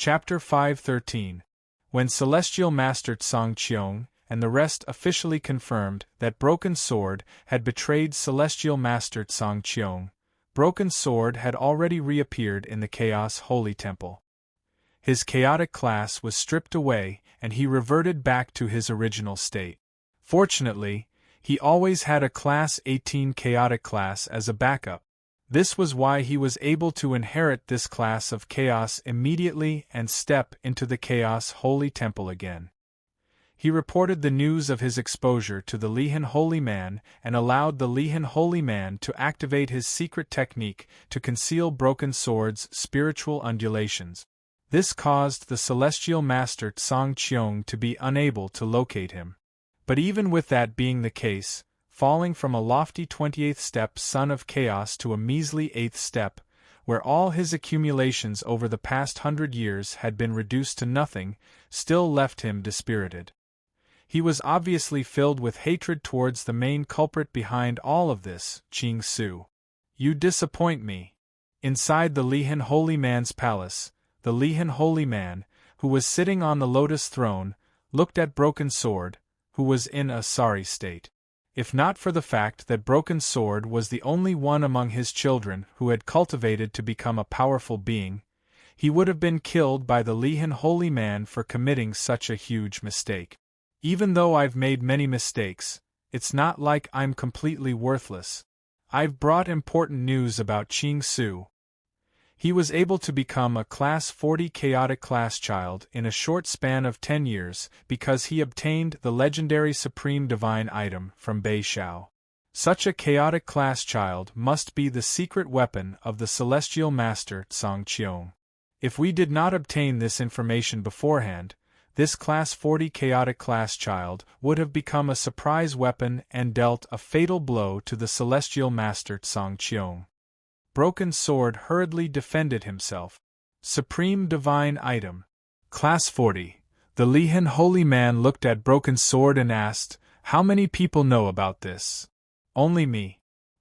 Chapter 513. When Celestial Master Tsang Qiong and the rest officially confirmed that Broken Sword had betrayed Celestial Master Tsang Qiong, Broken Sword had already reappeared in the Chaos Holy Temple. His chaotic class was stripped away and he reverted back to his original state. Fortunately, he always had a Class 18 chaotic class as a backup. This was why he was able to inherit this class of chaos immediately and step into the Chaos Holy Temple again. He reported the news of his exposure to the Lihan Holy Man and allowed the Lihan Holy Man to activate his secret technique to conceal Broken Sword's spiritual undulations. This caused the Celestial Master Tsang Qiong to be unable to locate him. But even with that being the case, falling from a lofty 28th step Son of Chaos to a measly 8th step, where all his accumulations over the past 100 years had been reduced to nothing, still left him dispirited. He was obviously filled with hatred towards the main culprit behind all of this, Qing Su. You disappoint me. Inside the Lihan Holy Man's palace, the Lihan Holy Man, who was sitting on the lotus throne, looked at Broken Sword, who was in a sorry state. If not for the fact that Broken Sword was the only one among his children who had cultivated to become a powerful being, he would have been killed by the Lihan Holy Man for committing such a huge mistake. Even though I've made many mistakes, it's not like I'm completely worthless. I've brought important news about Qing Su. He was able to become a Class 40 chaotic class child in a short span of 10 years because he obtained the legendary Supreme Divine item from Bei Shao. Such a chaotic class child must be the secret weapon of the Celestial Master Tsang Qiong. If we did not obtain this information beforehand, this Class 40 chaotic class child would have become a surprise weapon and dealt a fatal blow to the Celestial Master Tsang Qiong. Broken Sword hurriedly defended himself. Supreme Divine Item. Class 40. The Lihan Holy Man looked at Broken Sword and asked, "How many people know about this?" "Only me."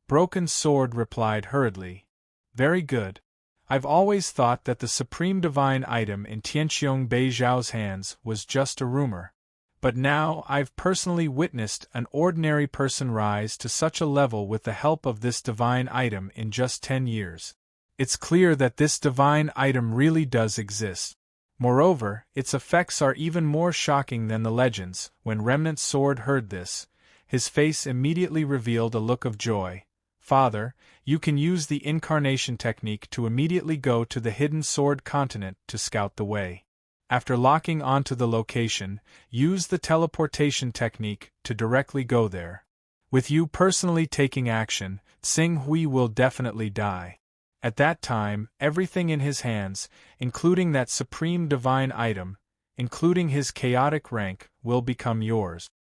Broken Sword replied hurriedly. "Very good. I've always thought that the Supreme Divine Item in Tianqiong Bei Zhao's hands was just a rumor. But now I've personally witnessed an ordinary person rise to such a level with the help of this divine item in just 10 years. It's clear that this divine item really does exist. Moreover, its effects are even more shocking than the legends." When Remnant Sword heard this, his face immediately revealed a look of joy. "Father, you can use the incarnation technique to immediately go to the Hidden Sword continent to scout the way. After locking onto the location, use the teleportation technique to directly go there. With you personally taking action, Tsing Hui will definitely die. At that time, everything in his hands, including that supreme divine item, including his chaotic rank, will become yours."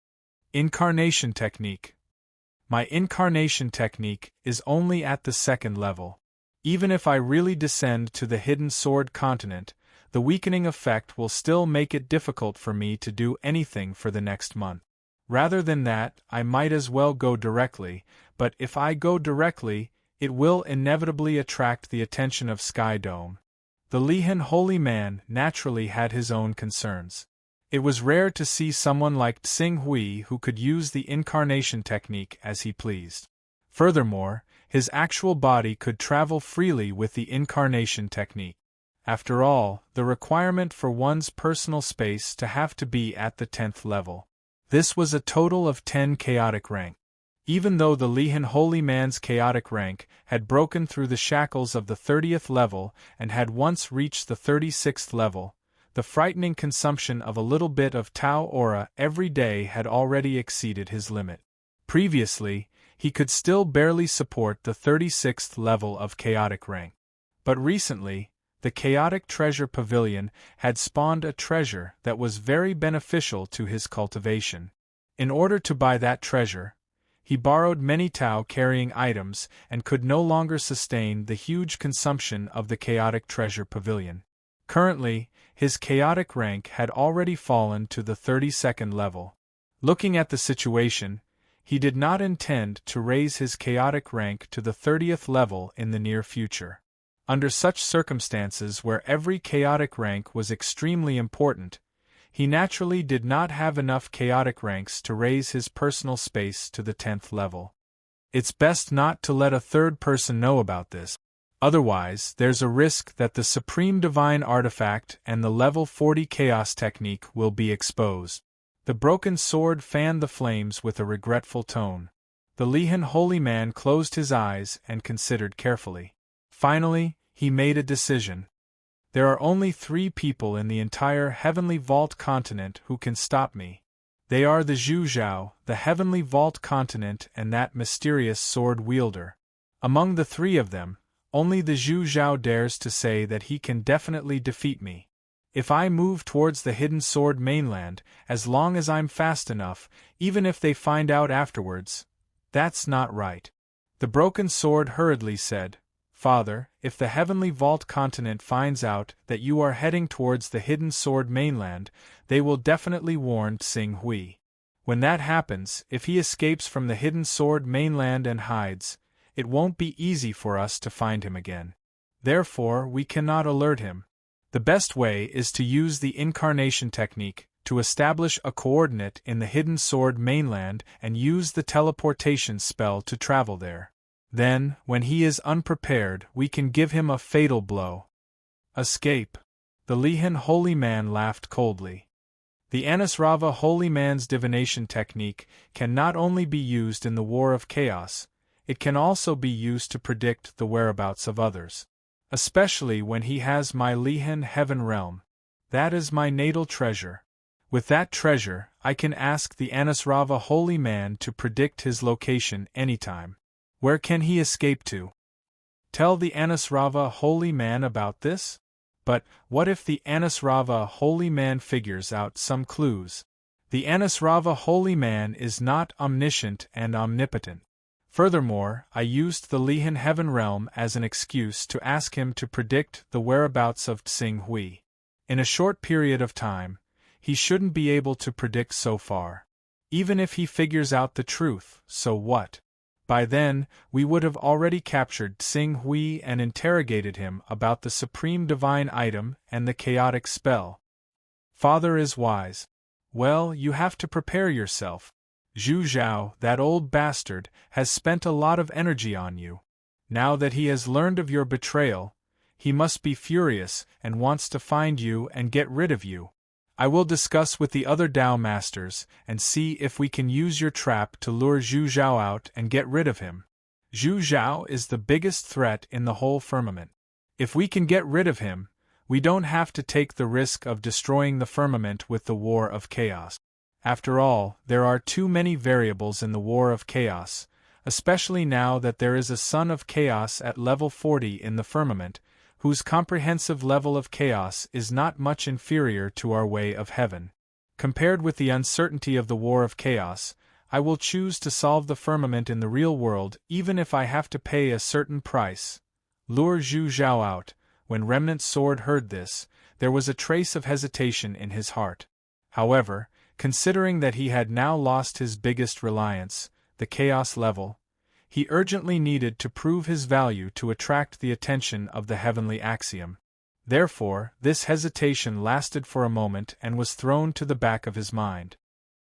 Incarnation technique. My incarnation technique is only at the 2nd level. Even if I really descend to the Hidden Sword continent, the weakening effect will still make it difficult for me to do anything for the next month. Rather than that, I might as well go directly, but if I go directly, it will inevitably attract the attention of Sky Dome. The Lihan Holy Man naturally had his own concerns. It was rare to see someone like Tsing Hui who could use the incarnation technique as he pleased. Furthermore, his actual body could travel freely with the incarnation technique. After all, the requirement for one's personal space to have to be at the 10th level. This was a total of 10 chaotic rank. Even though the Lihan Holy Man's chaotic rank had broken through the shackles of the 30th level and had once reached the 36th level, the frightening consumption of a little bit of Tao aura every day had already exceeded his limit. Previously, he could still barely support the 36th level of chaotic rank. But recently, the Chaotic Treasure Pavilion had spawned a treasure that was very beneficial to his cultivation. In order to buy that treasure, he borrowed many Tao-carrying items and could no longer sustain the huge consumption of the Chaotic Treasure Pavilion. Currently, his chaotic rank had already fallen to the 32nd level. Looking at the situation, he did not intend to raise his chaotic rank to the 30th level in the near future. Under such circumstances where every chaotic rank was extremely important, he naturally did not have enough chaotic ranks to raise his personal space to the 10th level. It's best not to let a third person know about this. Otherwise, there's a risk that the Supreme Divine Artifact and the Level 40 Chaos Technique will be exposed. The broken sword fanned the flames with a regretful tone. The Lihan holy man closed his eyes and considered carefully. Finally, he made a decision. There are only 3 people in the entire Heavenly Vault continent who can stop me. They are the Zhu Zhao, the Heavenly Vault continent, and that mysterious sword wielder. Among the 3 of them, only the Zhu Zhao dares to say that he can definitely defeat me. If I move towards the hidden sword mainland, as long as I'm fast enough, even if they find out afterwards, that's not right. The broken sword hurriedly said, Father, if the Heavenly Vault continent finds out that you are heading towards the hidden sword mainland, they will definitely warn Xing Hui. When that happens, if he escapes from the hidden sword mainland and hides, it won't be easy for us to find him again. Therefore, we cannot alert him. The best way is to use the incarnation technique to establish a coordinate in the hidden sword mainland and use the teleportation spell to travel there. Then, when he is unprepared, we can give him a fatal blow. Escape. The Lihan holy man laughed coldly. The Anasrava holy man's divination technique can not only be used in the War of Chaos, it can also be used to predict the whereabouts of others. Especially when he has my Lihan heaven realm. That is my natal treasure. With that treasure, I can ask the Anasrava holy man to predict his location anytime. Where can he escape to? Tell the Anasrava holy man about this? But what if the Anasrava holy man figures out some clues? The Anasrava holy man is not omniscient and omnipotent. Furthermore, I used the Lihan heaven realm as an excuse to ask him to predict the whereabouts of Xing Hui. In a short period of time, he shouldn't be able to predict so far. Even if he figures out the truth, so what? By then, we would have already captured Xing Hui and interrogated him about the supreme divine item and the chaotic spell. Father is wise. Well, you have to prepare yourself. Zhu Zhao, that old bastard, has spent a lot of energy on you. Now that he has learned of your betrayal, he must be furious and wants to find you and get rid of you. I will discuss with the other Dao Masters and see if we can use your trap to lure Zhu Zhao out and get rid of him. Zhu Zhao is the biggest threat in the whole firmament. If we can get rid of him, we don't have to take the risk of destroying the firmament with the War of Chaos. After all, there are too many variables in the War of Chaos, especially now that there is a Son of Chaos at level 40 in the firmament, whose comprehensive level of chaos is not much inferior to our way of heaven. Compared with the uncertainty of the War of Chaos, I will choose to solve the firmament in the real world even if I have to pay a certain price. Lure Zhu Zhao out. When Remnant Sword heard this, there was a trace of hesitation in his heart. However, considering that he had now lost his biggest reliance, the chaos level, he urgently needed to prove his value to attract the attention of the heavenly axiom. Therefore, this hesitation lasted for a moment and was thrown to the back of his mind.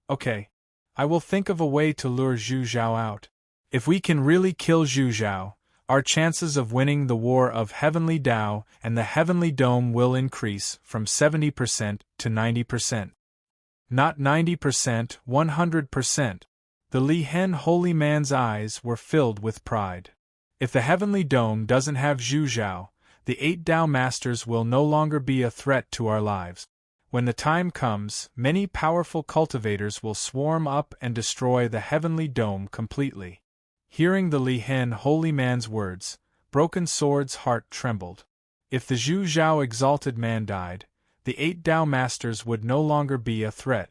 Okay. I will think of a way to lure Zhu Zhao out. If we can really kill Zhu Zhao, our chances of winning the War of Heavenly Dao and the Heavenly Dome will increase from 70% to 90%. Not 90%, 100%. The Lihan holy man's eyes were filled with pride. If the Heavenly Dome doesn't have Zhu Zhao, the 8 Dao Masters will no longer be a threat to our lives. When the time comes, many powerful cultivators will swarm up and destroy the Heavenly Dome completely. Hearing the Lihan holy man's words, Broken Sword's heart trembled. If the Zhu Zhao exalted man died, the 8 Dao Masters would no longer be a threat.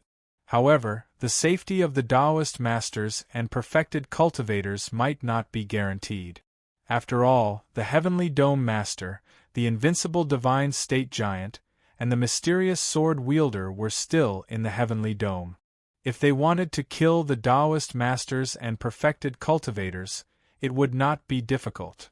However, the safety of the Taoist Masters and perfected cultivators might not be guaranteed. After all, the Heavenly Dome Master, the invincible Divine State Giant, and the mysterious Sword Wielder were still in the Heavenly Dome. If they wanted to kill the Taoist Masters and perfected cultivators, it would not be difficult.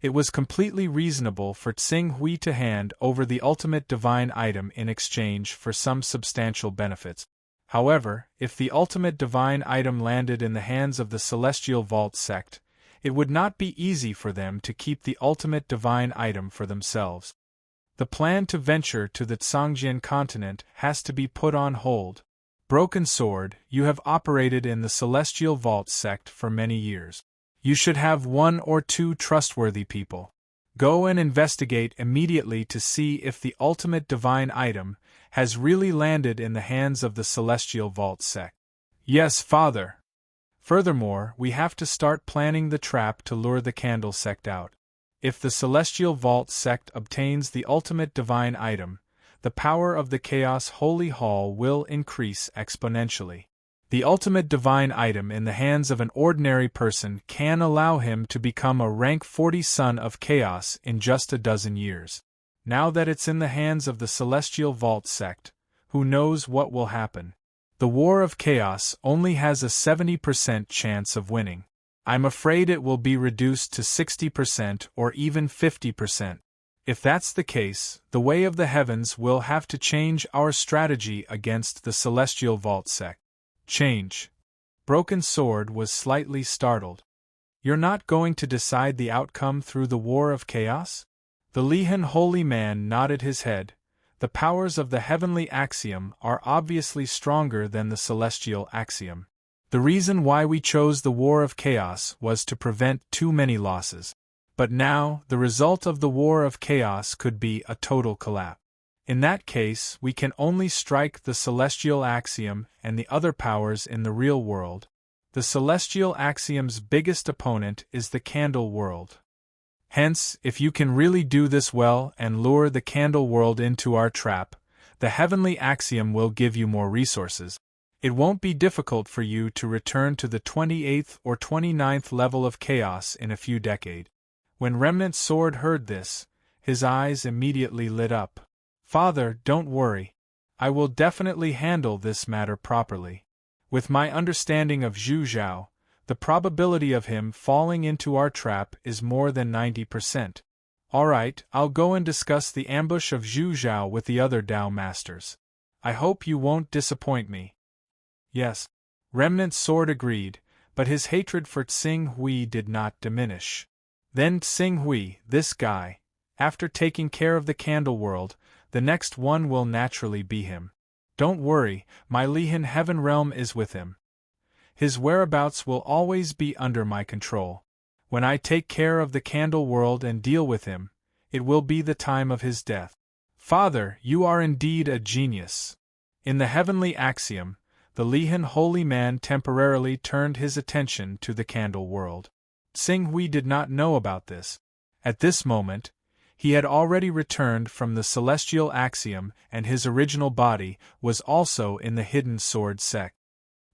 it was completely reasonable for Tsing Hui to hand over the ultimate divine item in exchange for some substantial benefits. However, if the ultimate divine item landed in the hands of the Celestial Vault sect, it would not be easy for them to keep the ultimate divine item for themselves. The plan to venture to the Tsangjian continent has to be put on hold. Broken Sword, you have operated in the Celestial Vault sect for many years. You should have one or two trustworthy people. Go and investigate immediately to see if the ultimate divine item has really landed in the hands of the Celestial Vault sect. Yes, Father. Furthermore, we have to start planning the trap to lure the Candle sect out. If the Celestial Vault sect obtains the ultimate divine item, the power of the Chaos Holy Hall will increase exponentially. The ultimate divine item in the hands of an ordinary person can allow him to become a rank 40 Son of Chaos in just a dozen years. Now that it's in the hands of the Celestial Vault sect, who knows what will happen? The War of Chaos only has a 70% chance of winning. I'm afraid it will be reduced to 60% or even 50%. If that's the case, the Way of the Heavens will have to change our strategy against the Celestial Vault sect. Change. Broken Sword was slightly startled. You're not going to decide the outcome through the War of Chaos? The Lihan holy man nodded his head. The powers of the heavenly axiom are obviously stronger than the celestial axiom. The reason why we chose the War of Chaos was to prevent too many losses. But now, the result of the War of Chaos could be a total collapse. In that case, we can only strike the celestial axiom and the other powers in the real world. The celestial axiom's biggest opponent is the Candle world. Hence, if you can really do this well and lure the Candle world into our trap, the heavenly axiom will give you more resources. It won't be difficult for you to return to the 28th or 29th level of chaos in a few decades. When Remnant Sword heard this, his eyes immediately lit up. Father, don't worry. I will definitely handle this matter properly. With my understanding of Zhu Zhao, the probability of him falling into our trap is more than 90%. Alright, I'll go and discuss the ambush of Zhu Zhao with the other Dao Masters. I hope you won't disappoint me. Yes. Remnant Sword agreed, but his hatred for Tsing Hui did not diminish. Then Tsing Hui, this guy, after taking care of the Candle world, the next one will naturally be him. Don't worry, my Lihan Heaven Realm is with him. His whereabouts will always be under my control. When I take care of the Candle world and deal with him, it will be the time of his death. Father, you are indeed a genius. In the heavenly axiom, the Lihan holy man temporarily turned his attention to the Candle world. Tsing Hui did not know about this. At this moment, he had already returned from the celestial axiom and his original body was also in the hidden sword sect.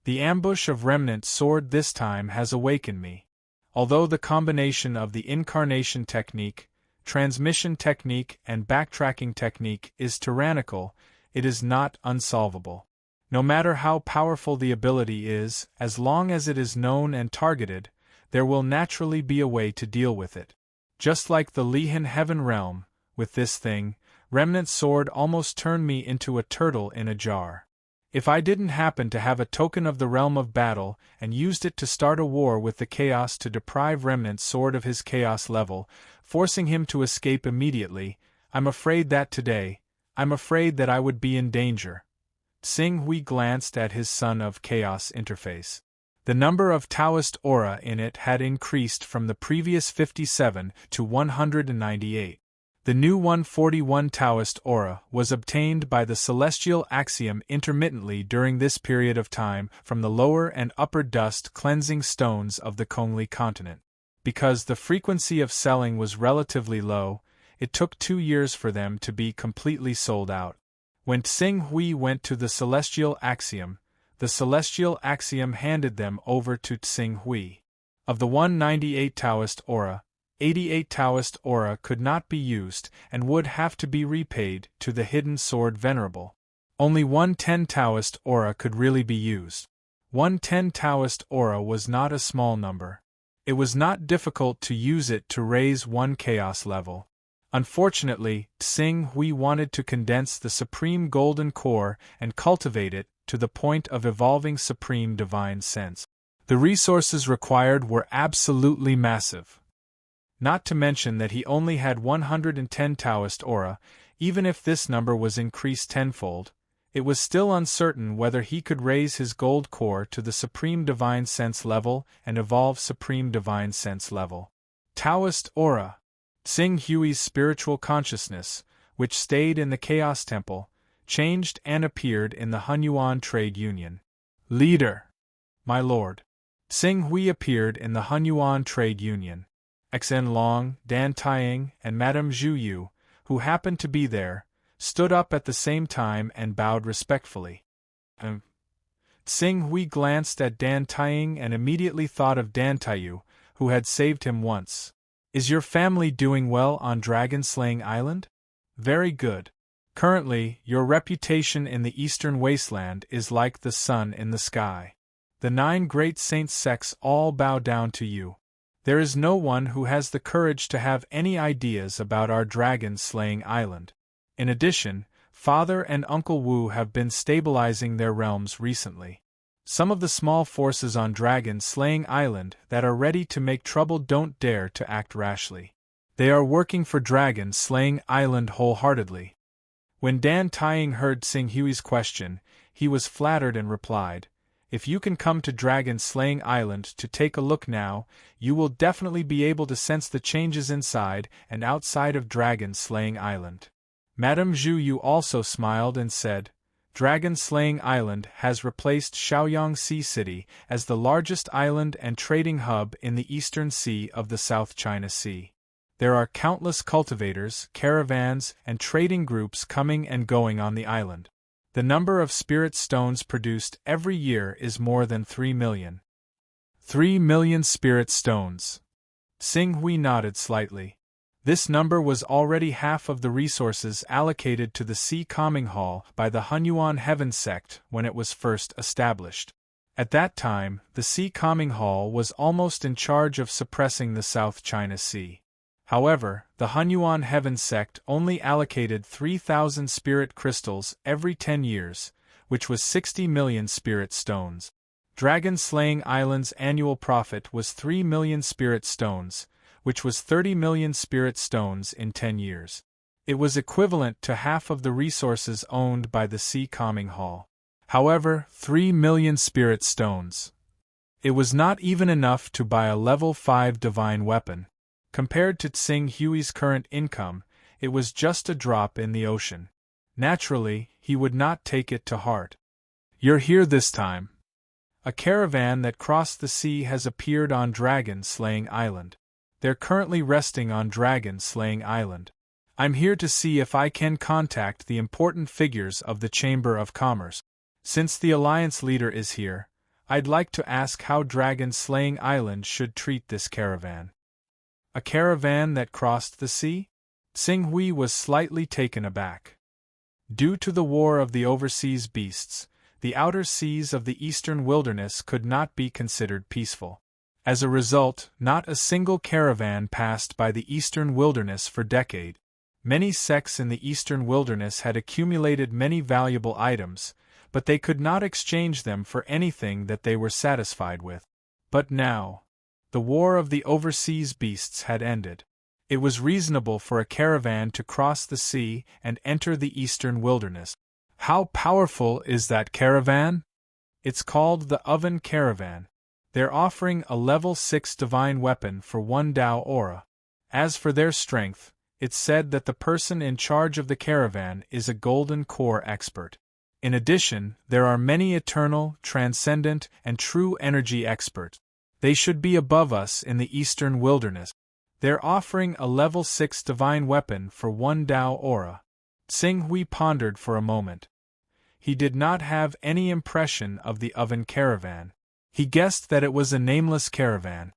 The ambush of Remnant Sword this time has awakened me. Although the combination of the incarnation technique, transmission technique and backtracking technique is tyrannical, it is not unsolvable. No matter how powerful the ability is, as long as it is known and targeted, there will naturally be a way to deal with it. Just like the Lihan Heaven Realm, with this thing, Remnant Sword almost turned me into a turtle in a jar. If I didn't happen to have a token of the Realm of Battle and used it to start a war with the Chaos to deprive Remnant Sword of his Chaos level, forcing him to escape immediately, I'm afraid that I would be in danger. Tsing Hui glanced at his Son of Chaos interface. The number of Taoist aura in it had increased from the previous 57 to 198. The new 141 Taoist aura was obtained by the celestial axiom intermittently during this period of time from the lower and upper dust cleansing stones of the Kongli continent. Because the frequency of selling was relatively low, it took 2 years for them to be completely sold out. When Tsing Hui went to the celestial axiom handed them over to Tsing Hui. Of the 198 Taoist aura, 88 Taoist aura could not be used and would have to be repaid to the Hidden Sword Venerable. Only 110 Taoist aura could really be used. 110 Taoist aura was not a small number. It was not difficult to use it to raise one chaos level. Unfortunately, Tsing Hui wanted to condense the supreme golden core and cultivate it to the point of evolving supreme divine sense. The resources required were absolutely massive. Not to mention that he only had 110 Taoist aura. Even if this number was increased tenfold, it was still uncertain whether he could raise his gold core to the Supreme Divine Sense level and evolve Supreme Divine Sense level. Taoist aura. Tsing Hui's spiritual consciousness, which stayed in the Chaos Temple, changed and appeared in the Hunyuan Trade Union. Leader. My lord. Tsing Hui appeared in the Hunyuan Trade Union. Xen Long, Dan Taiying, and Madame Zhu Yu, who happened to be there, stood up at the same time and bowed respectfully. Tsing Hui glanced at Dan Taiying and immediately thought of Dan Taiyu, who had saved him once. Is your family doing well on Dragon-Slaying Island? Very good. Currently, your reputation in the Eastern Wasteland is like the sun in the sky. The 9 great saints sects all bow down to you. There is no one who has the courage to have any ideas about our dragon-slaying island. In addition, Father and Uncle Wu have been stabilizing their realms recently. Some of the small forces on Dragon-Slaying Island that are ready to make trouble don't dare to act rashly. They are working for Dragon-Slaying Island wholeheartedly. When Dan Taiying heard Tsing Hui's question, he was flattered and replied, If you can come to Dragon-Slaying Island to take a look now, you will definitely be able to sense the changes inside and outside of Dragon-Slaying Island. Madame Zhu Yu also smiled and said, Dragon-Slaying Island has replaced Shaoyang City as the largest island and trading hub in the eastern sea of the South China Sea. There are countless cultivators, caravans, and trading groups coming and going on the island. The number of spirit stones produced every year is more than 3 million. 3 million spirit stones. Tsing Hui nodded slightly. This number was already half of the resources allocated to the Sea Calming Hall by the Hunyuan Heaven sect when it was first established. At that time, the Sea Calming Hall was almost in charge of suppressing the South China Sea. However, the Hunyuan Heaven sect only allocated 3,000 spirit crystals every 10 years, which was 60 million spirit stones. Dragon-Slaying Island's annual profit was 3 million spirit stones, which was 30 million spirit stones in 10 years. It was equivalent to half of the resources owned by the Sea Calming Hall. However, 3 million spirit stones. It was not even enough to buy a level 5 divine weapon. Compared to Tsing Hui's current income, it was just a drop in the ocean. Naturally, he would not take it to heart. You're here this time. A caravan that crossed the sea has appeared on Dragon-Slaying Island. They're currently resting on Dragon-Slaying Island. I'm here to see if I can contact the important figures of the Chamber of Commerce. Since the Alliance leader is here, I'd like to ask how Dragon-Slaying Island should treat this caravan. A caravan that crossed the sea? Tsing Hui was slightly taken aback. Due to the war of the overseas beasts, the outer seas of the eastern wilderness could not be considered peaceful. As a result, not a single caravan passed by the eastern wilderness for decades. Many sects in the eastern wilderness had accumulated many valuable items, but they could not exchange them for anything that they were satisfied with. But now, the war of the overseas beasts had ended. It was reasonable for a caravan to cross the sea and enter the eastern wilderness. How powerful is that caravan? It's called the Oven Caravan. They're offering a level 6 divine weapon for 1 Dao aura. As for their strength, it's said that the person in charge of the caravan is a golden core expert. In addition, there are many eternal, transcendent, and true energy experts. They should be above us in the eastern wilderness. They're offering a level 6 divine weapon for 1 Dao aura. Tsing Hui pondered for a moment. He did not have any impression of the Oven Caravan. He guessed that it was a nameless caravan.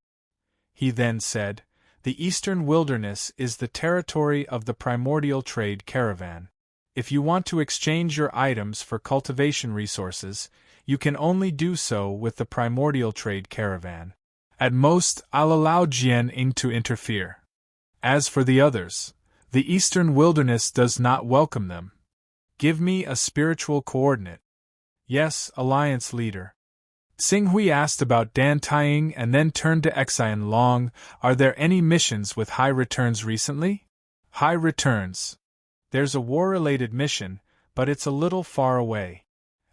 He then said, "The eastern wilderness is the territory of the Primordial Trade Caravan. If you want to exchange your items for cultivation resources, you can only do so with the Primordial Trade Caravan. At most, I'll allow Jian Ying to interfere. As for the others, the eastern wilderness does not welcome them. Give me a spiritual coordinate. Yes, Alliance Leader. Xing Hui asked about Dan Taiying and then turned to Xian Long. Are there any missions with high returns recently? High returns. There's a war-related mission, but it's a little far away.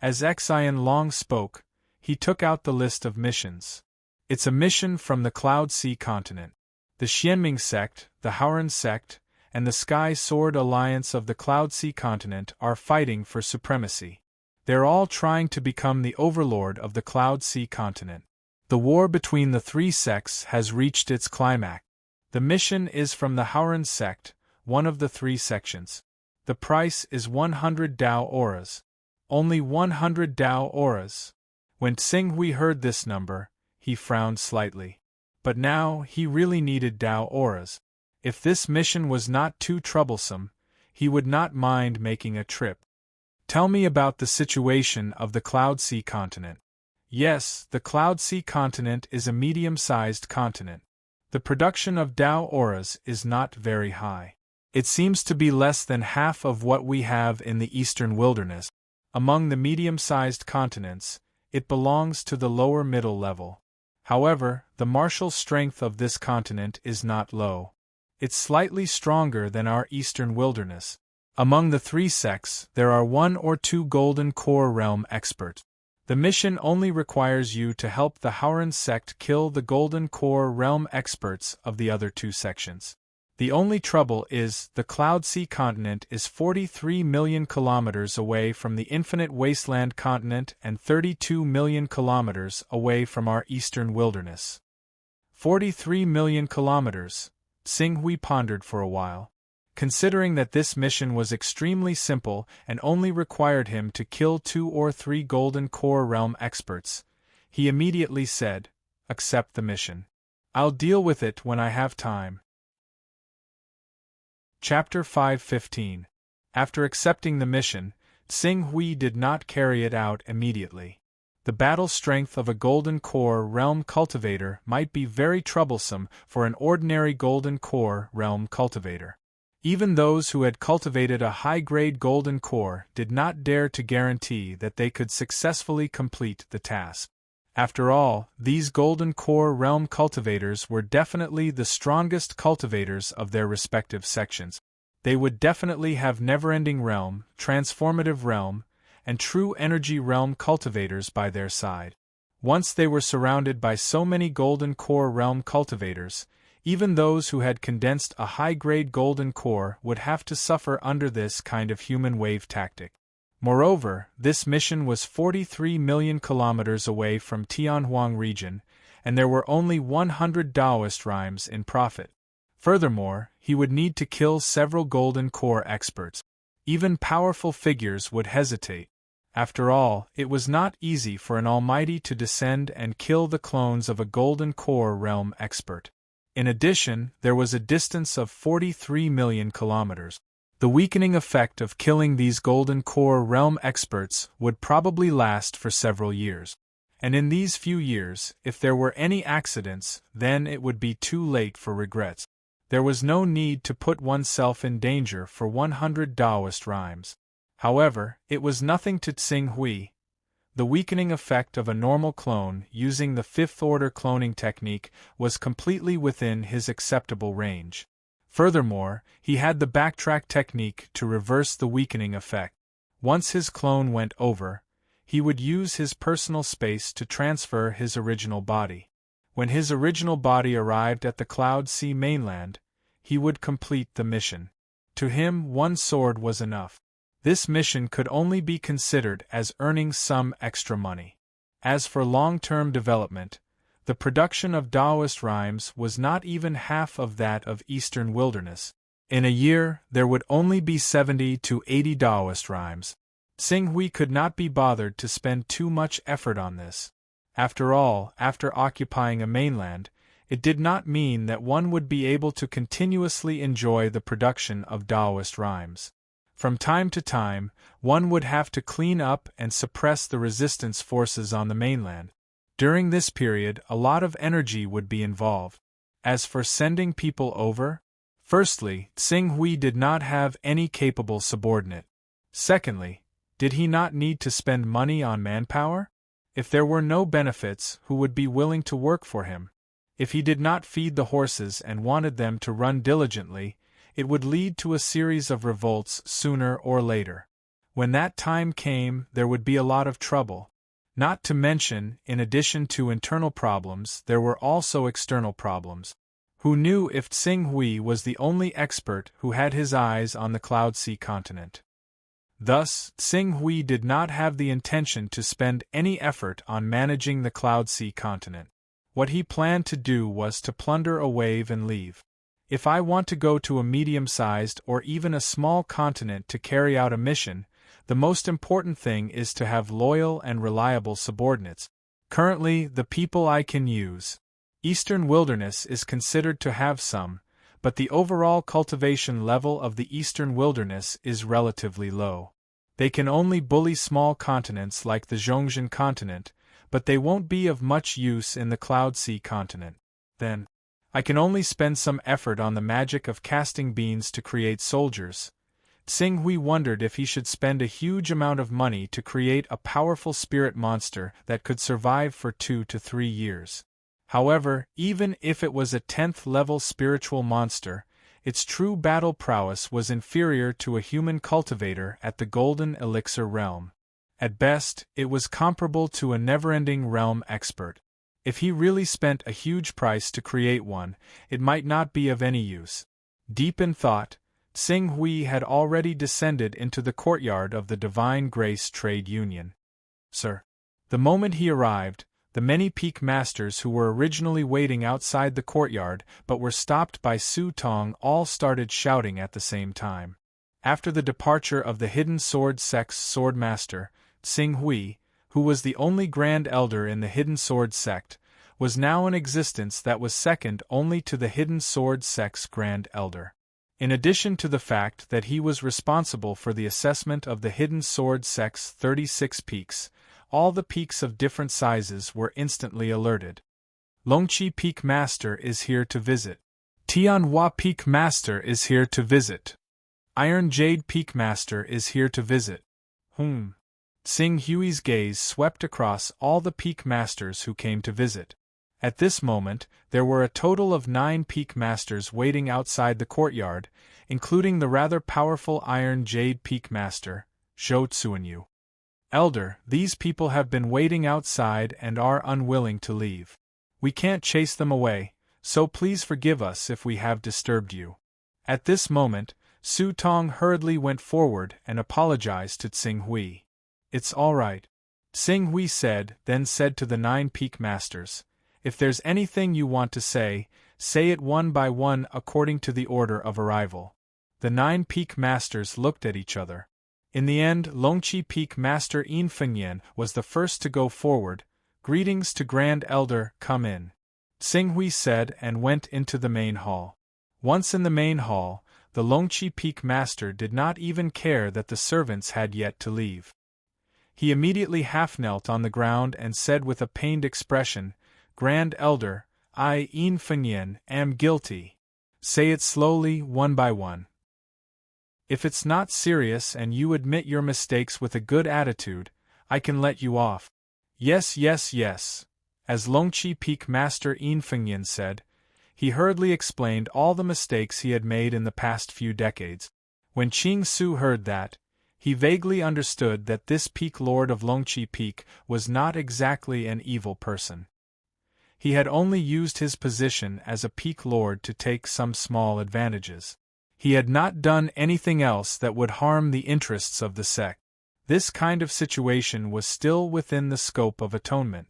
As Xian Long spoke, he took out the list of missions. It's a mission from the Cloud Sea continent. The Xianming sect, the Haoran sect, and the Sky Sword Alliance of the Cloud Sea continent are fighting for supremacy. They're all trying to become the overlord of the Cloud Sea continent. The war between the three sects has reached its climax. The mission is from the Haoran sect, one of the three sections. The price is 100 Dao auras. Only 100 Dao auras. When Xing Hui heard this number, he frowned slightly. But now he really needed Dao auras. If this mission was not too troublesome, he would not mind making a trip. Tell me about the situation of the Cloud Sea continent. Yes, the Cloud Sea continent is a medium-sized continent. The production of Dao auras is not very high. It seems to be less than half of what we have in the eastern wilderness. Among the medium-sized continents, it belongs to the lower middle level. However, the martial strength of this continent is not low. It's slightly stronger than our eastern wilderness. Among the three sects, there are 1 or 2 Golden Core Realm experts. The mission only requires you to help the Haoran sect kill the Golden Core Realm experts of the other 2 sections. The only trouble is, the Cloud Sea continent is 43 million kilometers away from the Infinite Wasteland continent and 32 million kilometers away from our eastern wilderness. 43 million kilometers, Xing Hui pondered for a while. Considering that this mission was extremely simple and only required him to kill 2 or 3 Golden Core Realm experts, he immediately said, "Accept the mission. I'll deal with it when I have time." Chapter 5:15. After accepting the mission, Xing Hui did not carry it out immediately. The battle strength of a Golden Core Realm cultivator might be very troublesome for an ordinary Golden Core Realm cultivator. Even those who had cultivated a high-grade Golden Core did not dare to guarantee that they could successfully complete the task. After all, these Golden Core Realm cultivators were definitely the strongest cultivators of their respective sections. They would definitely have Never-Ending Realm, Transformative Realm, and True Energy Realm cultivators by their side. Once they were surrounded by so many Golden Core Realm cultivators, even those who had condensed a high-grade Golden Core would have to suffer under this kind of human wave tactic. Moreover, this mission was 43 million kilometers away from Tianhuang region, and there were only 100 Taoist rhymes in profit. Furthermore, he would need to kill several Golden Core experts. Even powerful figures would hesitate. After all, it was not easy for an almighty to descend and kill the clones of a Golden Core Realm expert. In addition, there was a distance of 43 million kilometers. The weakening effect of killing these Golden Core Realm experts would probably last for several years. And in these few years, if there were any accidents, then it would be too late for regrets. There was no need to put oneself in danger for 100 Taoist rhymes. However, it was nothing to Xing Hui. The weakening effect of a normal clone using the 5th-order cloning technique was completely within his acceptable range. Furthermore, he had the backtrack technique to reverse the weakening effect. Once his clone went over, he would use his personal space to transfer his original body. When his original body arrived at the Cloud Sea mainland, he would complete the mission. To him, 1 sword was enough. This mission could only be considered as earning some extra money. As for long-term development, the production of Taoist rhymes was not even half of that of Eastern Wilderness. In a year, there would only be 70 to 80 Taoist rhymes. Xing Hui could not be bothered to spend too much effort on this. After all, after occupying a mainland, it did not mean that one would be able to continuously enjoy the production of Taoist rhymes. From time to time, one would have to clean up and suppress the resistance forces on the mainland. During this period, a lot of energy would be involved. As for sending people over, firstly, Tsing Hui did not have any capable subordinate. Secondly, did he not need to spend money on manpower? If there were no benefits, who would be willing to work for him? If he did not feed the horses and wanted them to run diligently, it would lead to a series of revolts sooner or later. When that time came, there would be a lot of trouble. Not to mention, in addition to internal problems, there were also external problems. Who knew if Tsing Hui was the only expert who had his eyes on the Cloud Sea continent? Thus, Tsing Hui did not have the intention to spend any effort on managing the Cloud Sea continent. What he planned to do was to plunder a wave and leave. If I want to go to a medium-sized or even a small continent to carry out a mission, the most important thing is to have loyal and reliable subordinates. Currently, the people I can use. Eastern Wilderness is considered to have some, but the overall cultivation level of the Eastern Wilderness is relatively low. They can only bully small continents like the Zhongzhen continent, but they won't be of much use in the Cloud Sea continent. Then, I can only spend some effort on the magic of casting beans to create soldiers. Tsing Hui wondered if he should spend a huge amount of money to create a powerful spirit monster that could survive for 2 to 3 years. However, even if it was a 10th level spiritual monster, its true battle prowess was inferior to a human cultivator at the Golden Elixir realm. At best, it was comparable to a never-ending realm expert. If he really spent a huge price to create one, it might not be of any use. Deep in thought, Tsing Hui had already descended into the courtyard of the Divine Grace Trade Union. Sir. The moment he arrived, the many peak masters who were originally waiting outside the courtyard but were stopped by Su Tong all started shouting at the same time. After the departure of the Hidden Sword Sect's swordmaster, Tsing Hui, who was the only Grand Elder in the Hidden Sword Sect, was now in existence that was second only to the Hidden Sword Sect's Grand Elder. In addition to the fact that he was responsible for the assessment of the Hidden Sword Sect's 36 peaks, all the peaks of different sizes were instantly alerted. Longqi Peak Master is here to visit. Tianhua Peak Master is here to visit. Iron Jade Peak Master is here to visit. Tsing Hui's gaze swept across all the peak masters who came to visit. At this moment, there were a total of 9 peak masters waiting outside the courtyard, including the rather powerful Iron Jade Peak Master, Zhou Tsuanyu. Elder, these people have been waiting outside and are unwilling to leave. We can't chase them away, so please forgive us if we have disturbed you. At this moment, Su Tong hurriedly went forward and apologized to Tsing Hui. It's all right, Tsing Hui said, then said to the 9 peak masters, if there's anything you want to say it one by one according to the order of arrival. The 9 peak masters looked at each other. In the end, Longqi Peak Master Yin Fengyan was the first to go forward. Greetings to Grand Elder, come in. Tsing Hui said and went into the main hall. Once in the main hall, the Longqi Peak Master did not even care that the servants had yet to leave. He immediately half-knelt on the ground and said with a pained expression, Grand Elder, I, Yin Fengyan, am guilty. Say it slowly, one by one. If it's not serious and you admit your mistakes with a good attitude, I can let you off. Yes, yes, yes. As Longqi Peak Master Yin Fengyan said, he hurriedly explained all the mistakes he had made in the past few decades. When Qing Su heard that, he vaguely understood that this peak lord of Longqi Peak was not exactly an evil person. He had only used his position as a peak lord to take some small advantages. He had not done anything else that would harm the interests of the sect. This kind of situation was still within the scope of atonement.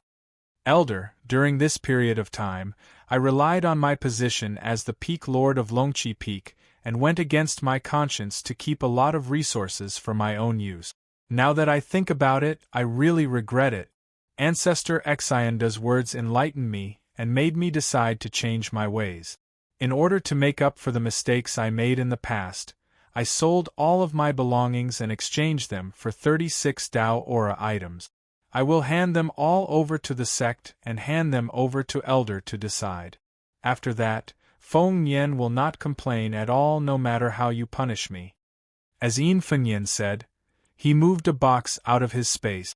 Elder, during this period of time, I relied on my position as the peak lord of Longqi Peak and went against my conscience to keep a lot of resources for my own use. Now that I think about it, I really regret it. Ancestor Xianda's words enlightened me and made me decide to change my ways. In order to make up for the mistakes I made in the past, I sold all of my belongings and exchanged them for 36 Dao Aura items. I will hand them all over to the sect and hand them over to Elder to decide. After that, Feng Yen will not complain at all no matter how you punish me. As Feng Yen said, he moved a box out of his space.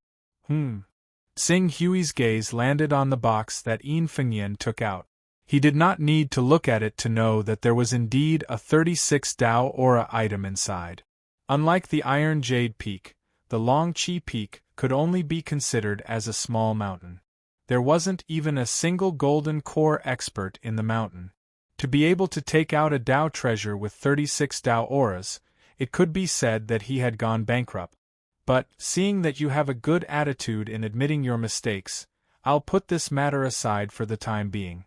Tsing Hui's gaze landed on the box that Feng Yen took out. He did not need to look at it to know that there was indeed a 36 Dao aura item inside. Unlike the Iron Jade Peak, the Long Qi Peak could only be considered as a small mountain. There wasn't even a single golden core expert in the mountain. To be able to take out a Dao treasure with 36 Dao auras, it could be said that he had gone bankrupt. But, seeing that you have a good attitude in admitting your mistakes, I'll put this matter aside for the time being.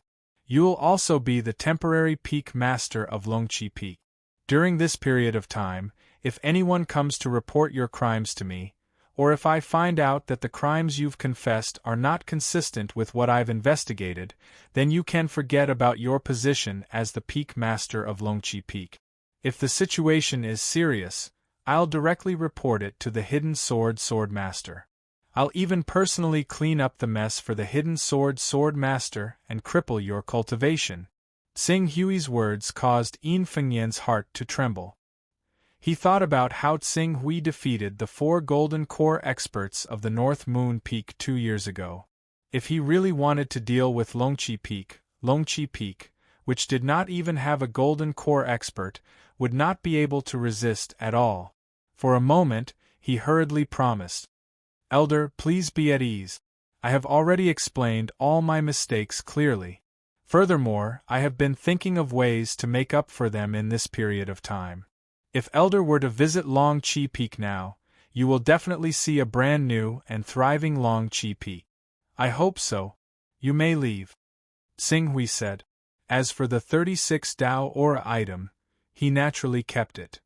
You'll also be the temporary peak master of Longqi Peak. During this period of time, if anyone comes to report your crimes to me, or if I find out that the crimes you've confessed are not consistent with what I've investigated, then you can forget about your position as the peak master of Longqi Peak. If the situation is serious, I'll directly report it to the Hidden Sword Master. I'll even personally clean up the mess for the Hidden Sword Master and cripple your cultivation. Tsing Hui's words caused Feng Yen's heart to tremble. He thought about how Tsing Hui defeated the 4 golden core experts of the North Moon Peak 2 years ago. If he really wanted to deal with Longqi Peak, which did not even have a golden core expert, would not be able to resist at all. For a moment, he hurriedly promised, "Elder, please be at ease. I have already explained all my mistakes clearly. Furthermore, I have been thinking of ways to make up for them in this period of time. If Elder were to visit Long Qi Peak now, you will definitely see a brand new and thriving Long Qi Peak." "I hope so. You may leave," Tsing Hui said. As for the 36 Dao aura item, he naturally kept it.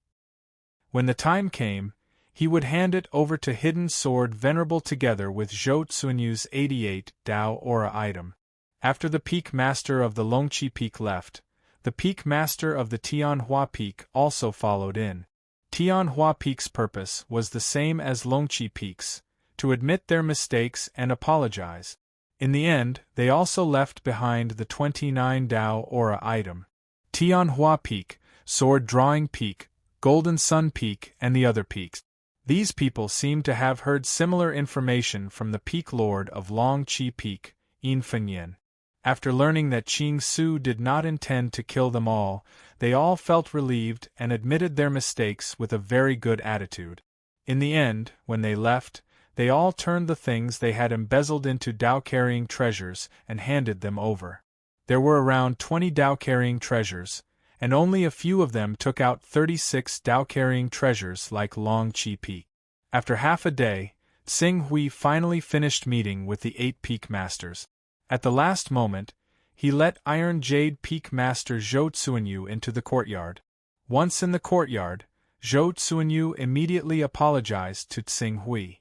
When the time came, he would hand it over to Hidden Sword Venerable together with Zhou Tsunyu's 88 Dao aura item. After the peak master of the Longqi Peak left, the peak master of the Tianhua Peak also followed in. Tianhua Peak's purpose was the same as Longqi Peak's, to admit their mistakes and apologize. In the end, they also left behind the 29 Dao aura item. Tianhua Peak, Sword Drawing Peak, Golden Sun Peak, and the other peaks. These people seemed to have heard similar information from the Peak Lord of Long Qi Peak, Feng Yen. After learning that Qing Su did not intend to kill them all, they all felt relieved and admitted their mistakes with a very good attitude. In the end, when they left, they all turned the things they had embezzled into Dao-carrying treasures and handed them over. There were around 20 Dao-carrying treasures, and only a few of them took out 36 Dao-carrying treasures like Long Qi Peak. After half a day, Tsing Hui finally finished meeting with the 8 Peak Masters. At the last moment, he let Iron Jade Peak Master Zhou Tsuanyu into the courtyard. Once in the courtyard, Zhou Tsuanyu immediately apologized to Tsing Hui.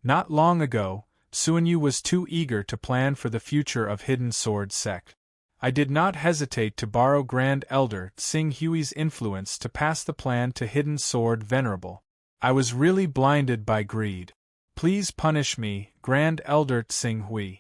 Not long ago, Tsuanyu was too eager to plan for the future of Hidden Sword Sect. I did not hesitate to borrow Grand Elder Tsing Hui's influence to pass the plan to Hidden Sword Venerable. I was really blinded by greed. Please punish me, Grand Elder Tsing Hui.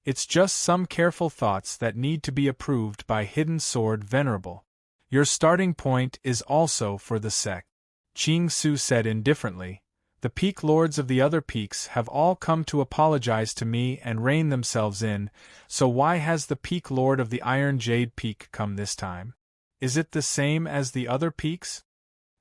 It's just some careful thoughts that need to be approved by Hidden Sword Venerable. Your starting point is also for the sect. Qing Su said indifferently. The peak lords of the other peaks have all come to apologize to me and rein themselves in, so why has the peak lord of the Iron Jade Peak come this time? Is it the same as the other peaks?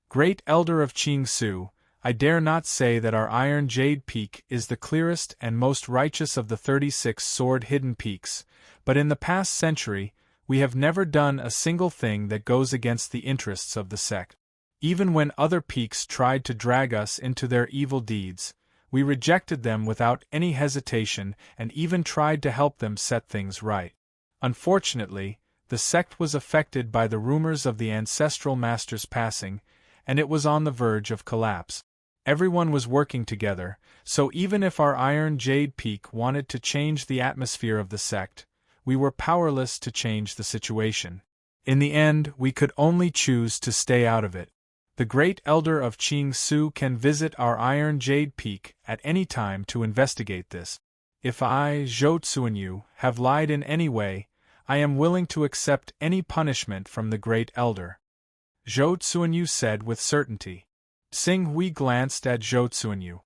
Great Elder of Qing Su, I dare not say that our Iron Jade Peak is the clearest and most righteous of the 36 sword-hidden peaks, but in the past century, we have never done a single thing that goes against the interests of the sect. Even when other peaks tried to drag us into their evil deeds, we rejected them without any hesitation and even tried to help them set things right. Unfortunately, the sect was affected by the rumors of the ancestral master's passing, and it was on the verge of collapse. Everyone was working together, so even if our Iron Jade Peak wanted to change the atmosphere of the sect, we were powerless to change the situation. In the end, we could only choose to stay out of it. The Great Elder of Qing Su can visit our Iron Jade Peak at any time to investigate this. If I, Zhou Tsuanyu, have lied in any way, I am willing to accept any punishment from the Great Elder," Zhou Tsuanyu said with certainty. Xing Hui glanced at Zhou Tsuanyu.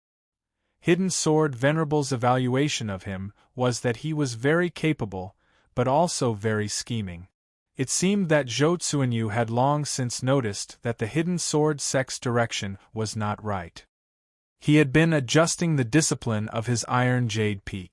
Hidden Sword Venerable's evaluation of him was that he was very capable, but also very scheming. It seemed that Zhou Tsuanyu had long since noticed that the Hidden Sword sect's direction was not right. He had been adjusting the discipline of his Iron Jade Peak.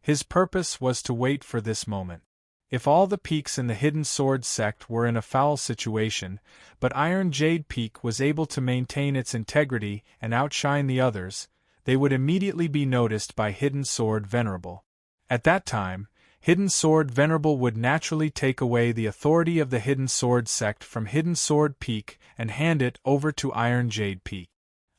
His purpose was to wait for this moment. If all the peaks in the Hidden Sword sect were in a foul situation, but Iron Jade Peak was able to maintain its integrity and outshine the others, they would immediately be noticed by Hidden Sword Venerable. At that time, Hidden Sword Venerable would naturally take away the authority of the Hidden Sword sect from Hidden Sword Peak and hand it over to Iron Jade Peak.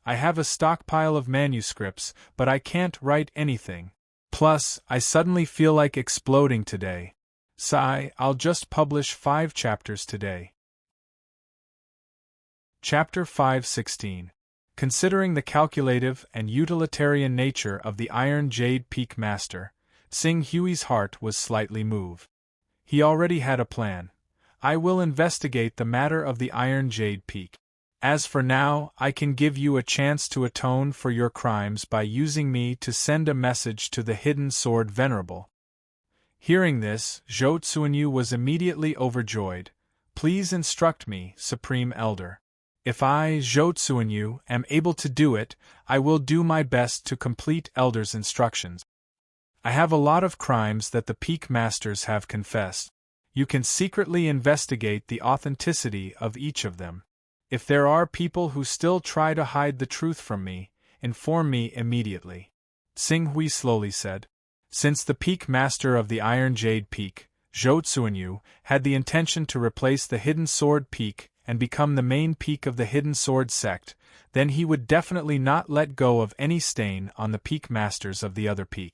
I have a stockpile of manuscripts, but I can't write anything. Plus, I suddenly feel like exploding today. Sigh, I'll just publish 5 chapters today. Chapter 5:16. Considering the calculative and utilitarian nature of the Iron Jade Peak Master, Xing Hui's heart was slightly moved. He already had a plan. I will investigate the matter of the Iron Jade Peak. As for now, I can give you a chance to atone for your crimes by using me to send a message to the Hidden Sword Venerable. Hearing this, Zhou Tsuanyu was immediately overjoyed. Please instruct me, Supreme Elder. If I, Zhou Tsuanyu, am able to do it, I will do my best to complete Elder's instructions. I have a lot of crimes that the Peak Masters have confessed. You can secretly investigate the authenticity of each of them. If there are people who still try to hide the truth from me, inform me immediately. Xing Hui slowly said. Since the Peak Master of the Iron Jade Peak, Zhou Tsuanyu, had the intention to replace the Hidden Sword Peak and become the main peak of the Hidden Sword sect, then he would definitely not let go of any stain on the Peak Masters of the other peak.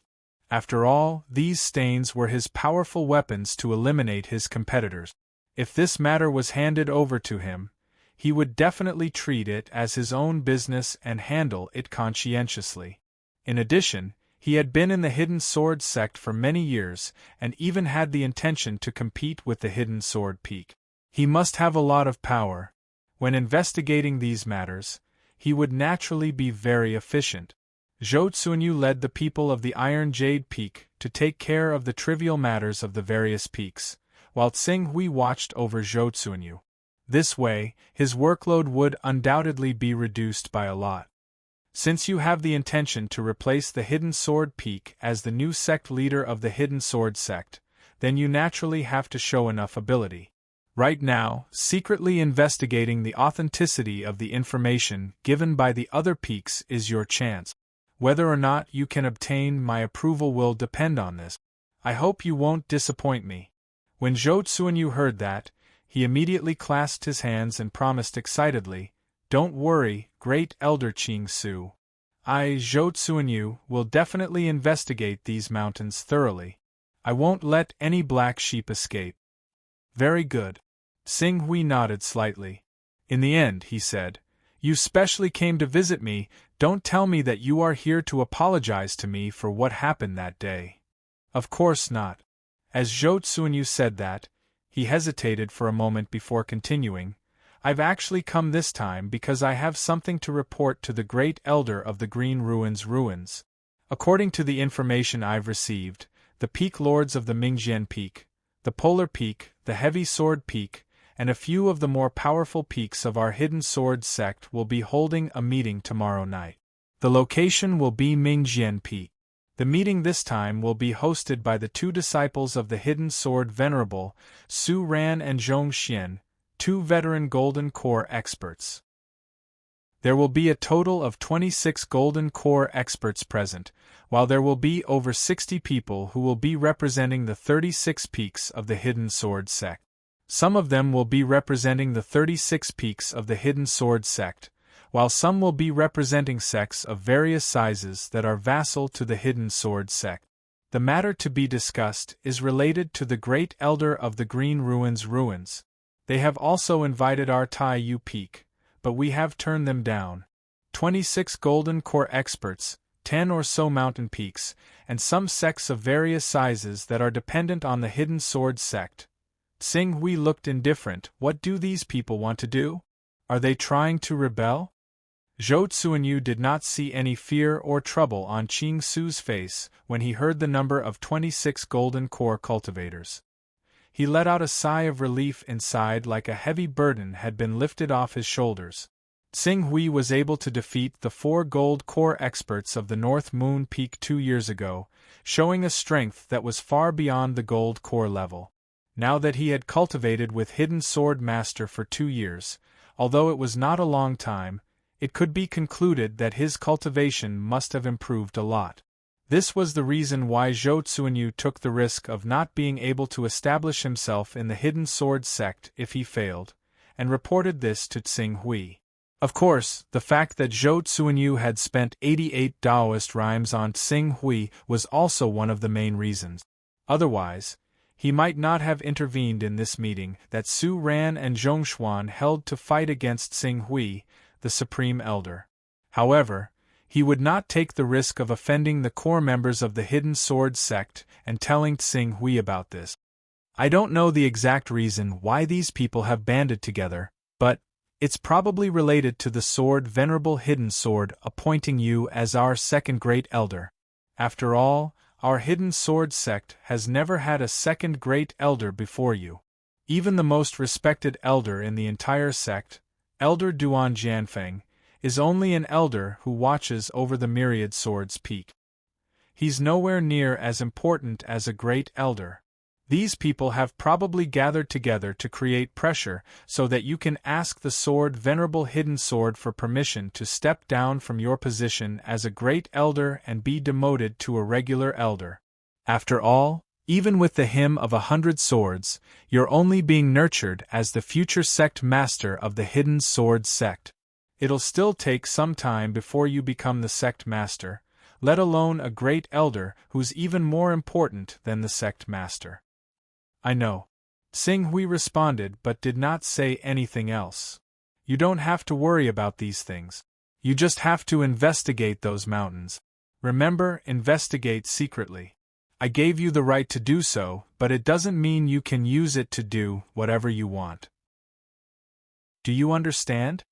After all, these stains were his powerful weapons to eliminate his competitors. If this matter was handed over to him, he would definitely treat it as his own business and handle it conscientiously. In addition, he had been in the Hidden Sword sect for many years and even had the intention to compete with the Hidden Sword Peak. He must have a lot of power. When investigating these matters, he would naturally be very efficient. Zhou Tsuanyu led the people of the Iron Jade Peak to take care of the trivial matters of the various peaks, while Xing Hui watched over Zhou Tsuanyu. This way, his workload would undoubtedly be reduced by a lot. Since you have the intention to replace the Hidden Sword Peak as the new sect leader of the Hidden Sword sect, then you naturally have to show enough ability. Right now, secretly investigating the authenticity of the information given by the other peaks is your chance. Whether or not you can obtain my approval will depend on this. I hope you won't disappoint me. When Zhou Tsuanyu heard that, he immediately clasped his hands and promised excitedly, Don't worry, Great Elder Qing Su. I, Zhou Tsuanyu, will definitely investigate these mountains thoroughly. I won't let any black sheep escape. Very good. Xing Hui nodded slightly. In the end, he said, You specially came to visit me. Don't tell me that you are here to apologize to me for what happened that day. Of course not. As Zhou Tsuanyu said that, he hesitated for a moment before continuing, I've actually come this time because I have something to report to the Great Elder of the Green Ruins. According to the information I've received, the Peak Lords of the Mingjian Peak, the Polar Peak, the Heavy Sword Peak, and a few of the more powerful peaks of our Hidden Sword sect will be holding a meeting tomorrow night. The location will be Mingjian Peak. The meeting this time will be hosted by the 2 disciples of the Hidden Sword Venerable, Su Ran and Zhong Xian, 2 veteran Golden Core experts. There will be a total of 26 Golden Core experts present, while there will be over 60 people who will be representing the 36 peaks of the Hidden Sword sect. Some of them will be representing the 36 peaks of the Hidden Sword sect, while some will be representing sects of various sizes that are vassal to the Hidden Sword sect. The matter to be discussed is related to the Great Elder of the Green Ruins. They have also invited our Tai Yu Peak, but we have turned them down. 26 golden core experts, 10 or so mountain peaks, and some sects of various sizes that are dependent on the hidden sword sect. Tsing Hui looked indifferent. What do these people want to do? Are they trying to rebel? Zhou Tsuanyu did not see any fear or trouble on Qing Su's face when he heard the number of 26 golden core cultivators. He let out a sigh of relief inside, like a heavy burden had been lifted off his shoulders. Tsing Hui was able to defeat the 4 gold core experts of the North Moon Peak 2 years ago, showing a strength that was far beyond the gold core level. Now that he had cultivated with Hidden Sword Master for 2 years, although it was not a long time, it could be concluded that his cultivation must have improved a lot. This was the reason why Zhou Tsuanyu took the risk of not being able to establish himself in the Hidden Sword sect if he failed, and reported this to Tsing Hui. Of course, the fact that Zhou Tsuanyu had spent 88 Taoist rhymes on Tsing Hui was also one of the main reasons. Otherwise, he might not have intervened in this meeting that Su Ran and Zhongshuan held to fight against Tsing Hui, the Supreme Elder. However, he would not take the risk of offending the core members of the Hidden Sword sect and telling Tsing Hui about this. I don't know the exact reason why these people have banded together, but it's probably related to the sword Venerable Hidden Sword appointing you as our second great elder. After all, our Hidden Sword sect has never had a second great elder before you. Even the most respected elder in the entire sect, Elder Duan Jianfeng, is only an elder who watches over the Myriad Swords Peak. He's nowhere near as important as a great elder. These people have probably gathered together to create pressure so that you can ask the sword Venerable Hidden Sword for permission to step down from your position as a great elder and be demoted to a regular elder. After all, even with the hymn of 100 swords, you're only being nurtured as the future sect master of the Hidden Sword sect. It'll still take some time before you become the sect master, let alone a great elder who's even more important than the sect master. I know. Tsing Hui responded but did not say anything else. You don't have to worry about these things. You just have to investigate those mountains. Remember, investigate secretly. I gave you the right to do so, but it doesn't mean you can use it to do whatever you want. Do you understand?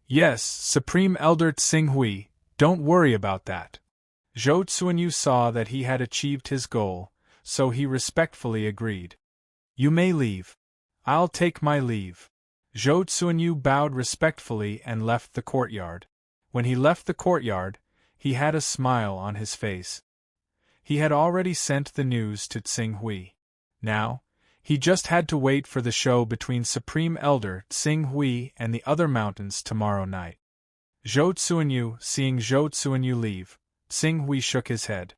Yes, Supreme Elder Tsing Hui, don't worry about that. Zhou Tsuanyu saw that he had achieved his goal, so he respectfully agreed. You may leave. I'll take my leave. Zhou Tsuanyu bowed respectfully and left the courtyard. When he left the courtyard, he had a smile on his face. He had already sent the news to Tsing Hui. Now, he just had to wait for the show between Supreme Elder Tsing Hui and the other mountains tomorrow night. Zhou Tsuanyu, seeing Zhou Tsuanyu leave, Tsing Hui shook his head.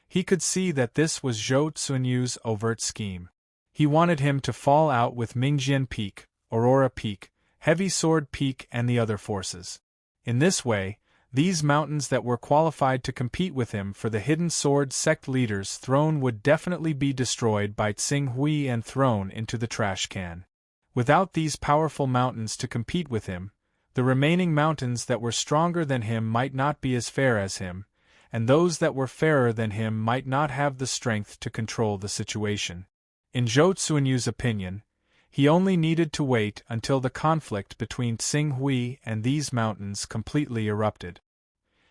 He could see that this was Zhou Tsuanyu's overt scheme. He wanted him to fall out with Mingjian Peak, Aurora Peak, Heavy Sword Peak and the other forces. In this way, these mountains that were qualified to compete with him for the Hidden Sword sect leader's throne would definitely be destroyed by Tsing Hui and thrown into the trash can. Without these powerful mountains to compete with him, the remaining mountains that were stronger than him might not be as fair as him, and those that were fairer than him might not have the strength to control the situation. In Zhou Tsuanyu's opinion, he only needed to wait until the conflict between Tsing Hui and these mountains completely erupted.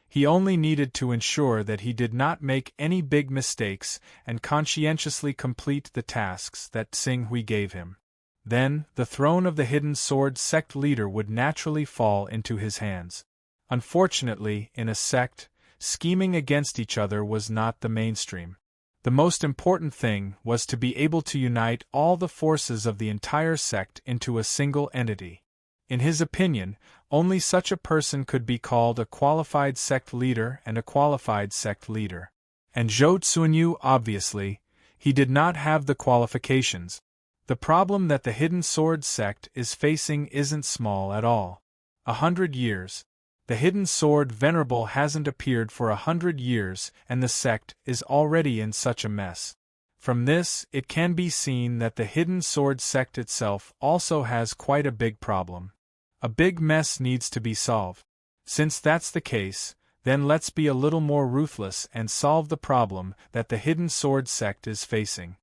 He only needed to ensure that he did not make any big mistakes and conscientiously complete the tasks that Tsing Hui gave him. Then, the throne of the Hidden Sword sect leader would naturally fall into his hands. Unfortunately, in a sect, scheming against each other was not the mainstream. The most important thing was to be able to unite all the forces of the entire sect into a single entity. In his opinion, only such a person could be called a qualified sect leader and a qualified sect leader. And Zhou Tsuanyu, obviously, he did not have the qualifications. The problem that the Hidden Sword sect is facing isn't small at all. 100 years. The Hidden Sword Venerable hasn't appeared for 100 years and the sect is already in such a mess. From this, it can be seen that the Hidden Sword sect itself also has quite a big problem. A big mess needs to be solved. Since that's the case, then let's be a little more ruthless and solve the problem that the Hidden Sword sect is facing.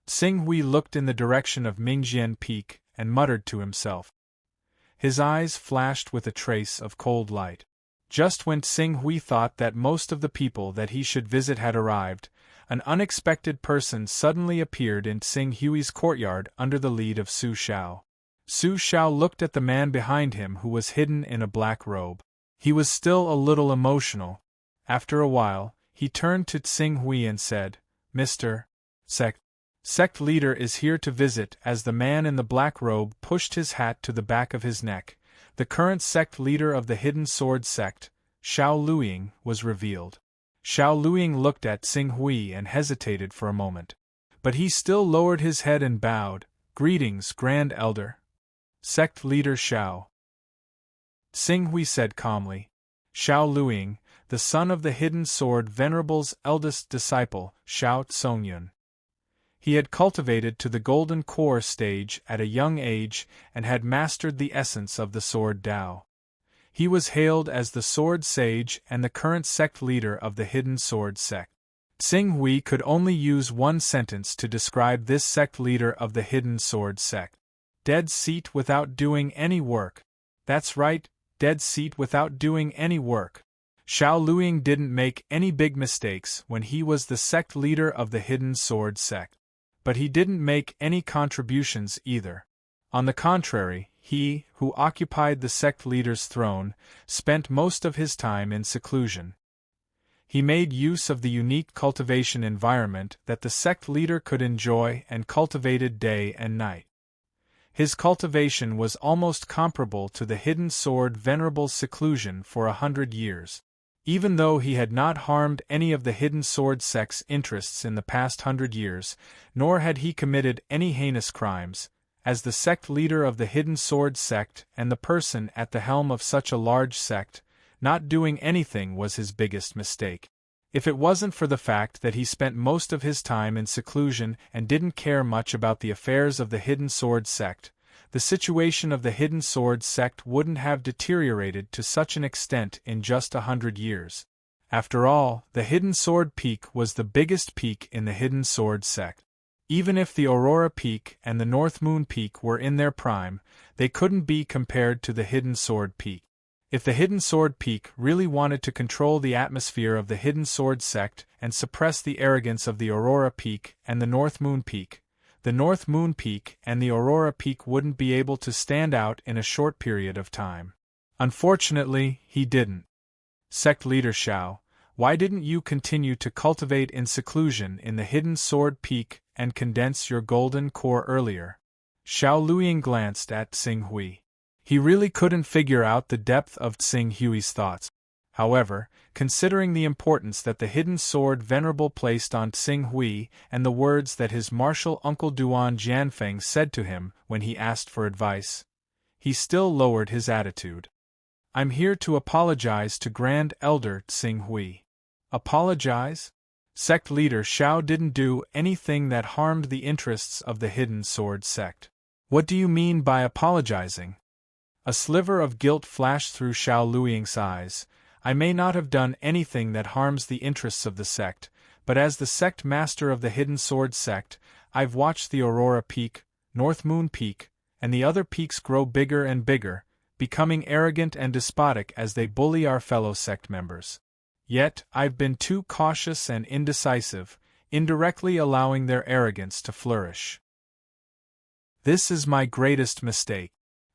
Xing Hui looked in the direction of Mingjian Peak and muttered to himself. His eyes flashed with a trace of cold light. Just when Xing Hui thought that most of the people that he should visit had arrived, an unexpected person suddenly appeared in Xing Hui's courtyard under the lead of Su Xiao. Su Xiao looked at the man behind him who was hidden in a black robe. He was still a little emotional. After a while, he turned to Xing Hui and said, "Mr. Sect leader is here to visit." As the man in the black robe pushed his hat to the back of his neck, the current sect leader of the Hidden Sword sect, Xiao Luiying, was revealed. Xiao Luiying looked at Xing Hui and hesitated for a moment. But he still lowered his head and bowed. "Greetings, Grand Elder." "Sect leader Xiao," Xing Hui said calmly. Xiao Luiying, the son of the Hidden Sword Venerable's eldest disciple, Xiao Tsongyun. He had cultivated to the Golden Core stage at a young age and had mastered the essence of the Sword Dao. He was hailed as the Sword Sage and the current sect leader of the Hidden Sword sect. Xing Hui could only use one sentence to describe this sect leader of the Hidden Sword sect. Dead seat without doing any work. That's right, dead seat without doing any work. Xiao Luiying didn't make any big mistakes when he was the sect leader of the Hidden Sword sect. But he didn't make any contributions either. On the contrary, he, who occupied the sect leader's throne, spent most of his time in seclusion. He made use of the unique cultivation environment that the sect leader could enjoy and cultivated day and night. His cultivation was almost comparable to the Hidden Sword Venerable's seclusion for 100 years. Even though he had not harmed any of the Hidden Sword sect's interests in the past 100 years, nor had he committed any heinous crimes, as the sect leader of the Hidden Sword sect and the person at the helm of such a large sect, not doing anything was his biggest mistake. If it wasn't for the fact that he spent most of his time in seclusion and didn't care much about the affairs of the Hidden Sword sect, the situation of the Hidden Sword sect wouldn't have deteriorated to such an extent in just 100 years. After all, the Hidden Sword Peak was the biggest peak in the Hidden Sword sect. Even if the Aurora Peak and the North Moon Peak were in their prime, they couldn't be compared to the Hidden Sword Peak. If the Hidden Sword Peak really wanted to control the atmosphere of the Hidden Sword sect and suppress the arrogance of the Aurora Peak and the North Moon Peak, the North Moon Peak and the Aurora Peak wouldn't be able to stand out in a short period of time. Unfortunately, he didn't. Sect leader Xiao, why didn't you continue to cultivate in seclusion in the Hidden Sword Peak and condense your golden core earlier? Xiao Luiying glanced at Xing Hui. He really couldn't figure out the depth of Xing Hui's thoughts. However, considering the importance that the Hidden Sword Venerable placed on Xing Hui and the words that his martial uncle Duan Jianfeng said to him when he asked for advice, he still lowered his attitude. "I'm here to apologize to Grand Elder Xing Hui." Apologize? Sect leader Xiao didn't do anything that harmed the interests of the Hidden Sword sect. What do you mean by apologizing? A sliver of guilt flashed through Xiao Luiying's eyes. I may not have done anything that harms the interests of the sect, but as the sect master of the Hidden Sword sect, I've watched the Aurora Peak, North Moon Peak, and the other peaks grow bigger and bigger, becoming arrogant and despotic as they bully our fellow sect members. Yet, I've been too cautious and indecisive, indirectly allowing their arrogance to flourish. This is my greatest mistake.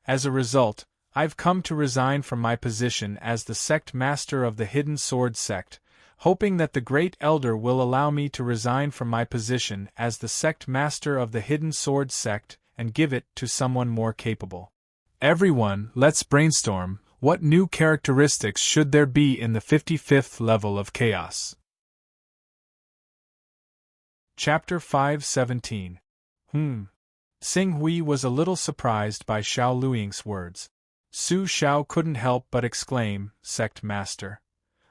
As a result, I've come to resign from my position as the sect master of the Hidden Sword sect, hoping that the Great Elder will allow me to resign from my position as the sect master of the Hidden Sword sect and give it to someone more capable. Everyone, let's brainstorm. What new characteristics should there be in the 55th level of chaos? Chapter 517. Xing Hui was a little surprised by Xiao Luiying's words. Su Xiao couldn't help but exclaim, "Sect Master."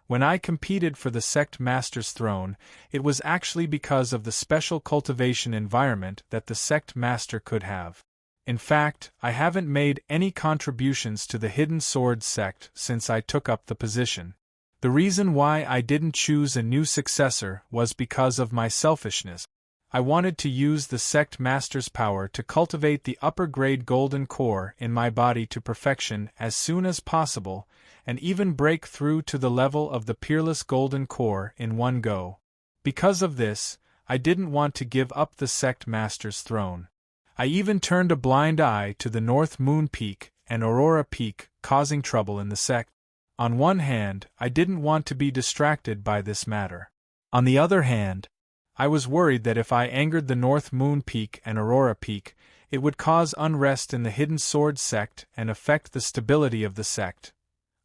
When I competed for the Sect Master's throne, it was actually because of the special cultivation environment that the Sect Master could have. In fact, I haven't made any contributions to the Hidden Sword sect since I took up the position. The reason why I didn't choose a new successor was because of my selfishness. I wanted to use the sect master's power to cultivate the upper-grade golden core in my body to perfection as soon as possible, and even break through to the level of the peerless golden core in one go. Because of this, I didn't want to give up the sect master's throne. I even turned a blind eye to the North Moon Peak and Aurora Peak causing trouble in the sect. On one hand, I didn't want to be distracted by this matter. On the other hand, I was worried that if I angered the North Moon Peak and Aurora Peak, it would cause unrest in the Hidden Sword sect and affect the stability of the sect.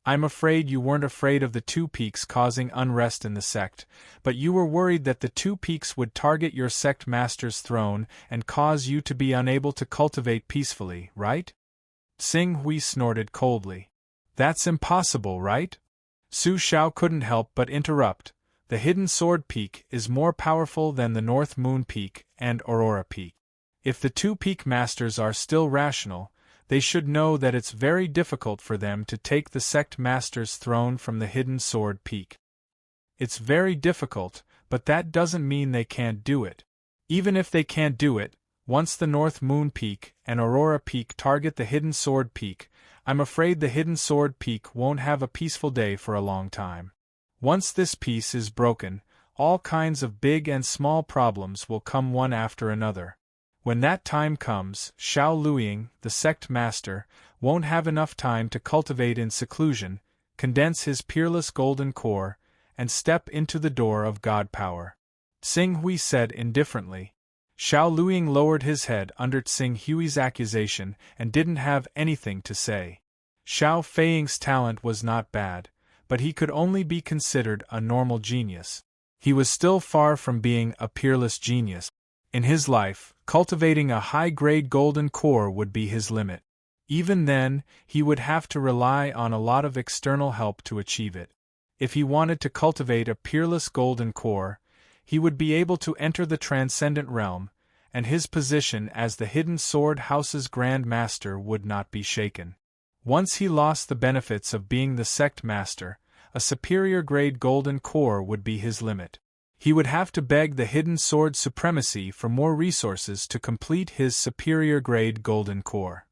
I'm afraid you weren't afraid of the two peaks causing unrest in the sect, but you were worried that the two peaks would target your sect master's throne and cause you to be unable to cultivate peacefully, right? Xing Hui snorted coldly. That's impossible, right? Su Xiao couldn't help but interrupt. The Hidden Sword Peak is more powerful than the North Moon Peak and Aurora Peak. If the two peak masters are still rational, they should know that it's very difficult for them to take the sect master's throne from the Hidden Sword Peak. It's very difficult, but that doesn't mean they can't do it. Even if they can't do it, once the North Moon Peak and Aurora Peak target the Hidden Sword Peak, I'm afraid the Hidden Sword Peak won't have a peaceful day for a long time. Once this peace is broken, all kinds of big and small problems will come one after another. When that time comes, Xiao Luiying, the sect master, won't have enough time to cultivate in seclusion, condense his peerless golden core, and step into the door of God power. Xing Hui said indifferently. Xiao Luiying lowered his head under Xing Hui's accusation and didn't have anything to say. Xiao Feiying's talent was not bad, but he could only be considered a normal genius. He was still far from being a peerless genius. In his life, cultivating a high-grade golden core would be his limit. Even then, he would have to rely on a lot of external help to achieve it. If he wanted to cultivate a peerless golden core, he would be able to enter the transcendent realm, and his position as the Hidden Sword House's Grand Master would not be shaken. Once he lost the benefits of being the sect master, a superior-grade golden core would be his limit. He would have to beg the Hidden Sword Supremacy for more resources to complete his superior-grade golden core.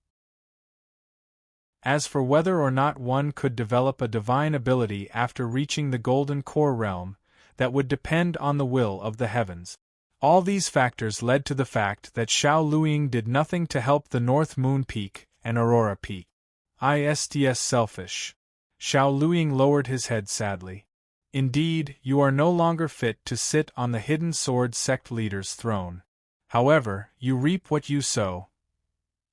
As for whether or not one could develop a divine ability after reaching the golden core realm, that would depend on the will of the heavens. All these factors led to the fact that Xiao Luiying did nothing to help the North Moon Peak and Aurora Peak. Ists selfish. Xiao Luiying lowered his head sadly. Indeed, you are no longer fit to sit on the Hidden Sword sect leader's throne. However, you reap what you sow.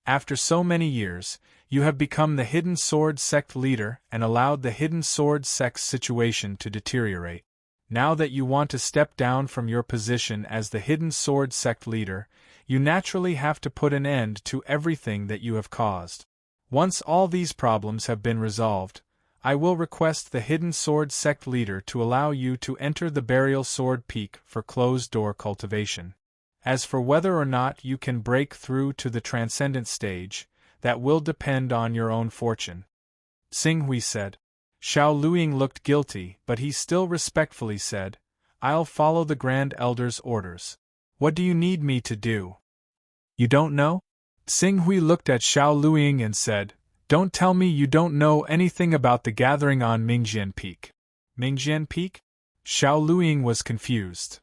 After so many years, you have become the Hidden Sword sect leader and allowed the Hidden Sword sect's situation to deteriorate. Now that you want to step down from your position as the Hidden Sword sect leader, you naturally have to put an end to everything that you have caused. Once all these problems have been resolved, I will request the Hidden Sword sect leader to allow you to enter the Burial Sword Peak for closed-door cultivation. As for whether or not you can break through to the transcendent stage, that will depend on your own fortune. Xing Hui said. Xiao Luiying looked guilty, but he still respectfully said, I'll follow the Grand Elder's orders. What do you need me to do? You don't know? Xing Hui looked at Xiao Luiying and said, Don't tell me you don't know anything about the gathering on Mingjian Peak. Mingjian Peak? Xiao Luiying was confused.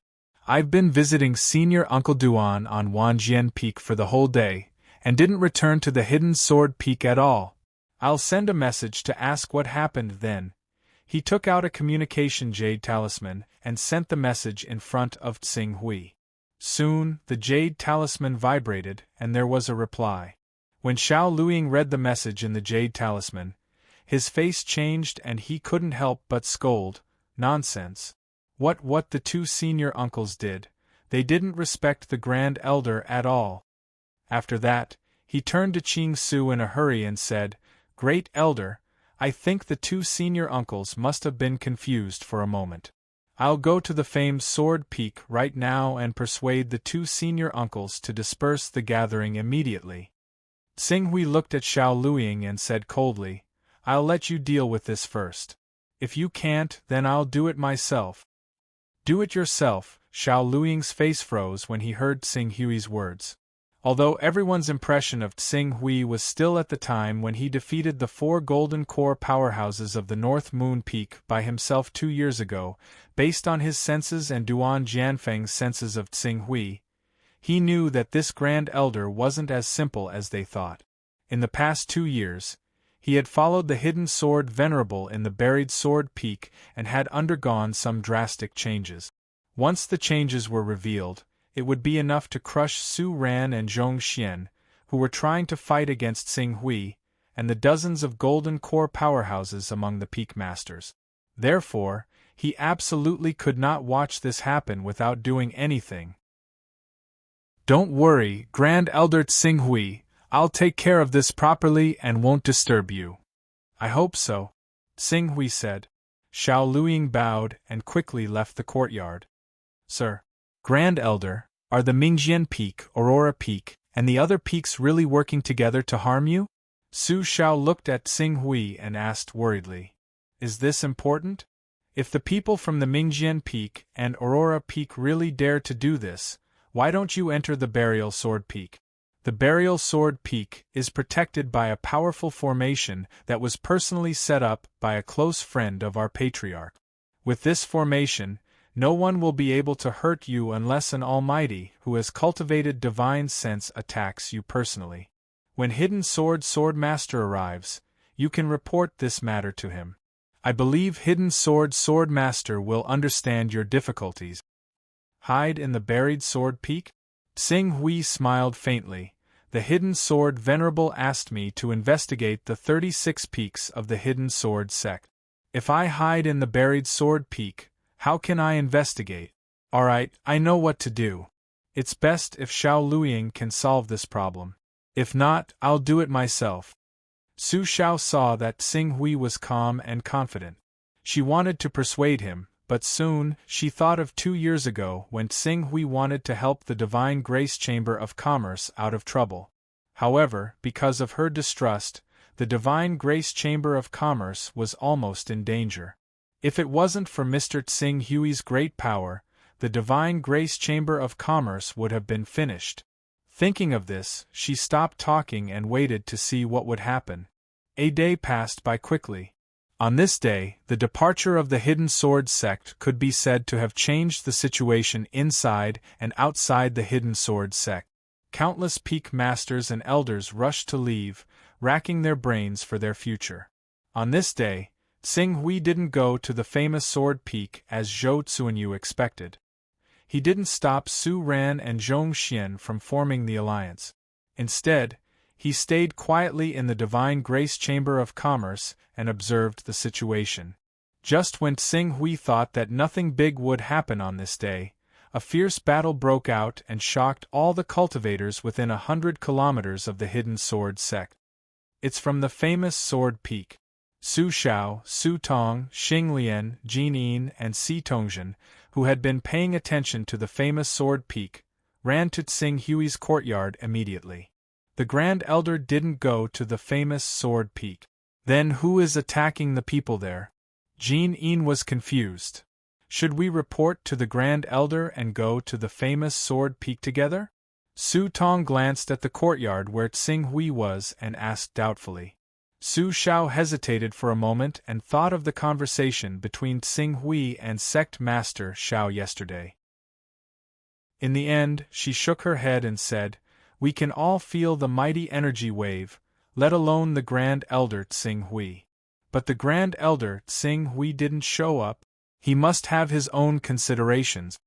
I've been visiting Senior Uncle Duan on Wanjian Peak for the whole day, and didn't return to the Hidden Sword Peak at all. I'll send a message to ask what happened then. He took out a communication jade talisman and sent the message in front of Xing Hui. Soon, the jade talisman vibrated, and there was a reply. When Xiao Luiying read the message in the jade talisman, his face changed and he couldn't help but scold, Nonsense. What the two senior uncles did, they didn't respect the Grand Elder at all. After that, he turned to Qing Su in a hurry and said, Great Elder, I think the two senior uncles must have been confused for a moment. I'll go to the famed Sword Peak right now and persuade the two senior uncles to disperse the gathering immediately. Tsing Hui looked at Xiao Luiying and said coldly, I'll let you deal with this first. If you can't, then I'll do it myself. Do it yourself. Xiao Luiying's face froze when he heard Tsing Hui's words. Although everyone's impression of Tsing Hui was still at the time when he defeated the 4 golden core powerhouses of the North Moon Peak by himself 2 years ago, based on his senses and Duan Jianfeng's senses of Tsing Hui, he knew that this Grand Elder wasn't as simple as they thought. In the past 2 years, he had followed the hidden sword Venerable in the buried sword peak and had undergone some drastic changes. Once the changes were revealed, it would be enough to crush Su Ran and Zhong Xian, who were trying to fight against Tsing Hui, and the dozens of golden core powerhouses among the peak masters. Therefore, he absolutely could not watch this happen without doing anything. Don't worry, Grand Elder Tsing Hui, I'll take care of this properly and won't disturb you. I hope so, Tsing Hui said. Xiao Luiying bowed and quickly left the courtyard. Sir, Grand Elder, are the Mingjian Peak, Aurora Peak, and the other peaks really working together to harm you? Su Xiao looked at Tsing Hui and asked worriedly. Is this important? If the people from the Mingjian Peak and Aurora Peak really dare to do this, why don't you enter the Burial Sword Peak? The Burial Sword Peak is protected by a powerful formation that was personally set up by a close friend of our patriarch. With this formation, no one will be able to hurt you unless an Almighty who has cultivated divine sense attacks you personally. When Hidden Sword Master arrives, you can report this matter to him. I believe Hidden Sword Master will understand your difficulties. Hide in the buried sword peak? Tsing Hui smiled faintly. The Hidden Sword Venerable asked me to investigate the 36 peaks of the Hidden Sword sect. If I hide in the buried sword peak, how can I investigate? Alright, I know what to do. It's best if Xiao Luiying can solve this problem. If not, I'll do it myself. Su Xiao saw that Tsing Hui was calm and confident. She wanted to persuade him, but soon she thought of 2 years ago when Tsing Hui wanted to help the Divine Grace Chamber of Commerce out of trouble. However, because of her distrust, the Divine Grace Chamber of Commerce was almost in danger. If it wasn't for Mr. Tsing Hui's great power, the Divine Grace Chamber of Commerce would have been finished. Thinking of this, she stopped talking and waited to see what would happen. A day passed by quickly. On this day, the departure of the Hidden Sword sect could be said to have changed the situation inside and outside the Hidden Sword sect. Countless peak masters and elders rushed to leave, racking their brains for their future. On this day, Tsing Hui didn't go to the famous Sword Peak as Zhou Zuanyu expected. He didn't stop Su Ran and Zhong Xian from forming the alliance. Instead, he stayed quietly in the Divine Grace Chamber of Commerce and observed the situation. Just when Tsing Hui thought that nothing big would happen on this day, a fierce battle broke out and shocked all the cultivators within 100 kilometers of the Hidden Sword sect. It's from the famous Sword Peak. Su Xiao, Su Tong, Xing Lian, Jin Yin, and Si Tongzhen, who had been paying attention to the famous Sword Peak, ran to Tsing Hui's courtyard immediately. The Grand Elder didn't go to the famous Sword Peak. Then who is attacking the people there? Jin Yin was confused. Should we report to the Grand Elder and go to the famous Sword Peak together? Su Tong glanced at the courtyard where Tsing Hui was and asked doubtfully. Su Xiao hesitated for a moment and thought of the conversation between Tsing Hui and Sect Master Xiao yesterday. In the end, she shook her head and said, "We can all feel the mighty energy wave, let alone the Grand Elder Tsing Hui. But the Grand Elder Tsing Hui didn't show up. He must have his own considerations."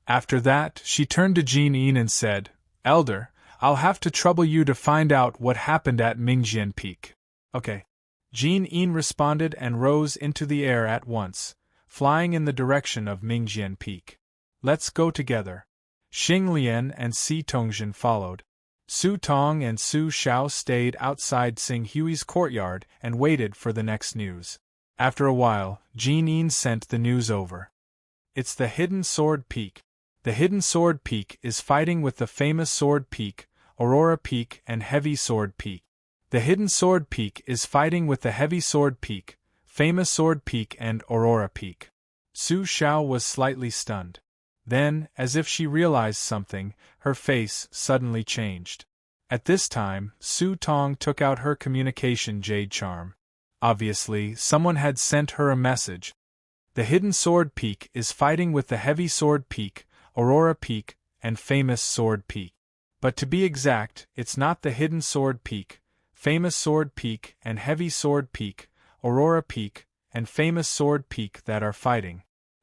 After that, she turned to Jin Yin and said, "Elder, I'll have to trouble you to find out what happened at Mingjian Peak." Okay. Jin Yin responded and rose into the air at once, flying in the direction of Mingjian Peak. "Let's go together." Xing Lian and Si Tongzhen followed. Su Tong and Su Xiao stayed outside Tsing Hui's courtyard and waited for the next news. After a while, Jin Yin sent the news over. It's the Hidden Sword Peak. The Hidden Sword Peak is fighting with the famous Sword Peak, Aurora Peak and Heavy Sword Peak. The Hidden Sword Peak is fighting with the Heavy Sword Peak, Famous Sword Peak and Aurora Peak. Su Xiao was slightly stunned. Then, as if she realized something, her face suddenly changed. At this time, Su Tong took out her communication jade charm. Obviously, someone had sent her a message. The Hidden Sword Peak is fighting with the Heavy Sword Peak, Aurora Peak, and Famous Sword Peak. But to be exact, it's not the Hidden Sword Peak, Famous Sword Peak, and Heavy Sword Peak, Aurora Peak, and Famous Sword Peak that are fighting.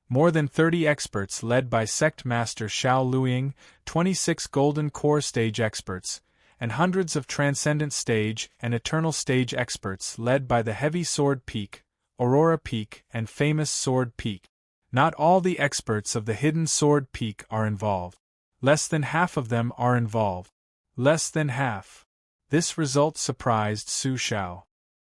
More than 30 experts led by Sect Master Xiao Luiying, 26 Golden Core Stage experts, and hundreds of Transcendent Stage and Eternal Stage experts led by the Heavy Sword Peak, Aurora Peak, and Famous Sword Peak. Not all the experts of the Hidden Sword Peak are involved. Less than half of them are involved. Less than half. This result surprised Su Xiao.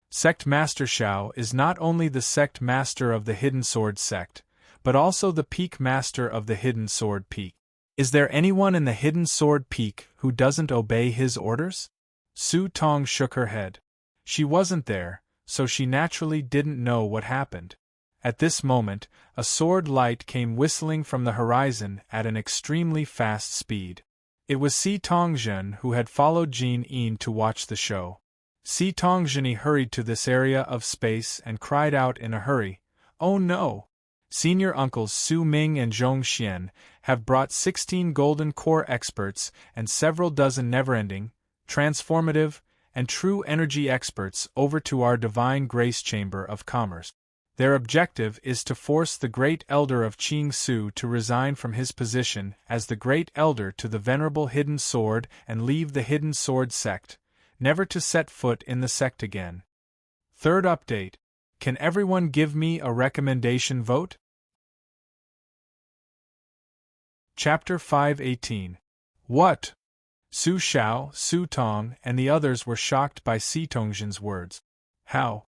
Sect Master Xiao is not only the Sect Master of the Hidden Sword Sect, but also the Peak Master of the Hidden Sword Peak. Is there anyone in the Hidden Sword Peak who doesn't obey his orders? Su Tong shook her head. She wasn't there, so she naturally didn't know what happened. At this moment, a sword light came whistling from the horizon at an extremely fast speed. It was Si Tongzhen who had followed Jin Yin to watch the show. Si Tongzhen hurried to this area of space and cried out in a hurry, "Oh no! Senior uncles Su Ming and Zhong Xian have brought 16 Golden Core experts and several dozen never-ending, transformative, and true energy experts over to our Divine Grace Chamber of Commerce. Their objective is to force the Great Elder of Qing Su to resign from his position as the Great Elder to the Venerable Hidden Sword and leave the Hidden Sword Sect, never to set foot in the sect again." Third update. Can everyone give me a recommendation vote? Chapter 518. What? Su Xiao, Su Tong, and the others were shocked by Si Tongzhen's words. How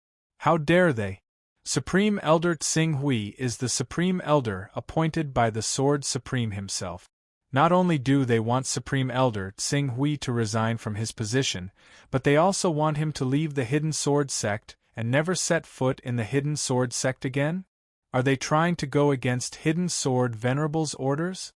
dare they? Supreme Elder Tsing Hui is the Supreme Elder appointed by the Sword Supreme himself. Not only do they want Supreme Elder Tsing Hui to resign from his position, but they also want him to leave the Hidden Sword Sect and never set foot in the Hidden Sword Sect again? Are they trying to go against Hidden Sword Venerable's orders?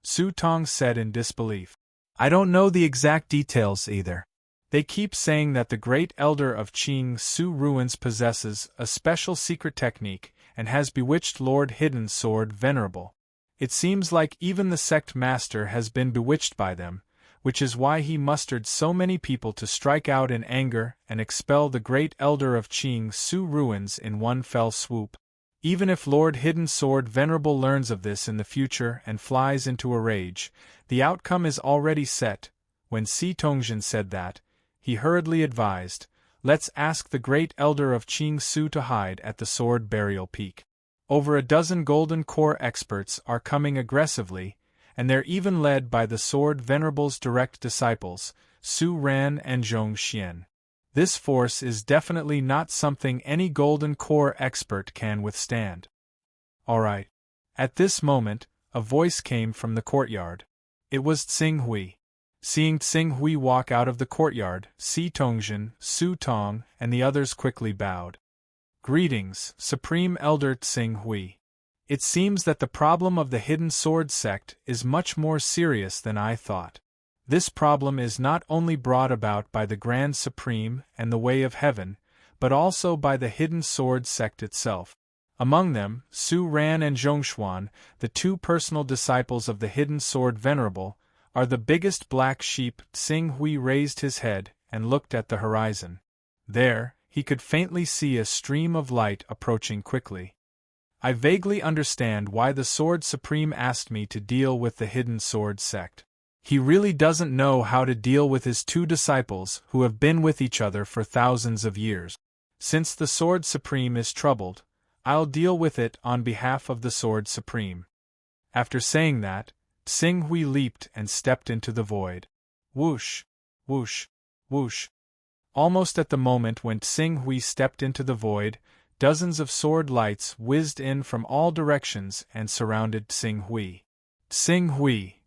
Su Tong said in disbelief. I don't know the exact details either. They keep saying that the Great Elder of Qing Su Ruins possesses a special secret technique and has bewitched Lord Hidden Sword Venerable. It seems like even the sect master has been bewitched by them, which is why he mustered so many people to strike out in anger and expel the Great Elder of Qing Su Ruins in one fell swoop. Even if Lord Hidden Sword Venerable learns of this in the future and flies into a rage, the outcome is already set. When Si Tongzhen said that, he hurriedly advised, let's ask the Great Elder of Qing Su to hide at the Sword Burial Peak. Over a dozen Golden Core experts are coming aggressively, and they're even led by the Sword Venerable's direct disciples, Su Ran and Zhong Xian. This force is definitely not something any Golden Core expert can withstand. Alright. At this moment, a voice came from the courtyard. It was Tsing Hui. Seeing Tsing Hui walk out of the courtyard, Si Tongzhen, Su Tong, and the others quickly bowed. Greetings, Supreme Elder Tsing Hui. It seems that the problem of the Hidden Sword Sect is much more serious than I thought. This problem is not only brought about by the Grand Supreme and the Way of Heaven, but also by the Hidden Sword Sect itself. Among them, Su Ran and Zhongshuan, the two personal disciples of the Hidden Sword Venerable, are the biggest black sheep. Tsing Hui raised his head and looked at the horizon. There, he could faintly see a stream of light approaching quickly. I vaguely understand why the Sword Supreme asked me to deal with the Hidden Sword Sect. He really doesn't know how to deal with his two disciples who have been with each other for thousands of years. Since the Sword Supreme is troubled, I'll deal with it on behalf of the Sword Supreme. After saying that, Tsing Hui leaped and stepped into the void. Whoosh, whoosh, whoosh. Almost at the moment when Tsing Hui stepped into the void, dozens of sword lights whizzed in from all directions and surrounded Tsing Hui. Tsing Hui.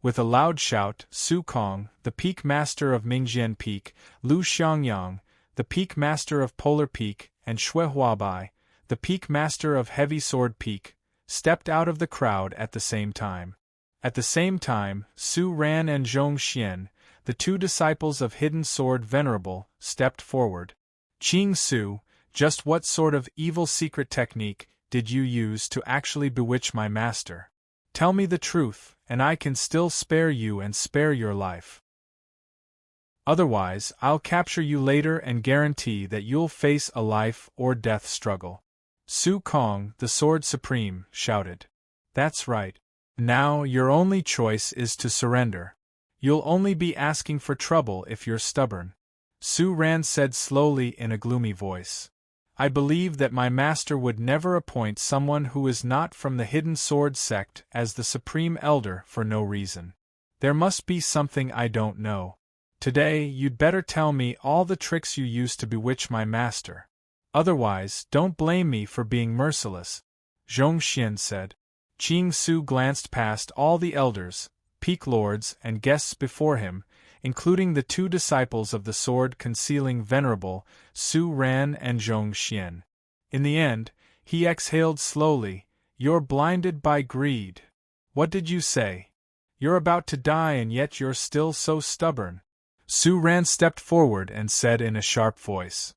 With a loud shout, Su Kong, the Peak Master of Mingjian Peak, Lu Xiangyang, the Peak Master of Polar Peak, and Shui Huabai, the Peak Master of Heavy Sword Peak, stepped out of the crowd at the same time. At the same time, Su Ran and Zhong Xian, the two disciples of Hidden Sword Venerable, stepped forward. Qing Su, just what sort of evil secret technique did you use to actually bewitch my master? Tell me the truth, and I can still spare you and spare your life. Otherwise, I'll capture you later and guarantee that you'll face a life or death struggle. Su Kong, the Sword Supreme, shouted. That's right. Now your only choice is to surrender. You'll only be asking for trouble if you're stubborn. Su Ran said slowly in a gloomy voice. I believe that my master would never appoint someone who is not from the Hidden Sword sect as the Supreme Elder for no reason. There must be something I don't know. Today you'd better tell me all the tricks you used to bewitch my master. Otherwise, don't blame me for being merciless, Zhong Xian said. Qing Su glanced past all the elders, peak lords and guests before him, including the two disciples of the sword-concealing Venerable, Su Ran and Zhong Xian. In the end, he exhaled slowly, You're blinded by greed. What did you say? You're about to die and yet you're still so stubborn. Su Ran stepped forward and said in a sharp voice.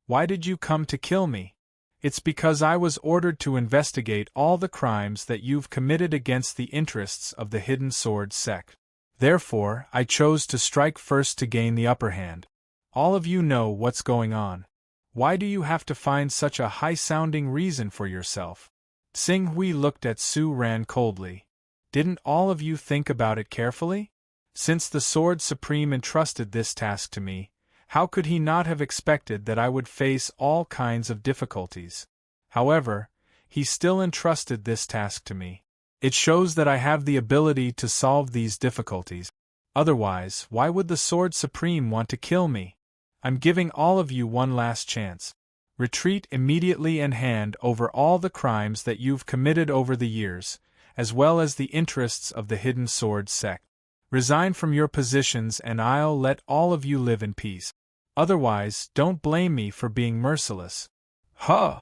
Why did you come to kill me? It's because I was ordered to investigate all the crimes that you've committed against the interests of the Hidden Sword sect. Therefore, I chose to strike first to gain the upper hand. All of you know what's going on. Why do you have to find such a high-sounding reason for yourself? Xing Hui looked at Su Ran coldly. Didn't all of you think about it carefully? Since the Sword Supreme entrusted this task to me, how could he not have expected that I would face all kinds of difficulties? However, he still entrusted this task to me. It shows that I have the ability to solve these difficulties. Otherwise, why would the Sword Supreme want to kill me? I'm giving all of you one last chance. Retreat immediately and hand over all the crimes that you've committed over the years, as well as the interests of the Hidden Sword sect. Resign from your positions and I'll let all of you live in peace. Otherwise, don't blame me for being merciless. Huh!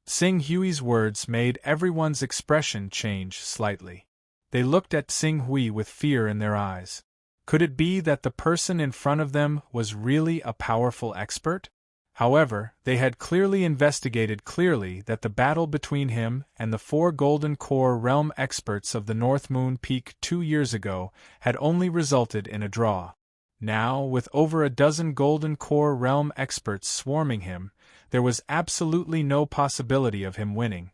Xing Hui's words made everyone's expression change slightly. They looked at Xing Hui with fear in their eyes. Could it be that the person in front of them was really a powerful expert? However, they had clearly investigated that the battle between him and the 4 Golden Core Realm experts of the North Moon Peak 2 years ago had only resulted in a draw. Now, with over a dozen Golden Core Realm experts swarming him, there was absolutely no possibility of him winning.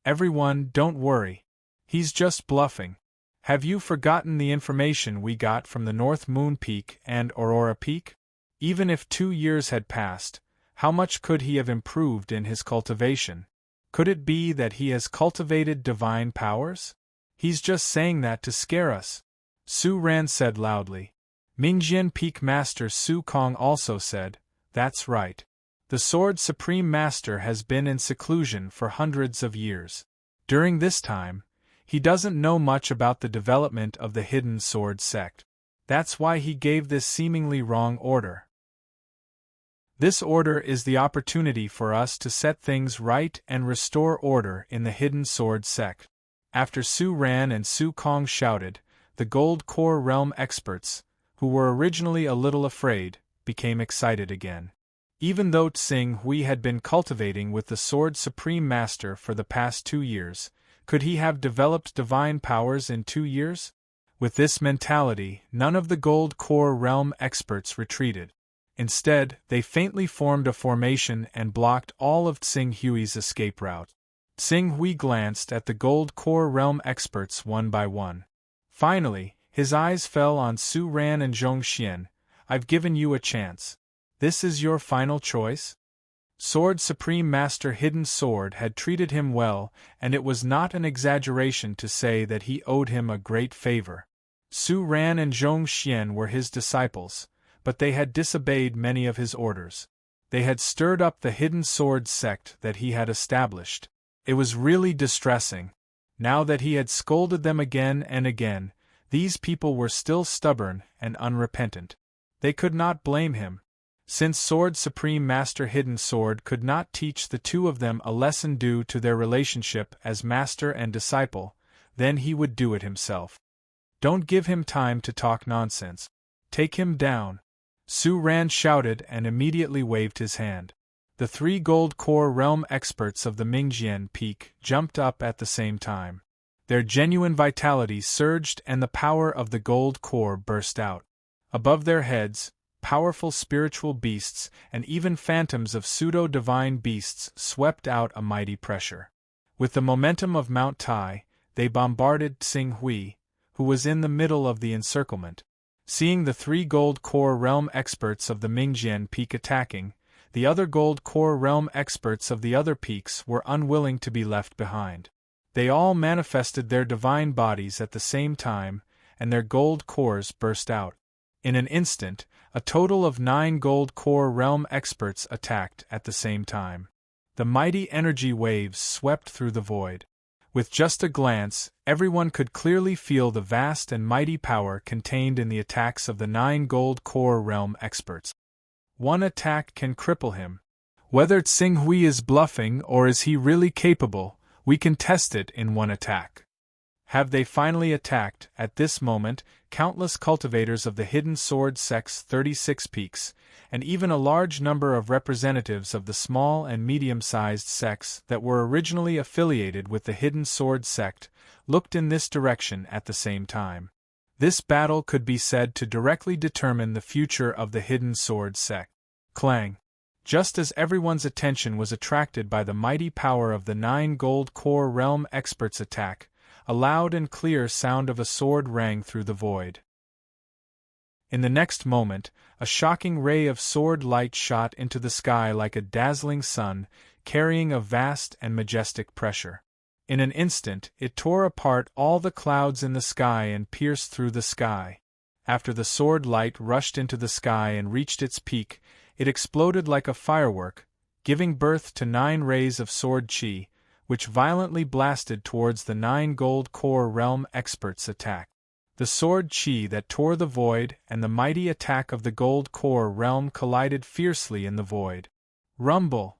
Everyone, don't worry. He's just bluffing. Have you forgotten the information we got from the North Moon Peak and Aurora Peak? Even if 2 years had passed, how much could he have improved in his cultivation? Could it be that he has cultivated divine powers? He's just saying that to scare us. Su Ran said loudly. Mingjian Peak Master Su Kong also said, That's right. The Sword Supreme Master has been in seclusion for hundreds of years. During this time, he doesn't know much about the development of the Hidden Sword sect. That's why he gave this seemingly wrong order. This order is the opportunity for us to set things right and restore order in the Hidden Sword sect. After Su Ran and Su Kong shouted, the Gold Core Realm experts, who were originally a little afraid, became excited again. Even though Xing Hui had been cultivating with the Sword Supreme Master for the past 2 years, could he have developed divine powers in 2 years? With this mentality, none of the Gold Core Realm experts retreated. Instead, they faintly formed a formation and blocked all of Xing Hui's escape route. Xing Hui glanced at the Gold Core Realm experts one by one. Finally, his eyes fell on Su Ran and Zhong Xian. I've given you a chance. This is your final choice? Sword Supreme Master Hidden Sword had treated him well, and it was not an exaggeration to say that he owed him a great favor. Su Ran and Zhong Xian were his disciples, but they had disobeyed many of his orders. They had stirred up the Hidden Sword sect that he had established. It was really distressing. Now that he had scolded them again and again, These people were still stubborn and unrepentant. They could not blame him. Since Sword Supreme Master Hidden Sword could not teach the two of them a lesson due to their relationship as master and disciple, then he would do it himself. Don't give him time to talk nonsense. Take him down. Su Ran shouted and immediately waved his hand. The 3 gold core realm experts of the Mingjian Peak jumped up at the same time. Their genuine vitality surged and the power of the gold core burst out. Above their heads, powerful spiritual beasts and even phantoms of pseudo-divine beasts swept out a mighty pressure. With the momentum of Mount Tai, they bombarded Xing Hui, who was in the middle of the encirclement. Seeing the 3 gold core realm experts of the Mingjian Peak attacking, the other gold core realm experts of the other peaks were unwilling to be left behind. They all manifested their divine bodies at the same time, and their gold cores burst out. In an instant, a total of 9 gold core realm experts attacked at the same time. The mighty energy waves swept through the void. With just a glance, everyone could clearly feel the vast and mighty power contained in the attacks of the 9 gold core realm experts. One attack can cripple him. Whether Xing Hui is bluffing or is he really capable, we can test it in one attack. Have they finally attacked, at this moment, countless cultivators of the Hidden Sword Sect's 36 peaks, and even a large number of representatives of the small and medium-sized sects that were originally affiliated with the Hidden Sword Sect, looked in this direction at the same time. This battle could be said to directly determine the future of the Hidden Sword Sect. Clang! Just as everyone's attention was attracted by the mighty power of the 9 gold core realm experts' attack, a loud and clear sound of a sword rang through the void. In the next moment, a shocking ray of sword light shot into the sky like a dazzling sun, carrying a vast and majestic pressure. In an instant, it tore apart all the clouds in the sky and pierced through the sky. After the sword light rushed into the sky and reached its peak, it exploded like a firework, giving birth to 9 rays of sword chi, which violently blasted towards the 9 gold core realm experts' attack. The sword chi that tore the void and the mighty attack of the gold core realm collided fiercely in the void. Rumble!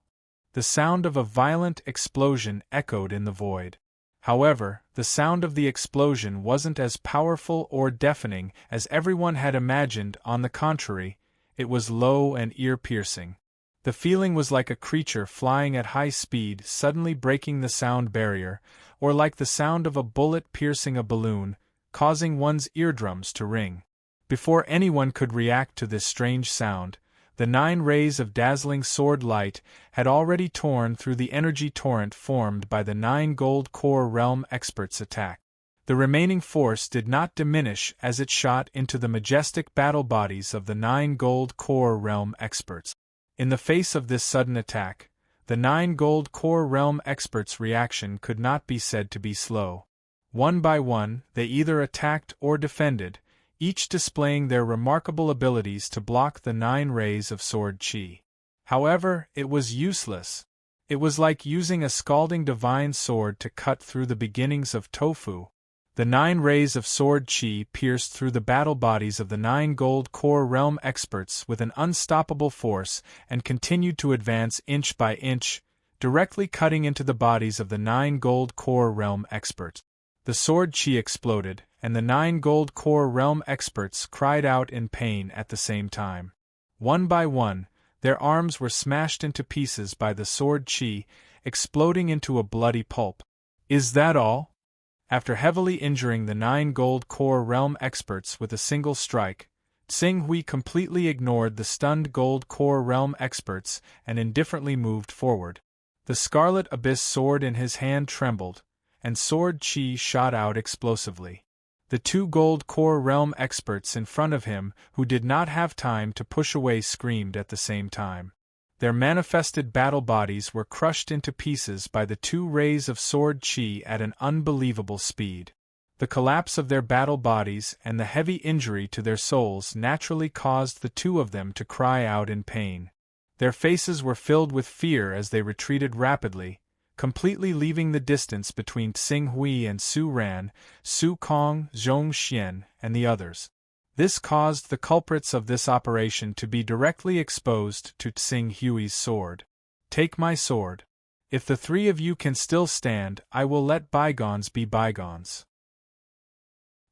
The sound of a violent explosion echoed in the void. However, the sound of the explosion wasn't as powerful or deafening as everyone had imagined. On the contrary, it was low and ear-piercing. The feeling was like a creature flying at high speed suddenly breaking the sound barrier, or like the sound of a bullet piercing a balloon, causing one's eardrums to ring. Before anyone could react to this strange sound, the 9 rays of dazzling sword light had already torn through the energy torrent formed by the 9 gold core realm experts' attack. The remaining force did not diminish as it shot into the majestic battle bodies of the 9 gold core realm experts. In the face of this sudden attack, the 9 gold core realm experts' reaction could not be said to be slow. One by one, they either attacked or defended, each displaying their remarkable abilities to block the 9 rays of sword chi. However, it was useless. It was like using a scalding divine sword to cut through the beginnings of tofu. The 9 rays of sword chi pierced through the battle bodies of the 9 gold core realm experts with an unstoppable force and continued to advance inch by inch, directly cutting into the bodies of the 9 gold core realm experts. The sword chi exploded, and the 9 gold core realm experts cried out in pain at the same time. One by one, their arms were smashed into pieces by the sword chi, exploding into a bloody pulp. Is that all? After heavily injuring the 9 gold core realm experts with a single strike, Xing Hui completely ignored the stunned gold core realm experts and indifferently moved forward. The scarlet abyss sword in his hand trembled, and sword chi shot out explosively. The 2 gold core realm experts in front of him, who did not have time to push away, screamed at the same time. Their manifested battle bodies were crushed into pieces by the 2 rays of sword chi at an unbelievable speed. The collapse of their battle bodies and the heavy injury to their souls naturally caused the 2 of them to cry out in pain. Their faces were filled with fear as they retreated rapidly, completely leaving the distance between Tsing Hui and Su Ran, Su Kong, Zhong Xian, and the others. This caused the culprits of this operation to be directly exposed to Tsing Hui's sword. Take my sword. If the three of you can still stand, I will let bygones be bygones.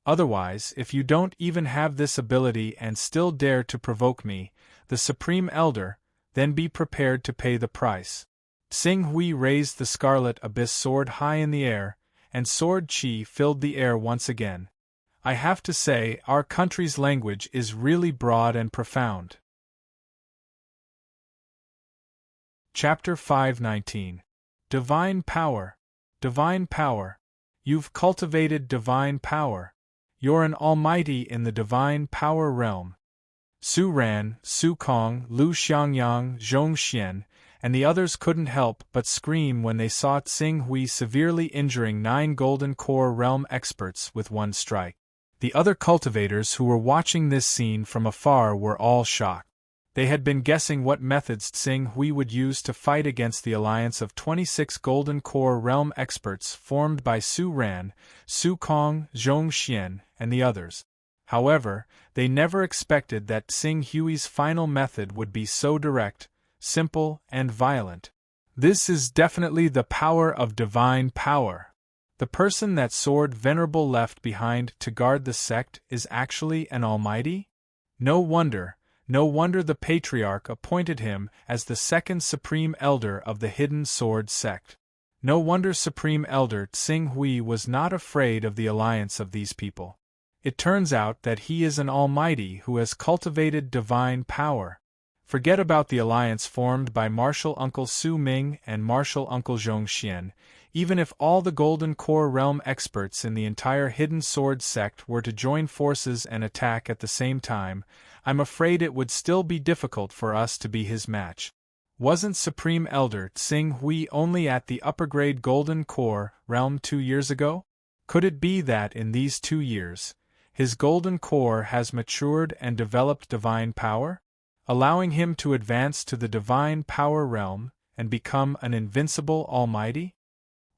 Otherwise, if you don't even have this ability and still dare to provoke me, the Supreme Elder, then be prepared to pay the price. Tsing Hui raised the Scarlet Abyss sword high in the air, and sword chi filled the air once again. I have to say, our country's language is really broad and profound. Chapter 519. Divine Power. Divine Power. You've cultivated divine power. You're an almighty in the divine power realm. Su Ran, Su Kong, Lu Xiangyang, Zhong Xian, and the others couldn't help but scream when they saw Tsing Hui severely injuring 9 Golden Core realm experts with one strike. The other cultivators who were watching this scene from afar were all shocked. They had been guessing what methods Tsing Hui would use to fight against the alliance of 26 Golden Core realm experts formed by Su Ran, Su Kong, Zhong Xian, and the others. However, they never expected that Tsing Hui's final method would be so direct, simple, and violent. This is definitely the power of divine power. The person that sword venerable left behind to guard the sect is actually an almighty? No wonder the Patriarch appointed him as the second Supreme Elder of the Hidden Sword sect. No wonder Supreme Elder Tsing Hui was not afraid of the alliance of these people. It turns out that he is an almighty who has cultivated divine power. Forget about the alliance formed by Martial Uncle Su Ming and Martial Uncle Zhong Xian. Even if all the Golden Core realm experts in the entire Hidden Sword sect were to join forces and attack at the same time, I'm afraid it would still be difficult for us to be his match. Wasn't Supreme Elder Tsing Hui only at the upper-grade Golden Core realm 2 years ago? Could it be that in these 2 years, his Golden Core has matured and developed divine power, allowing him to advance to the divine power realm and become an invincible almighty?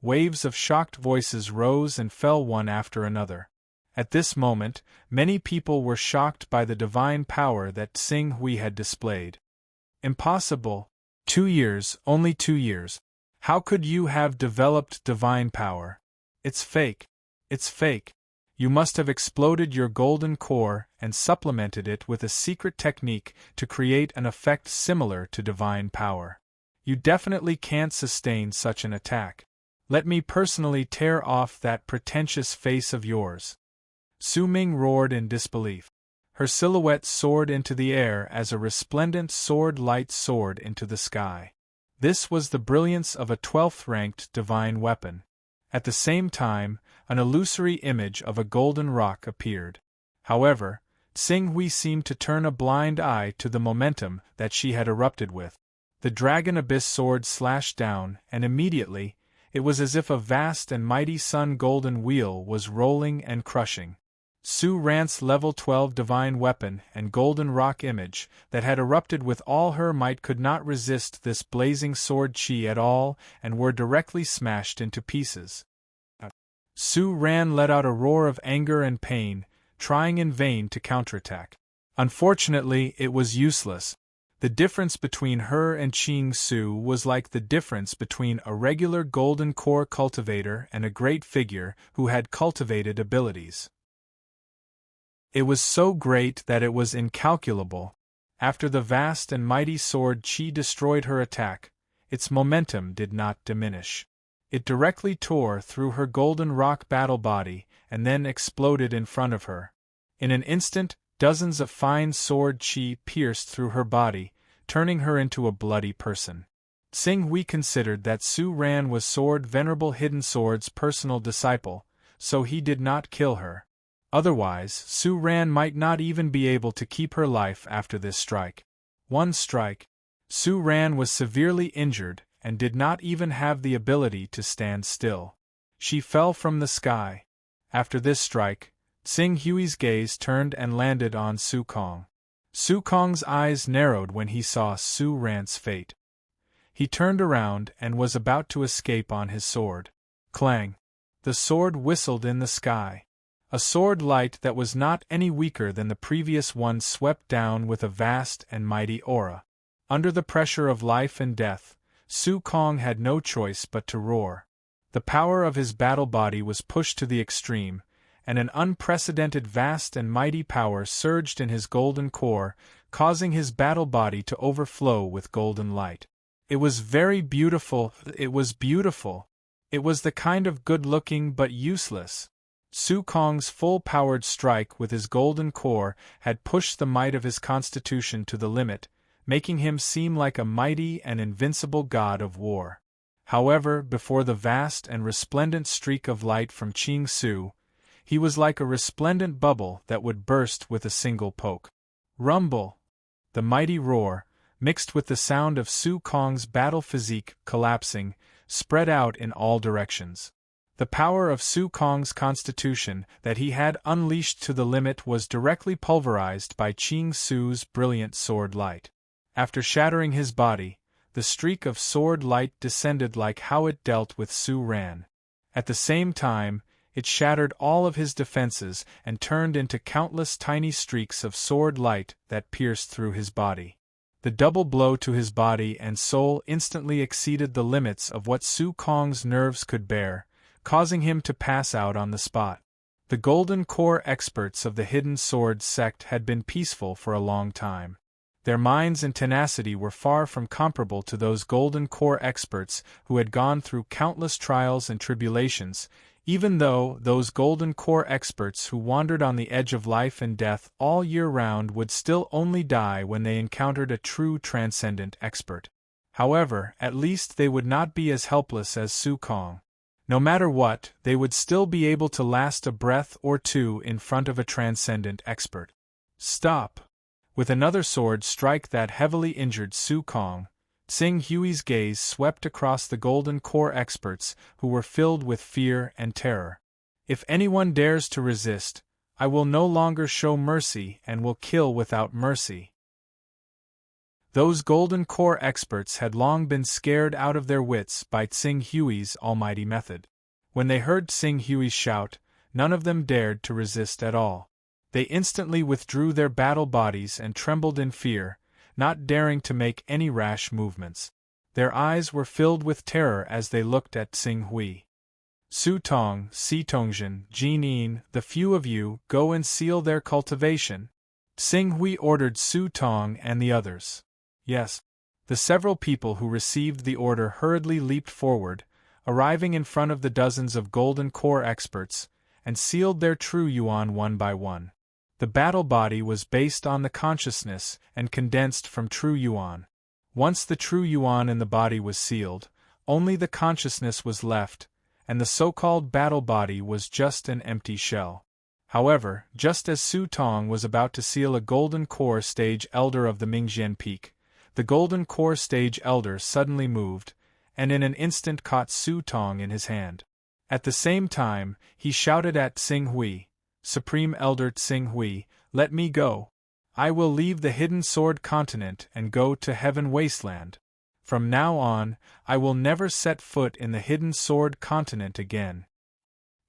Waves of shocked voices rose and fell one after another. At this moment, many people were shocked by the divine power that Tsing Hui had displayed. Impossible. 2 years, only 2 years. How could you have developed divine power? It's fake. It's fake. You must have exploded your golden core and supplemented it with a secret technique to create an effect similar to divine power. You definitely can't sustain such an attack. Let me personally tear off that pretentious face of yours. Su Ming roared in disbelief. Her silhouette soared into the air as a resplendent sword-light soared into the sky. This was the brilliance of a 12th-ranked divine weapon. At the same time, an illusory image of a golden rock appeared. However, Tsing Hui seemed to turn a blind eye to the momentum that she had erupted with. The Dragon Abyss sword slashed down, and immediately, it was as if a vast and mighty sun golden wheel was rolling and crushing. Su Ran's level 12 divine weapon and golden rock image that had erupted with all her might could not resist this blazing sword chi at all and were directly smashed into pieces. Su Ran let out a roar of anger and pain, trying in vain to counterattack. Unfortunately, it was useless. The difference between her and Qing Su was like the difference between a regular golden core cultivator and a great figure who had cultivated abilities. It was so great that it was incalculable. After the vast and mighty sword Qi destroyed her attack, its momentum did not diminish. It directly tore through her golden rock battle body and then exploded in front of her. In an instant, dozens of fine sword chi pierced through her body, turning her into a bloody person. Tsing Hui considered that Su Ran was Sword Venerable Hidden Sword's personal disciple, so he did not kill her. Otherwise, Su Ran might not even be able to keep her life after this strike. One strike. Su Ran was severely injured and did not even have the ability to stand still. She fell from the sky. After this strike, Tsing Hui's gaze turned and landed on Su Kong. Su Kong's eyes narrowed when he saw Su Ran's fate. He turned around and was about to escape on his sword. Clang! The sword whistled in the sky. A sword light that was not any weaker than the previous one swept down with a vast and mighty aura. Under the pressure of life and death, Su Kong had no choice but to roar. The power of his battle body was pushed to the extreme, and an unprecedented vast and mighty power surged in his golden core, causing his battle body to overflow with golden light. It was very beautiful, it was beautiful. It was the kind of good-looking but useless. Su Kong's full-powered strike with his golden core had pushed the might of his constitution to the limit, making him seem like a mighty and invincible god of war. However, before the vast and resplendent streak of light from Ching Su, he was like a resplendent bubble that would burst with a single poke. Rumble! The mighty roar, mixed with the sound of Su Kong's battle physique collapsing, spread out in all directions. The power of Su Kong's constitution that he had unleashed to the limit was directly pulverized by Ching Su's brilliant sword light. After shattering his body, the streak of sword light descended like how it dealt with Su Ran. At the same time, it shattered all of his defenses and turned into countless tiny streaks of sword light that pierced through his body. The double blow to his body and soul instantly exceeded the limits of what Su Kong's nerves could bear, causing him to pass out on the spot. The Golden Core experts of the Hidden Sword sect had been peaceful for a long time. Their minds and tenacity were far from comparable to those Golden Core experts who had gone through countless trials and tribulations, even though those Golden Core experts who wandered on the edge of life and death all year round would still only die when they encountered a true transcendent expert. However, at least they would not be as helpless as Su Kong. No matter what, they would still be able to last a breath or two in front of a transcendent expert. Stop! With another sword strike that heavily injured Su Kong, Tsing Hui's gaze swept across the Golden Core experts who were filled with fear and terror. If anyone dares to resist, I will no longer show mercy and will kill without mercy. Those Golden Core experts had long been scared out of their wits by Tsing Hui's almighty method. When they heard Tsing Hui shout, none of them dared to resist at all. They instantly withdrew their battle bodies and trembled in fear, not daring to make any rash movements. Their eyes were filled with terror as they looked at Tsing Hui. Su Tong, Si Tongjian, Jin Yin, the few of you, go and seal their cultivation. Tsing Hui ordered Su Tong and the others. Yes. The several people who received the order hurriedly leaped forward, arriving in front of the dozens of Golden Core experts, and sealed their true yuan one by one. The battle body was based on the consciousness and condensed from true yuan. Once the true yuan in the body was sealed, only the consciousness was left, and the so-called battle body was just an empty shell. However, just as Su Tong was about to seal a Golden Core Stage Elder of the Mingjian Peak, the Golden Core Stage Elder suddenly moved, and in an instant caught Su Tong in his hand. At the same time, he shouted at Tsing Hui, Supreme Elder Tsing Hui, let me go. I will leave the Hidden Sword Continent and go to Heaven Wasteland. From now on, I will never set foot in the Hidden Sword Continent again.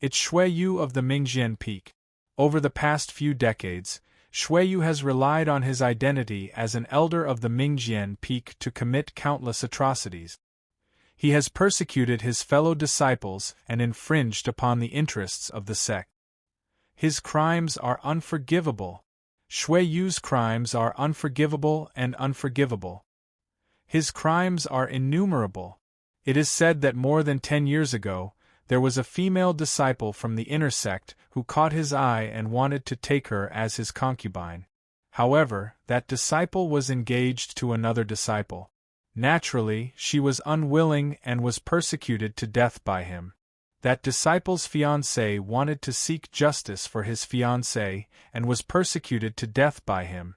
It's Shui Yu of the Mingjian Peak. Over the past few decades, Shui Yu has relied on his identity as an elder of the Mingjian Peak to commit countless atrocities. He has persecuted his fellow disciples and infringed upon the interests of the sect. His crimes are unforgivable. Shui Yu's crimes are unforgivable and unforgivable. His crimes are innumerable. It is said that more than 10 years ago, there was a female disciple from the inner sect who caught his eye and wanted to take her as his concubine. However, that disciple was engaged to another disciple. Naturally, she was unwilling and was persecuted to death by him. That disciple's fiancé wanted to seek justice for his fiancée and was persecuted to death by him.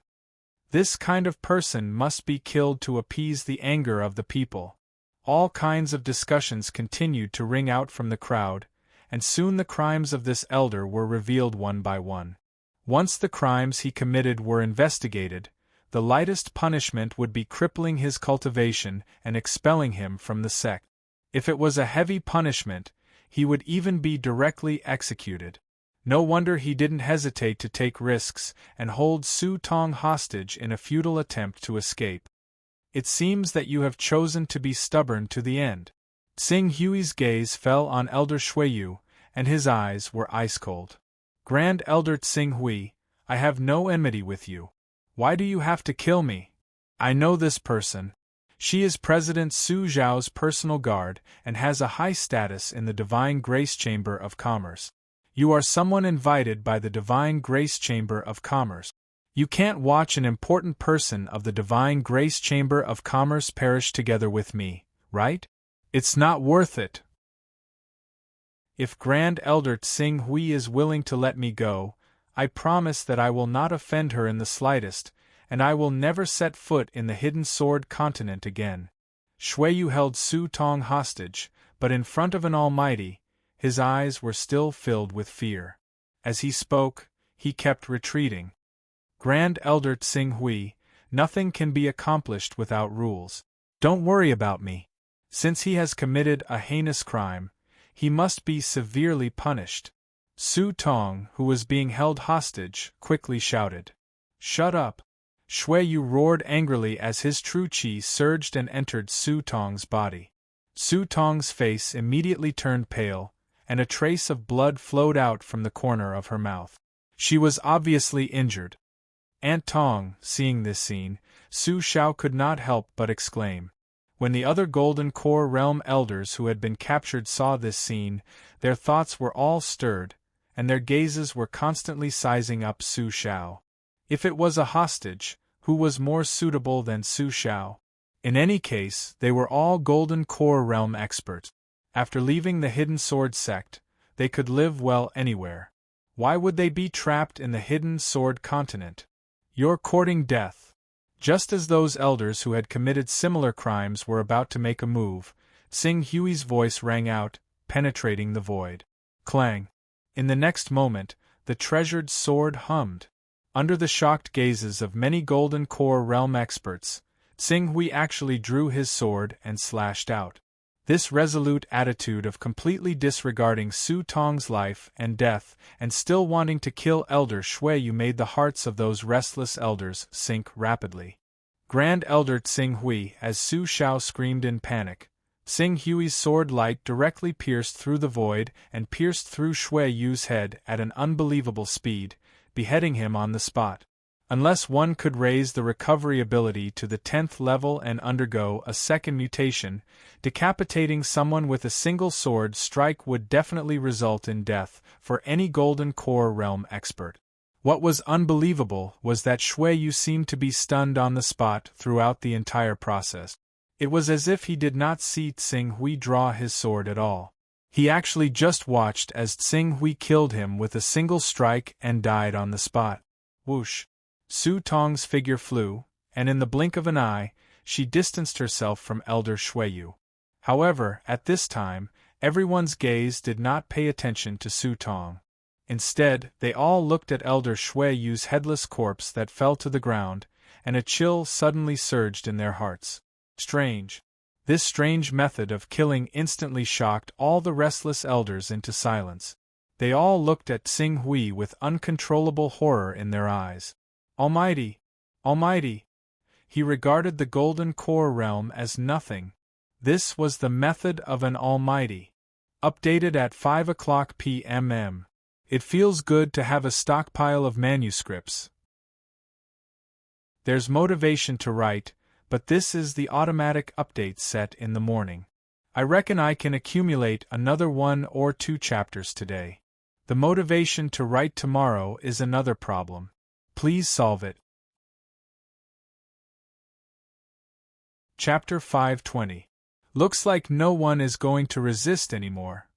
This kind of person must be killed to appease the anger of the people. All kinds of discussions continued to ring out from the crowd, and soon the crimes of this elder were revealed one by one. Once the crimes he committed were investigated, the lightest punishment would be crippling his cultivation and expelling him from the sect. If it was a heavy punishment, he would even be directly executed. No wonder he didn't hesitate to take risks and hold Su Tong hostage in a futile attempt to escape. It seems that you have chosen to be stubborn to the end. Tsing Hui's gaze fell on Elder Shuiyu, and his eyes were ice-cold. Grand Elder Tsing Hui, I have no enmity with you. Why do you have to kill me? I know this person. She is President Su Zhao's personal guard and has a high status in the Divine Grace Chamber of Commerce. You are someone invited by the Divine Grace Chamber of Commerce. You can't watch an important person of the Divine Grace Chamber of Commerce perish together with me, right? It's not worth it. If Grand Elder Tsing Hui is willing to let me go, I promise that I will not offend her in the slightest, and I will never set foot in the Hidden Sword continent again. Shuiyu held Su Tong hostage, but in front of an almighty, his eyes were still filled with fear. As he spoke, he kept retreating. Grand Elder Tsing Hui, nothing can be accomplished without rules. Don't worry about me. Since he has committed a heinous crime, he must be severely punished. Su Tong, who was being held hostage, quickly shouted. Shut up! Shuiyu roared angrily as his true qi surged and entered Su Tong's body. Su Tong's face immediately turned pale, and a trace of blood flowed out from the corner of her mouth. She was obviously injured. Aunt Tong, seeing this scene, Su Xiao could not help but exclaim. When the other Golden Core Realm elders who had been captured saw this scene, their thoughts were all stirred, and their gazes were constantly sizing up Su Xiao. If it was a hostage, who was more suitable than Su Xiao? In any case, they were all Golden Core Realm experts. After leaving the Hidden Sword sect, they could live well anywhere. Why would they be trapped in the Hidden Sword continent? You're courting death. Just as those elders who had committed similar crimes were about to make a move, Tsing Hui's voice rang out, penetrating the void. Clang! In the next moment, the treasured sword hummed. Under the shocked gazes of many Golden Core Realm experts, Tsing Hui actually drew his sword and slashed out. This resolute attitude of completely disregarding Su Tong's life and death and still wanting to kill Elder Shuiyu made the hearts of those restless elders sink rapidly. Grand Elder Tsing Hui, as Su Xiao screamed in panic, Tsing Hui's sword light directly pierced through the void and pierced through Shuiyu's head at an unbelievable speed, beheading him on the spot. Unless one could raise the recovery ability to the 10th level and undergo a second mutation, decapitating someone with a single sword strike would definitely result in death for any Golden Core Realm expert. What was unbelievable was that Shuiyu seemed to be stunned on the spot throughout the entire process. It was as if he did not see Tsing Hui draw his sword at all. He actually just watched as Tsing Hui killed him with a single strike and died on the spot. Whoosh! Su Tong's figure flew, and in the blink of an eye, she distanced herself from Elder Shuiyu. However, at this time, everyone's gaze did not pay attention to Su Tong. Instead, they all looked at Elder Shuiyu's headless corpse that fell to the ground, and a chill suddenly surged in their hearts. Strange. This strange method of killing instantly shocked all the restless elders into silence. They all looked at Tsing Hui with uncontrollable horror in their eyes. Almighty! Almighty! He regarded the Golden Core Realm as nothing. This was the method of an almighty. Updated at 5 o'clock p.m. It feels good to have a stockpile of manuscripts. There's motivation to write, but this is the automatic update set in the morning. I reckon I can accumulate another 1 or 2 chapters today. The motivation to write tomorrow is another problem. Please solve it. Chapter 520. Looks like no one is going to resist anymore.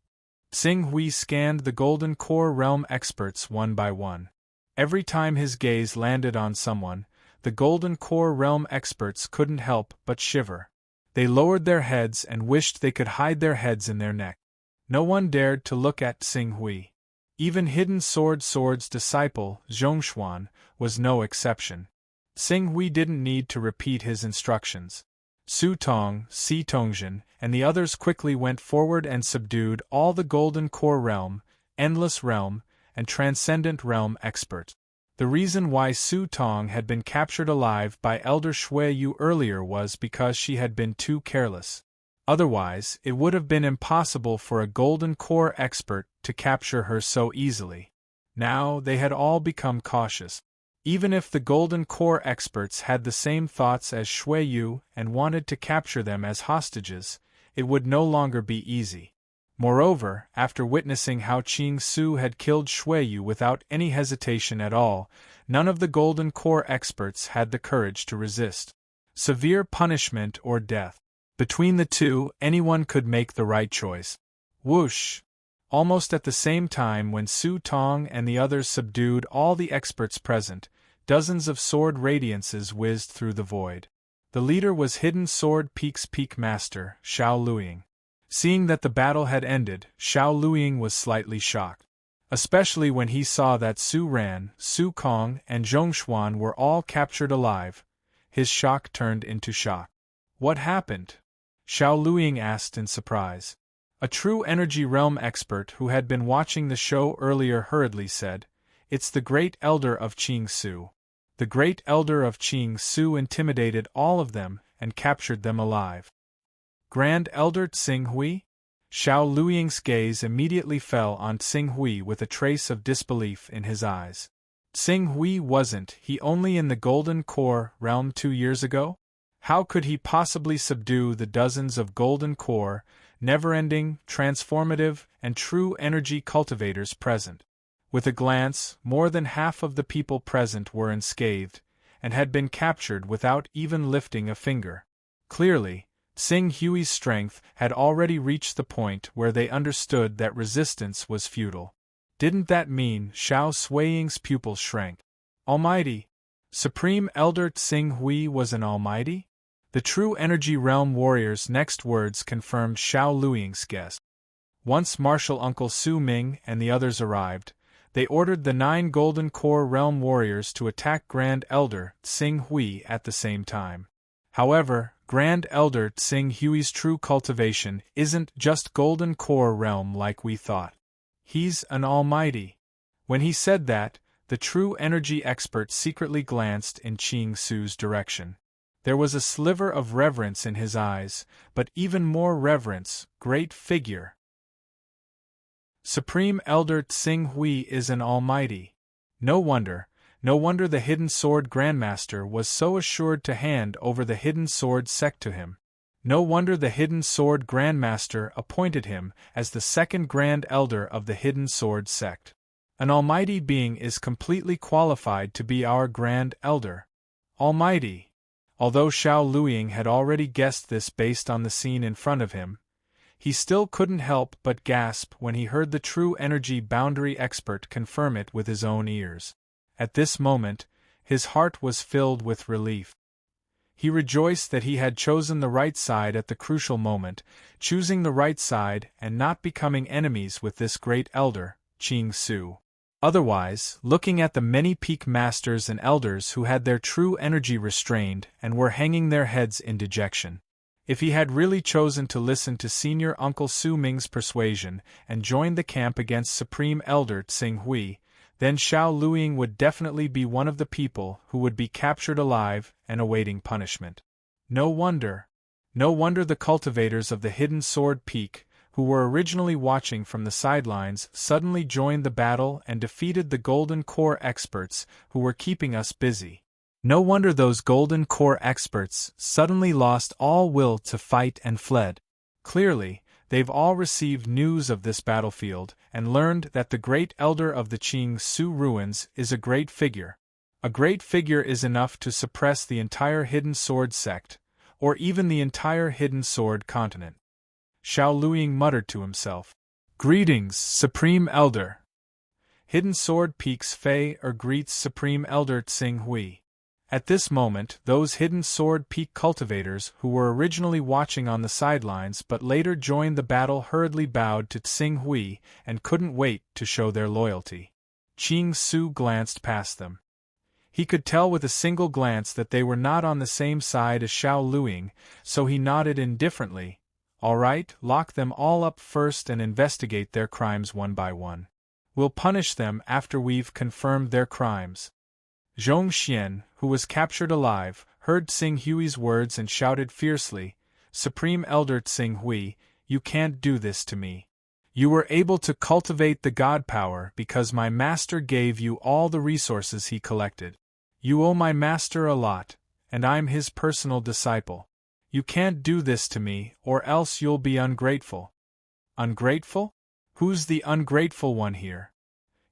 Tsing Hui scanned the Golden Core Realm experts one by one. Every time his gaze landed on someone, the Golden Core Realm experts couldn't help but shiver. They lowered their heads and wished they could hide their heads in their neck. No one dared to look at Tsing Hui. Even Hidden Sword's disciple, Zhongshuan, was no exception. Xing Hui didn't need to repeat his instructions. Su Tong, Si Tongjian, and the others quickly went forward and subdued all the Golden Core Realm, Endless Realm, and Transcendent Realm experts. The reason why Su Tong had been captured alive by Elder Shui Yu earlier was because she had been too careless. Otherwise, it would have been impossible for a Golden Core expert to capture her so easily. Now they had all become cautious. Even if the Golden Core experts had the same thoughts as Shui Yu and wanted to capture them as hostages, it would no longer be easy. Moreover, after witnessing how Qing Su had killed Shui Yu without any hesitation at all, none of the Golden Core experts had the courage to resist. Severe punishment or death. Between the two, anyone could make the right choice. Whoosh! Almost at the same time when Su Tong and the others subdued all the experts present, dozens of sword radiances whizzed through the void. The leader was Hidden Sword Peak's Peak Master, Xiao Luiying. Seeing that the battle had ended, Xiao Luiying was slightly shocked. Especially when he saw that Su Ran, Su Kong, and Zhongshuan were all captured alive. His shock turned into shock. What happened? Xiao Luiying asked in surprise. A true energy realm expert who had been watching the show earlier hurriedly said, "It's the Great Elder of Qing Su. The Great Elder of Qing Su intimidated all of them and captured them alive." Grand Elder Xing Hui? Xiao Luiying's gaze immediately fell on Xing Hui with a trace of disbelief in his eyes. Xing Hui wasn't he only in the Golden Core realm 2 years ago? How could he possibly subdue the dozens of Golden Core, never-ending, transformative, and true energy cultivators present? With a glance, more than half of the people present were unscathed, and had been captured without even lifting a finger. Clearly, Xing Hui's strength had already reached the point where they understood that resistance was futile. Didn't that mean Xiao Suiying's pupils shrank? Almighty! Supreme Elder Xing Hui was an almighty? The true energy realm warrior's next words confirmed Xiao Luiying's guess. Once Martial Uncle Su Ming and the others arrived, they ordered the 9 Golden Core realm warriors to attack Grand Elder Xing Hui at the same time. However, Grand Elder Xing Hui's true cultivation isn't just Golden Core realm like we thought. He's an almighty. When he said that, the true energy expert secretly glanced in Qing Su's direction. There was a sliver of reverence in his eyes, but even more reverence, great figure. Supreme Elder Xing Hui is an almighty. No wonder the Hidden Sword Grandmaster was so assured to hand over the Hidden Sword sect to him. No wonder the Hidden Sword Grandmaster appointed him as the second Grand Elder of the Hidden Sword sect. An almighty being is completely qualified to be our Grand Elder. Almighty. Although Xiao Luiying had already guessed this based on the scene in front of him, he still couldn't help but gasp when he heard the true energy boundary expert confirm it with his own ears. At this moment, his heart was filled with relief. He rejoiced that he had chosen the right side at the crucial moment, choosing the right side and not becoming enemies with this great elder, Qing Su. Otherwise, looking at the many peak masters and elders who had their true energy restrained and were hanging their heads in dejection. If he had really chosen to listen to Senior Uncle Su Ming's persuasion and joined the camp against Supreme Elder Xing Hui, then Xiao Luiying would definitely be one of the people who would be captured alive and awaiting punishment. No wonder the cultivators of the Hidden Sword Peak, who were originally watching from the sidelines, suddenly joined the battle and defeated the Golden Core experts who were keeping us busy. No wonder those Golden Core experts suddenly lost all will to fight and fled. Clearly, they've all received news of this battlefield and learned that the Great Elder of the Qing Su ruins is a great figure. A great figure is enough to suppress the entire Hidden Sword sect, or even the entire Hidden Sword continent. Xiao Luiying muttered to himself. Greetings, Supreme Elder. Hidden Sword Peak's Fei greets Supreme Elder Xing Hui. At this moment, those Hidden Sword Peak cultivators who were originally watching on the sidelines but later joined the battle hurriedly bowed to Xing Hui and couldn't wait to show their loyalty. Qing Su glanced past them. He could tell with a single glance that they were not on the same side as Xiao Luiying, so he nodded indifferently. All right, lock them all up first and investigate their crimes one by one. We'll punish them after we've confirmed their crimes. Zhong Xian, who was captured alive, heard Tsing Hui's words and shouted fiercely, "Supreme Elder Tsing Hui, you can't do this to me. You were able to cultivate the god power because my master gave you all the resources he collected. You owe my master a lot, and I'm his personal disciple. You can't do this to me, or else you'll be ungrateful." Ungrateful? Who's the ungrateful one here?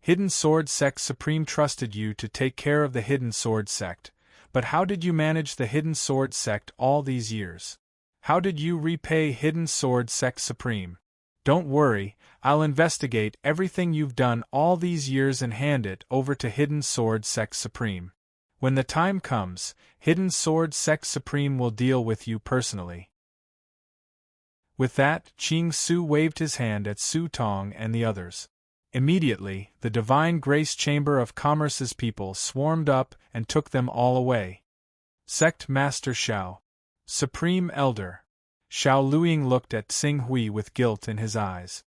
Hidden Sword Sect Supreme trusted you to take care of the Hidden Sword Sect, but how did you manage the Hidden Sword Sect all these years? How did you repay Hidden Sword Sect Supreme? Don't worry, I'll investigate everything you've done all these years and hand it over to Hidden Sword Sect Supreme. When the time comes, Hidden Sword Sect Supreme will deal with you personally. With that, Qing Su waved his hand at Su Tong and the others. Immediately, the Divine Grace Chamber of Commerce's people swarmed up and took them all away. Sect Master Xiao. Supreme Elder. Xiao Luiying looked at Tsing Hui with guilt in his eyes.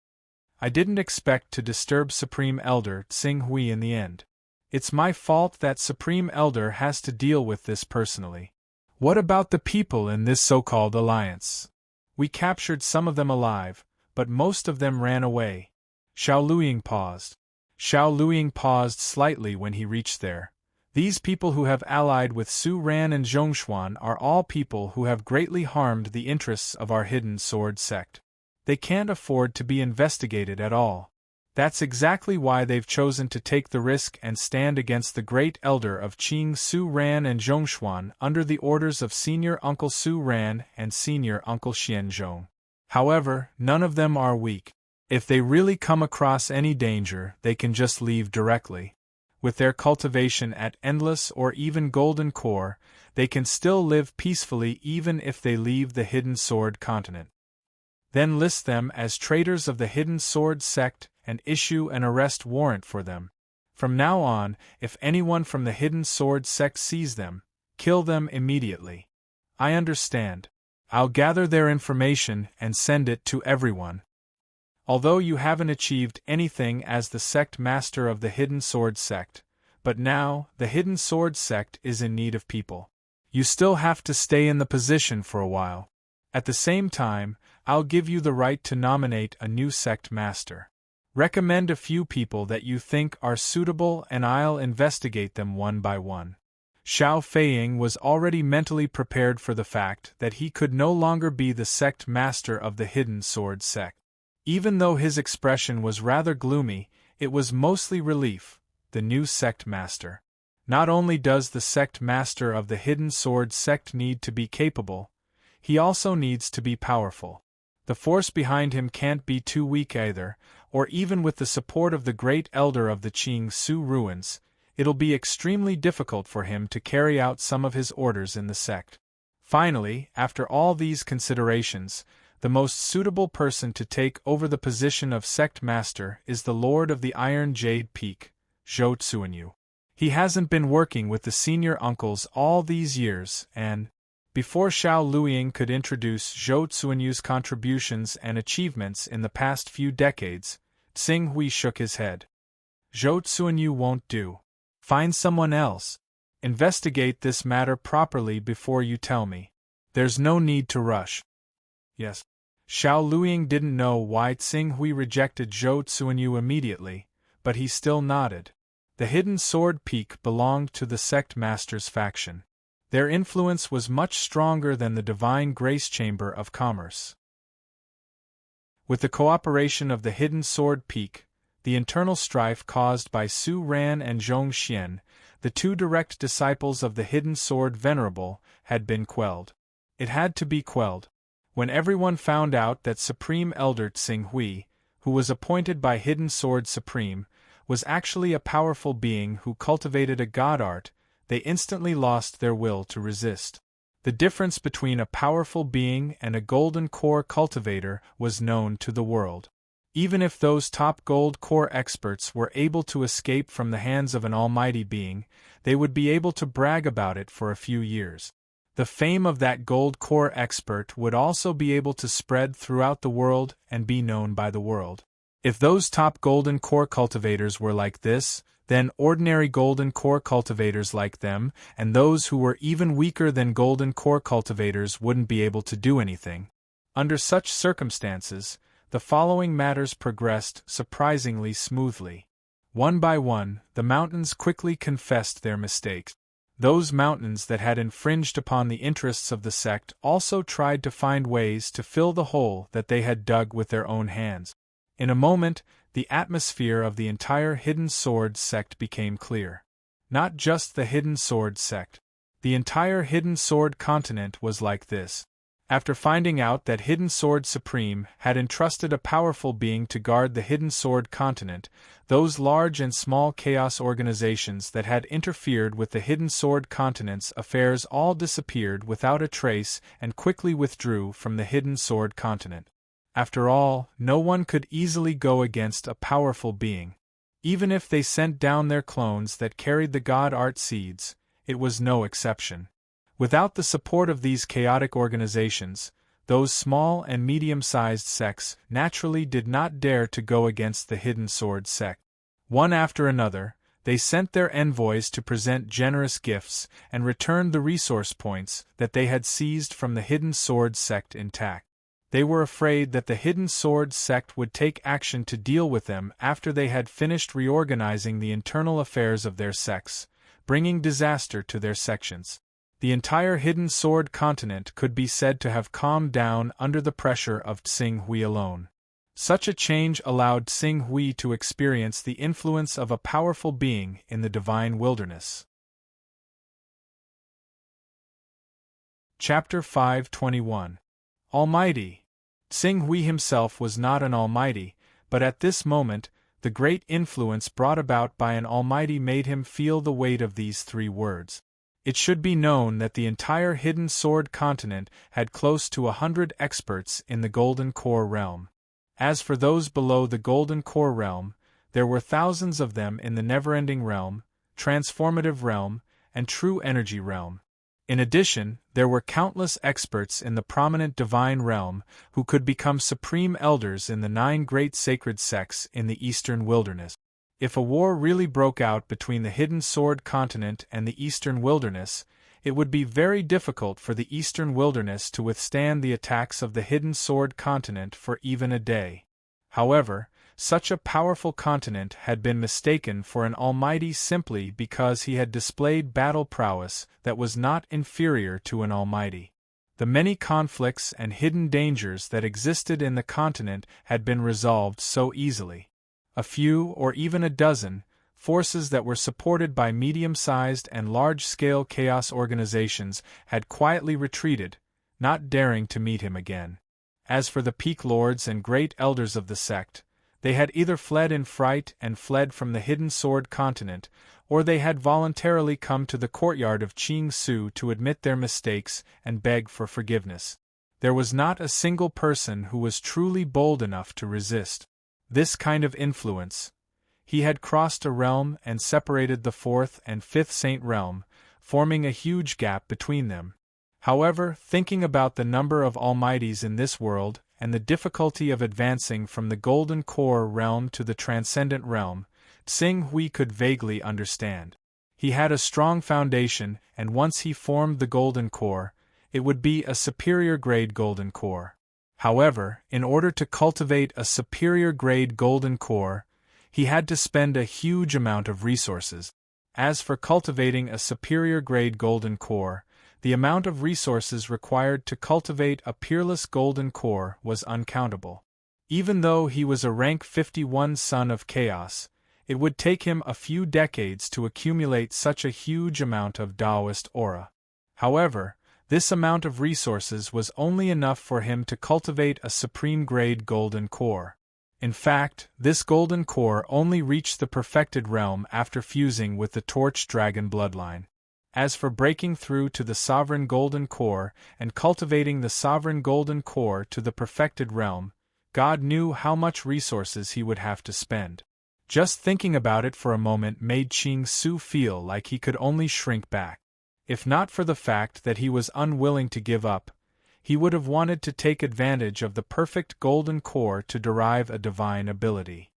I didn't expect to disturb Supreme Elder Tsing Hui in the end. It's my fault that Supreme Elder has to deal with this personally. What about the people in this so-called alliance? We captured some of them alive, but most of them ran away. Xiao Luiying paused. Xiao Luiying paused slightly when he reached there. These people who have allied with Su Ran and Zhongshuan are all people who have greatly harmed the interests of our Hidden Sword Sect. They can't afford to be investigated at all. That's exactly why they've chosen to take the risk and stand against the great elder of Qing Su Ran and Zhongshuan under the orders of Senior Uncle Su Ran and Senior Uncle Xian Zhong. However, none of them are weak. If they really come across any danger, they can just leave directly. With their cultivation at Endless or even Golden Core, they can still live peacefully even if they leave the Hidden Sword Continent. Then list them as traitors of the Hidden Sword Sect and issue an arrest warrant for them. From now on, if anyone from the Hidden Sword Sect sees them, kill them immediately. I understand. I'll gather their information and send it to everyone. Although you haven't achieved anything as the sect master of the Hidden Sword Sect, but now the Hidden Sword Sect is in need of people. You still have to stay in the position for a while. At the same time, I'll give you the right to nominate a new sect master. Recommend a few people that you think are suitable and I'll investigate them one by one. Xiao Feiying was already mentally prepared for the fact that he could no longer be the sect master of the Hidden Sword Sect. Even though his expression was rather gloomy, it was mostly relief. The new sect master. Not only does the sect master of the Hidden Sword Sect need to be capable, he also needs to be powerful. The force behind him can't be too weak either, or even with the support of the great elder of the Qing Su ruins, it'll be extremely difficult for him to carry out some of his orders in the sect. Finally, after all these considerations, the most suitable person to take over the position of sect master is the Lord of the Iron Jade Peak, Zhou Tsuanyu. He hasn't been working with the senior uncles all these years and, before Xiao Luiying could introduce Zhou Tsuanyu's contributions and achievements in the past few decades, Tsing Hui shook his head. Zhou Tsuanyu won't do. Find someone else. Investigate this matter properly before you tell me. There's no need to rush. Yes. Xiao Luiying didn't know why Tsing Hui rejected Zhou Tsuanyu immediately, but he still nodded. The Hidden Sword Peak belonged to the sect master's faction. Their influence was much stronger than the Divine Grace Chamber of Commerce. With the cooperation of the Hidden Sword Peak, the internal strife caused by Su Ran and Zhong Xian, the two direct disciples of the Hidden Sword Venerable, had been quelled. It had to be quelled. When everyone found out that Supreme Elder Tsing Hui, who was appointed by Hidden Sword Supreme, was actually a powerful being who cultivated a god art, they instantly lost their will to resist. The difference between a powerful being and a golden core cultivator was known to the world. Even if those top gold core experts were able to escape from the hands of an almighty being, they would be able to brag about it for a few years. The fame of that gold core expert would also be able to spread throughout the world and be known by the world. If those top golden core cultivators were like this, then ordinary golden core cultivators like them, and those who were even weaker than golden core cultivators wouldn't be able to do anything. Under such circumstances, the following matters progressed surprisingly smoothly. One by one, the mountains quickly confessed their mistakes. Those mountains that had infringed upon the interests of the sect also tried to find ways to fill the hole that they had dug with their own hands. In a moment, the atmosphere of the entire Hidden Sword sect became clear. Not just the Hidden Sword sect. The entire Hidden Sword continent was like this. After finding out that Hidden Sword Supreme had entrusted a powerful being to guard the Hidden Sword continent, those large and small chaos organizations that had interfered with the Hidden Sword continent's affairs all disappeared without a trace and quickly withdrew from the Hidden Sword continent. After all, no one could easily go against a powerful being. Even if they sent down their clones that carried the God Art seeds, it was no exception. Without the support of these chaotic organizations, those small and medium-sized sects naturally did not dare to go against the Hidden Sword sect. One after another, they sent their envoys to present generous gifts and returned the resource points that they had seized from the Hidden Sword sect intact. They were afraid that the Hidden Sword sect would take action to deal with them after they had finished reorganizing the internal affairs of their sects, bringing disaster to their sections. The entire Hidden Sword continent could be said to have calmed down under the pressure of Tsing Hui alone. Such a change allowed Tsing Hui to experience the influence of a powerful being in the divine wilderness. Chapter 521. Almighty. Tsing Hui himself was not an almighty, but at this moment, the great influence brought about by an almighty made him feel the weight of these three words. It should be known that the entire Hidden Sword continent had close to 100 experts in the Golden Core realm. As for those below the Golden Core realm, there were thousands of them in the Never-Ending realm, Transformative realm, and True Energy realm. In addition, there were countless experts in the Prominent Divine realm who could become supreme elders in the 9 great sacred sects in the Eastern Wilderness. If a war really broke out between the Hidden Sword continent and the Eastern Wilderness, it would be very difficult for the Eastern Wilderness to withstand the attacks of the Hidden Sword continent for even a day. However, such a powerful continent had been mistaken for an almighty simply because he had displayed battle prowess that was not inferior to an almighty. The many conflicts and hidden dangers that existed in the continent had been resolved so easily. A few, or even a dozen, forces that were supported by medium-sized and large-scale chaos organizations had quietly retreated, not daring to meet him again. As for the peak lords and great elders of the sect, they had either fled in fright and fled from the Hidden Sword continent, or they had voluntarily come to the courtyard of Qing Su to admit their mistakes and beg for forgiveness. There was not a single person who was truly bold enough to resist this kind of influence. He had crossed a realm and separated the 4th and 5th Saint realm, forming a huge gap between them. However, thinking about the number of almighties in this world and the difficulty of advancing from the Golden Core realm to the Transcendent realm, Tsing Hui could vaguely understand. He had a strong foundation, and once he formed the Golden Core, it would be a superior-grade Golden Core. However, in order to cultivate a superior-grade Golden Core, he had to spend a huge amount of resources. As for cultivating a superior-grade Golden Core, the amount of resources required to cultivate a peerless Golden Core was uncountable. Even though he was a rank 51 Son of Chaos, it would take him a few decades to accumulate such a huge amount of Taoist aura. However, this amount of resources was only enough for him to cultivate a supreme-grade Golden Core. In fact, this Golden Core only reached the perfected realm after fusing with the Torch Dragon bloodline. As for breaking through to the Sovereign Golden Core and cultivating the Sovereign Golden Core to the perfected realm, God knew how much resources he would have to spend. Just thinking about it for a moment made Qing Su feel like he could only shrink back. If not for the fact that he was unwilling to give up, he would have wanted to take advantage of the perfect golden core to derive a divine ability.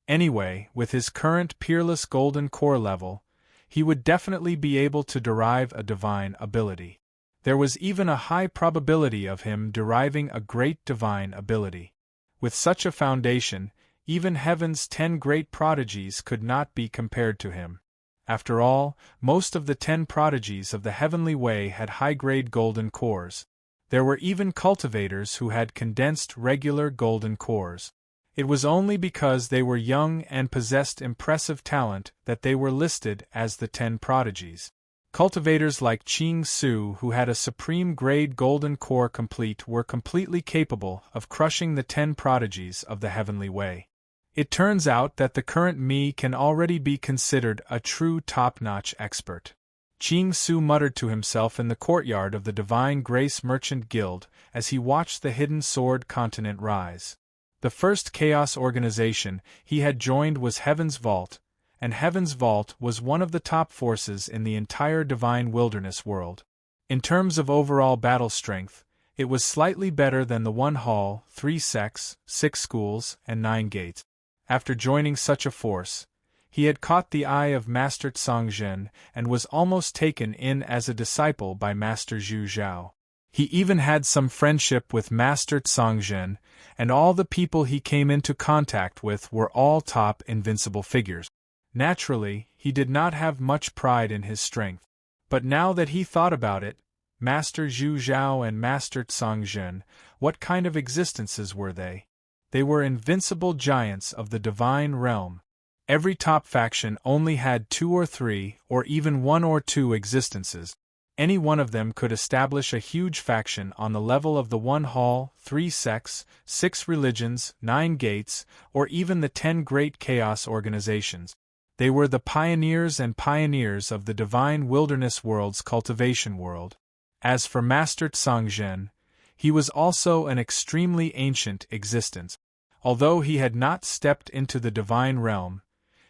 Anyway, with his current peerless golden core level, he would definitely be able to derive a divine ability. There was even a high probability of him deriving a great divine ability. With such a foundation, even heaven's 10 great prodigies could not be compared to him. After all, most of the 10 prodigies of the heavenly way had high-grade golden cores. There were even cultivators who had condensed regular golden cores. It was only because they were young and possessed impressive talent that they were listed as the 10 prodigies. Cultivators like Qing Su, who had a supreme grade golden core complete, were completely capable of crushing the 10 prodigies of the heavenly way. It turns out that the current me can already be considered a true top-notch expert. Qing Su muttered to himself in the courtyard of the Divine Grace Merchant Guild as he watched the Hidden Sword continent rise. The first chaos organization he had joined was Heaven's Vault, and Heaven's Vault was one of the top forces in the entire Divine Wilderness world. In terms of overall battle strength, it was slightly better than the 1 hall, 3 sects, 6 schools, and 9 gates. After joining such a force, he had caught the eye of Master Tsongzhen and was almost taken in as a disciple by Master Zhu Zhao. He even had some friendship with Master Tsongzhen, and all the people he came into contact with were all top invincible figures. Naturally, he did not have much pride in his strength. But now that he thought about it, Master Zhu Zhao and Master Tsongzhen, what kind of existences were they? They were invincible giants of the divine realm. Every top faction only had 2 or 3, or even 1 or 2 existences. Any one of them could establish a huge faction on the level of the 1 hall, 3 sects, 6 religions, 9 gates, or even the 10 great chaos organizations. They were the pioneers and pioneers of the divine wilderness world's cultivation world. As for Master Tsongzhen, he was also an extremely ancient existence. Although he had not stepped into the divine realm,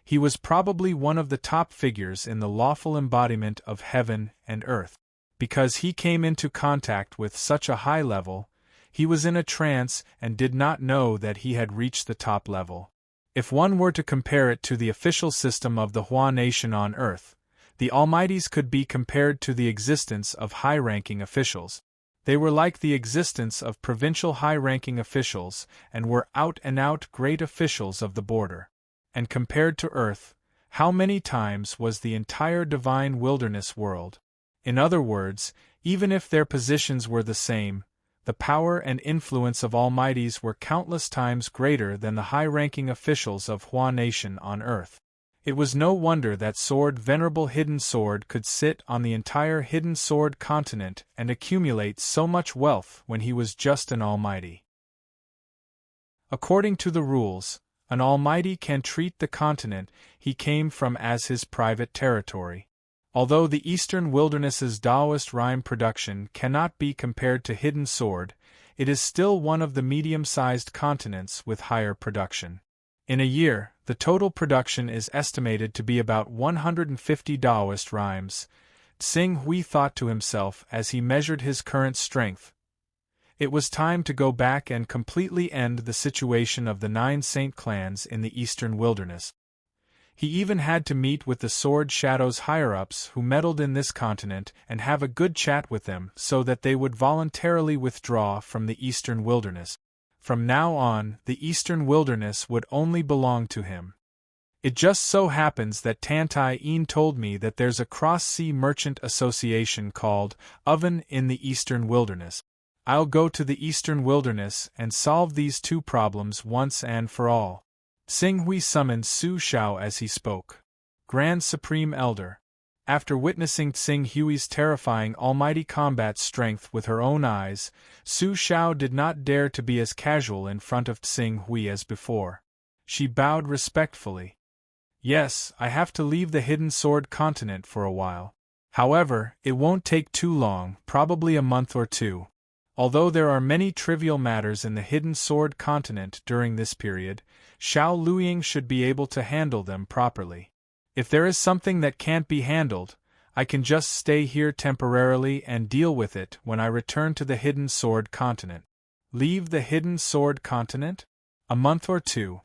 he was probably one of the top figures in the lawful embodiment of heaven and earth. Because he came into contact with such a high level, he was in a trance and did not know that he had reached the top level. If one were to compare it to the official system of the Hua nation on earth, the Almighties could be compared to the existence of high-ranking officials. They were like the existence of provincial high-ranking officials and were out-and-out great officials of the border. And compared to Earth, how many times was the entire divine wilderness world? In other words, even if their positions were the same, the power and influence of Almighties were countless times greater than the high-ranking officials of Hua Nation on Earth. It was no wonder that Venerable Hidden Sword could sit on the entire Hidden Sword continent and accumulate so much wealth when he was just an Almighty. According to the rules, an Almighty can treat the continent he came from as his private territory. Although the Eastern Wilderness's Taoist rhyme production cannot be compared to Hidden Sword, it is still one of the medium-sized continents with higher production. In a year, the total production is estimated to be about 150 Taoist rhymes. Tsing Hui thought to himself as he measured his current strength. It was time to go back and completely end the situation of the 9 saint clans in the Eastern Wilderness. He even had to meet with the Sword Shadow's higher-ups who meddled in this continent and have a good chat with them so that they would voluntarily withdraw from the Eastern Wilderness. From now on, the Eastern Wilderness would only belong to him. It just so happens that Tantai Een told me that there's a cross-sea merchant association called Oven in the Eastern Wilderness. I'll go to the Eastern Wilderness and solve these 2 problems once and for all. Tsing Hui summoned Su Shao as he spoke. Grand Supreme Elder. After witnessing Tsing Hui's terrifying almighty combat strength with her own eyes, Su Shao did not dare to be as casual in front of Tsing Hui as before. She bowed respectfully. Yes, I have to leave the Hidden Sword continent for a while. However, it won't take too long, probably a month or 2. Although there are many trivial matters in the Hidden Sword continent during this period, Xiao Luiying should be able to handle them properly. If there is something that can't be handled, I can just stay here temporarily and deal with it when I return to the Hidden Sword continent. Leave the Hidden Sword continent? A month or two.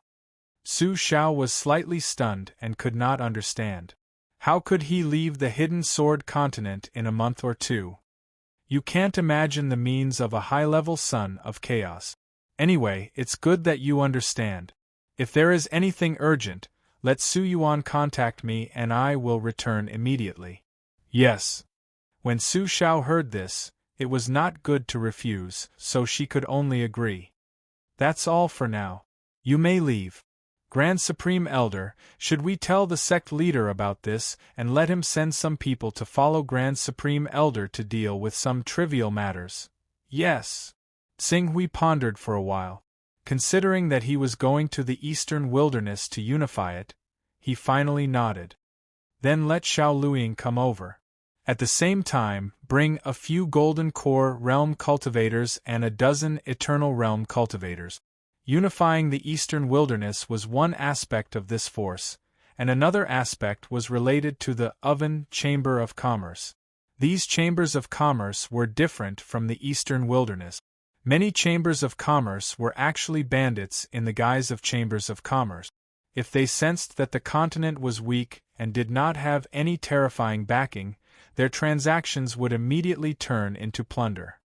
Su Xiao was slightly stunned and could not understand. How could he leave the Hidden Sword continent in a month or two? You can't imagine the means of a high-level son of chaos. Anyway, it's good that you understand. If there is anything urgent, let Su Yuan contact me and I will return immediately. Yes. When Su Xiao heard this, it was not good to refuse, so she could only agree. That's all for now. You may leave. Grand Supreme Elder, should we tell the sect leader about this and let him send some people to follow Grand Supreme Elder to deal with some trivial matters? Yes. Tsing Hui pondered for a while. Considering that he was going to the eastern wilderness to unify it, he finally nodded. Then let Xiao Luiying come over. At the same time, bring a few Golden Core Realm cultivators and a dozen Eternal Realm cultivators. Unifying the eastern wilderness was one aspect of this force, and another aspect was related to the Oven Chamber of Commerce. These chambers of commerce were different from the eastern wilderness. Many chambers of commerce were actually bandits in the guise of chambers of commerce. If they sensed that the continent was weak and did not have any terrifying backing, their transactions would immediately turn into plunder.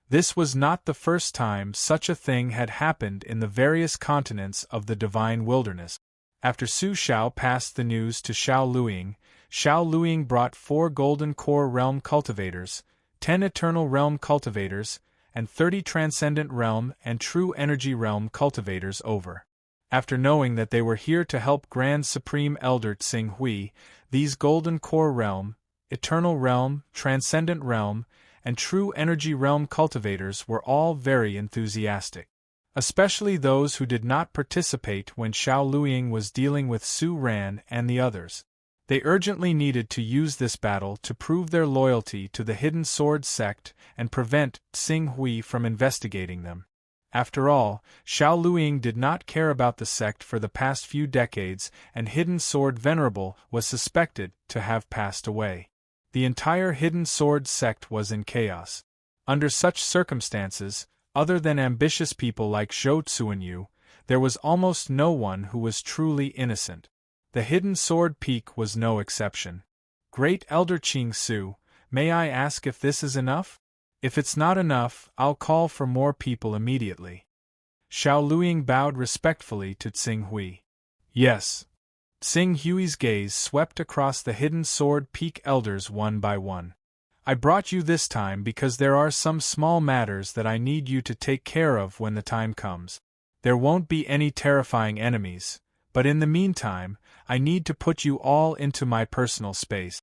This was not the first time such a thing had happened in the various continents of the Divine Wilderness. After Su Xiao passed the news to Xiao Luiying brought 4 Golden Core Realm cultivators, 10 Eternal Realm cultivators, and 30 Transcendent Realm and True Energy Realm cultivators over. After knowing that they were here to help Grand Supreme Elder Tsing Hui, these Golden Core Realm, Eternal Realm, Transcendent Realm, and True Energy Realm cultivators were all very enthusiastic. Especially those who did not participate when Xiao Luiying was dealing with Su Ran and the others. They urgently needed to use this battle to prove their loyalty to the Hidden Sword sect and prevent Tsing Hui from investigating them. After all, Xiao Luiying did not care about the sect for the past few decades, and Hidden Sword Venerable was suspected to have passed away. The entire Hidden Sword sect was in chaos. Under such circumstances, other than ambitious people like Zhou Tsuanyu, there was almost no one who was truly innocent. The Hidden Sword Peak was no exception. Great Elder Qing Su, may I ask if this is enough? If it's not enough, I'll call for more people immediately. Xiao Luiying bowed respectfully to Tsing Hui. Yes. Tsing Hui's gaze swept across the Hidden Sword Peak elders one by one. I brought you this time because there are some small matters that I need you to take care of when the time comes. There won't be any terrifying enemies, but in the meantime, I need to put you all into my personal space.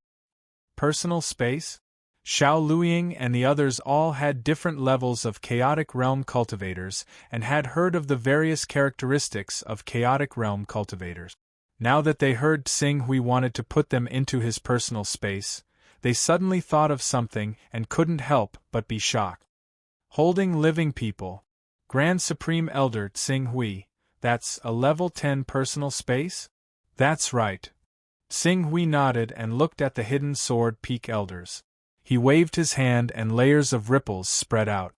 Personal space? Xiao Luiying and the others all had different levels of Chaotic Realm cultivators and had heard of the various characteristics of Chaotic Realm cultivators. Now that they heard Tsing Hui wanted to put them into his personal space, they suddenly thought of something and couldn't help but be shocked. Holding living people. Grand Supreme Elder Tsing Hui, that's a level 10 personal space? That's right. Tsing Hui nodded and looked at the Hidden Sword Peak elders. He waved his hand and layers of ripples spread out.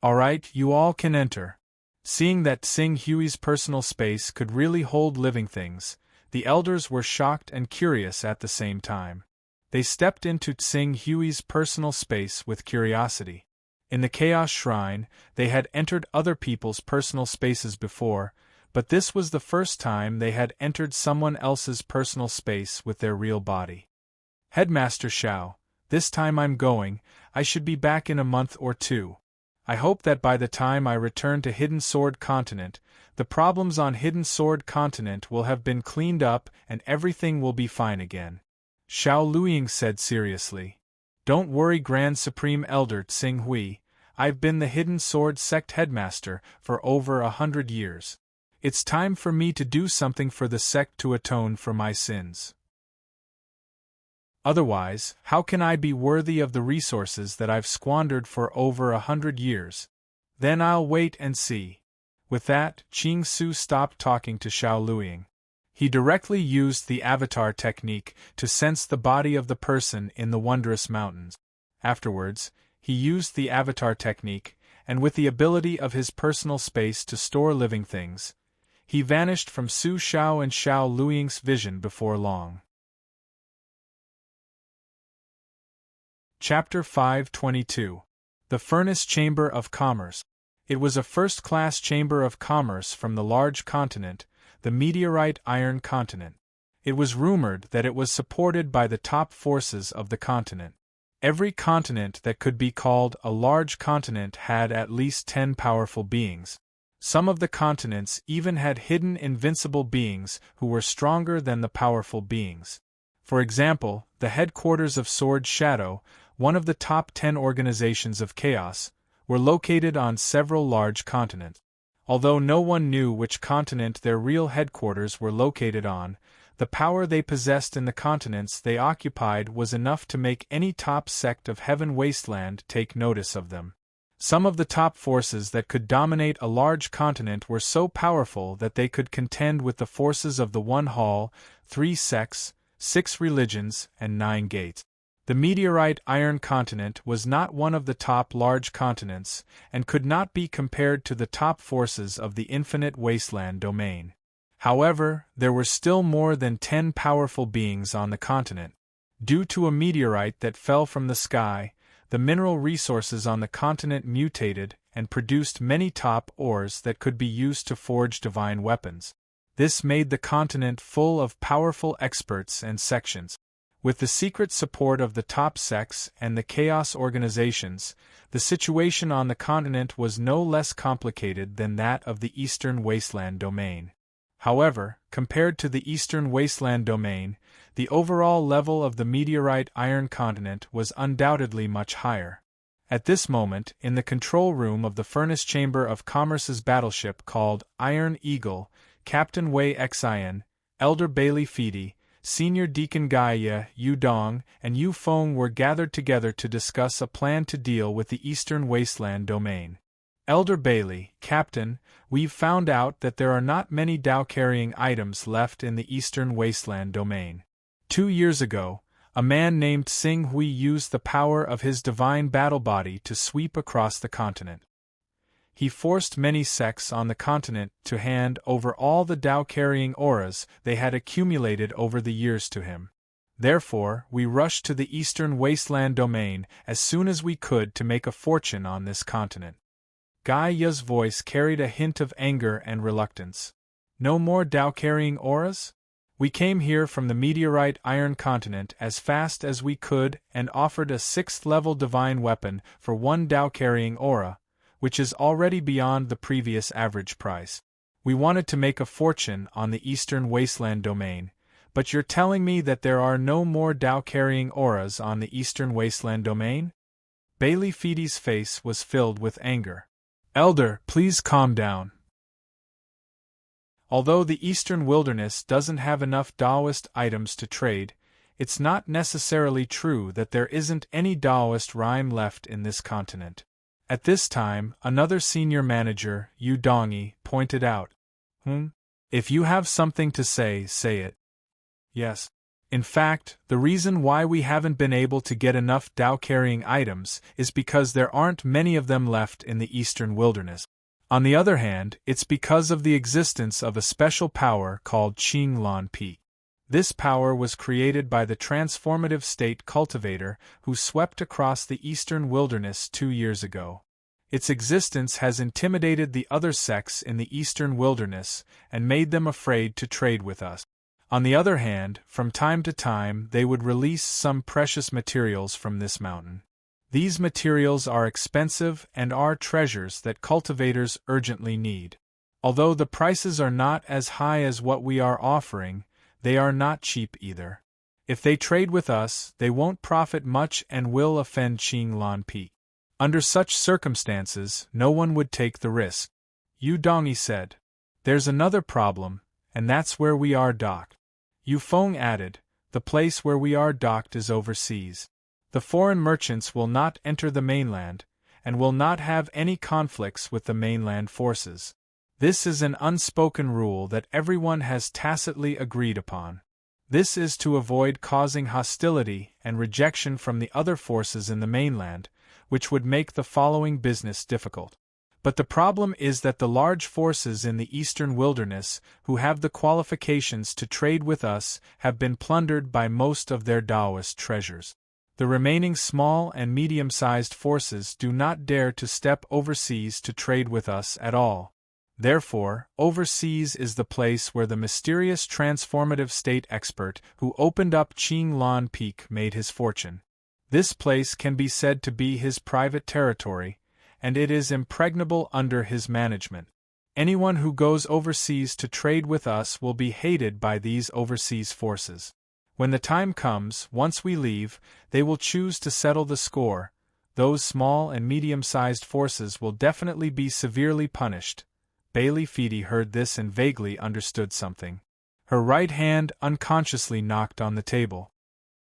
All right, you all can enter. Seeing that Tsing Hui's personal space could really hold living things, the elders were shocked and curious at the same time. They stepped into Tsing Hui's personal space with curiosity. In the Chaos Shrine, they had entered other people's personal spaces before, but this was the first time they had entered someone else's personal space with their real body. Headmaster Xiao, this time I'm going, I should be back in a month or two. I hope that by the time I return to Hidden Sword Continent, the problems on Hidden Sword Continent will have been cleaned up and everything will be fine again. Xiao Luiying said seriously. Don't worry, Grand Supreme Elder Tsing Hui, I've been the Hidden Sword Sect Headmaster for over 100 years. It's time for me to do something for the sect to atone for my sins. Otherwise, how can I be worthy of the resources that I've squandered for over 100 years? Then I'll wait and see. With that, Qing Su stopped talking to Xiao Luiying. He directly used the avatar technique to sense the body of the person in the wondrous mountains. Afterwards, he used the avatar technique, and with the ability of his personal space to store living things, he vanished from Su Xiao and Xiao Luiying's vision before long. Chapter 522. The Furnace Chamber of Commerce. It was a first-class chamber of commerce from the large continent, the meteorite iron continent. It was rumored that it was supported by the top forces of the continent. Every continent that could be called a large continent had at least 10 powerful beings. Some of the continents even had hidden invincible beings who were stronger than the powerful beings. For example, the headquarters of Sword Shadow, one of the top 10 organizations of chaos, were located on several large continents. Although no one knew which continent their real headquarters were located on, the power they possessed in the continents they occupied was enough to make any top sect of Heaven Wasteland take notice of them. Some of the top forces that could dominate a large continent were so powerful that they could contend with the forces of the One Hall, 3 sects, 6 religions, and 9 gates. The meteorite iron continent was not one of the top large continents, and could not be compared to the top forces of the infinite wasteland domain. However, there were still more than 10 powerful beings on the continent. Due to a meteorite that fell from the sky, the mineral resources on the continent mutated and produced many top ores that could be used to forge divine weapons. This made the continent full of powerful experts and sections. With the secret support of the top sects and the chaos organizations, the situation on the continent was no less complicated than that of the Eastern Wasteland domain. However, compared to the Eastern Wasteland domain, the overall level of the meteorite iron continent was undoubtedly much higher. At this moment, in the control room of the Furnace Chamber of Commerce's battleship called Iron Eagle, Captain Wei Xian, Elder Bailey Feedy, Senior Deacon Gaia, Yu Dong, and Yu Feng were gathered together to discuss a plan to deal with the Eastern Wasteland domain. Elder Bailey, Captain, we've found out that there are not many Dao-carrying items left in the Eastern Wasteland domain. 2 years ago, a man named Xing Hui used the power of his divine battle body to sweep across the continent. He forced many sects on the continent to hand over all the Dao-carrying auras they had accumulated over the years to him. Therefore, we rushed to the Eastern Wasteland domain as soon as we could to make a fortune on this continent. Gaia's voice carried a hint of anger and reluctance. No more Dao-carrying auras? We came here from the meteorite iron continent as fast as we could and offered a 6th-level divine weapon for 1 Dao-carrying aura, which is already beyond the previous average price. We wanted to make a fortune on the Eastern Wasteland domain, but you're telling me that there are no more Dao-carrying auras on the Eastern Wasteland domain? Bailey Feedy's face was filled with anger. Elder, please calm down. Although the Eastern Wilderness doesn't have enough Daoist items to trade, it's not necessarily true that there isn't any Daoist rhyme left in this continent. At this time, another senior manager, Yu Dongi, pointed out. If you have something to say, say it. Yes. In fact, the reason why we haven't been able to get enough Dao-carrying items is because there aren't many of them left in the Eastern Wilderness. On the other hand, it's because of the existence of a special power called Qing Lan Pi. This power was created by the transformative state cultivator who swept across the Eastern Wilderness 2 years ago. Its existence has intimidated the other sects in the Eastern Wilderness and made them afraid to trade with us. On the other hand, from time to time they would release some precious materials from this mountain. These materials are expensive and are treasures that cultivators urgently need. Although the prices are not as high as what we are offering, they are not cheap either. If they trade with us, they won't profit much and will offend Qing Lan Pi. Under such circumstances, no one would take the risk. Yu Dongi said. There's another problem, and that's where we are docked. Yu Feng added, The place where we are docked is overseas. The foreign merchants will not enter the mainland, and will not have any conflicts with the mainland forces. This is an unspoken rule that everyone has tacitly agreed upon. This is to avoid causing hostility and rejection from the other forces in the mainland, which would make the following business difficult. But the problem is that the large forces in the eastern wilderness, who have the qualifications to trade with us, have been plundered by most of their Taoist treasures. The remaining small and medium-sized forces do not dare to step overseas to trade with us at all. Therefore, overseas is the place where the mysterious transformative state expert who opened up Qing Lan Peak made his fortune. This place can be said to be his private territory, and it is impregnable under his management. Anyone who goes overseas to trade with us will be hated by these overseas forces. When the time comes, once we leave, they will choose to settle the score. Those small and medium-sized forces will definitely be severely punished. Bailey Feedy heard this and vaguely understood something. Her right hand unconsciously knocked on the table.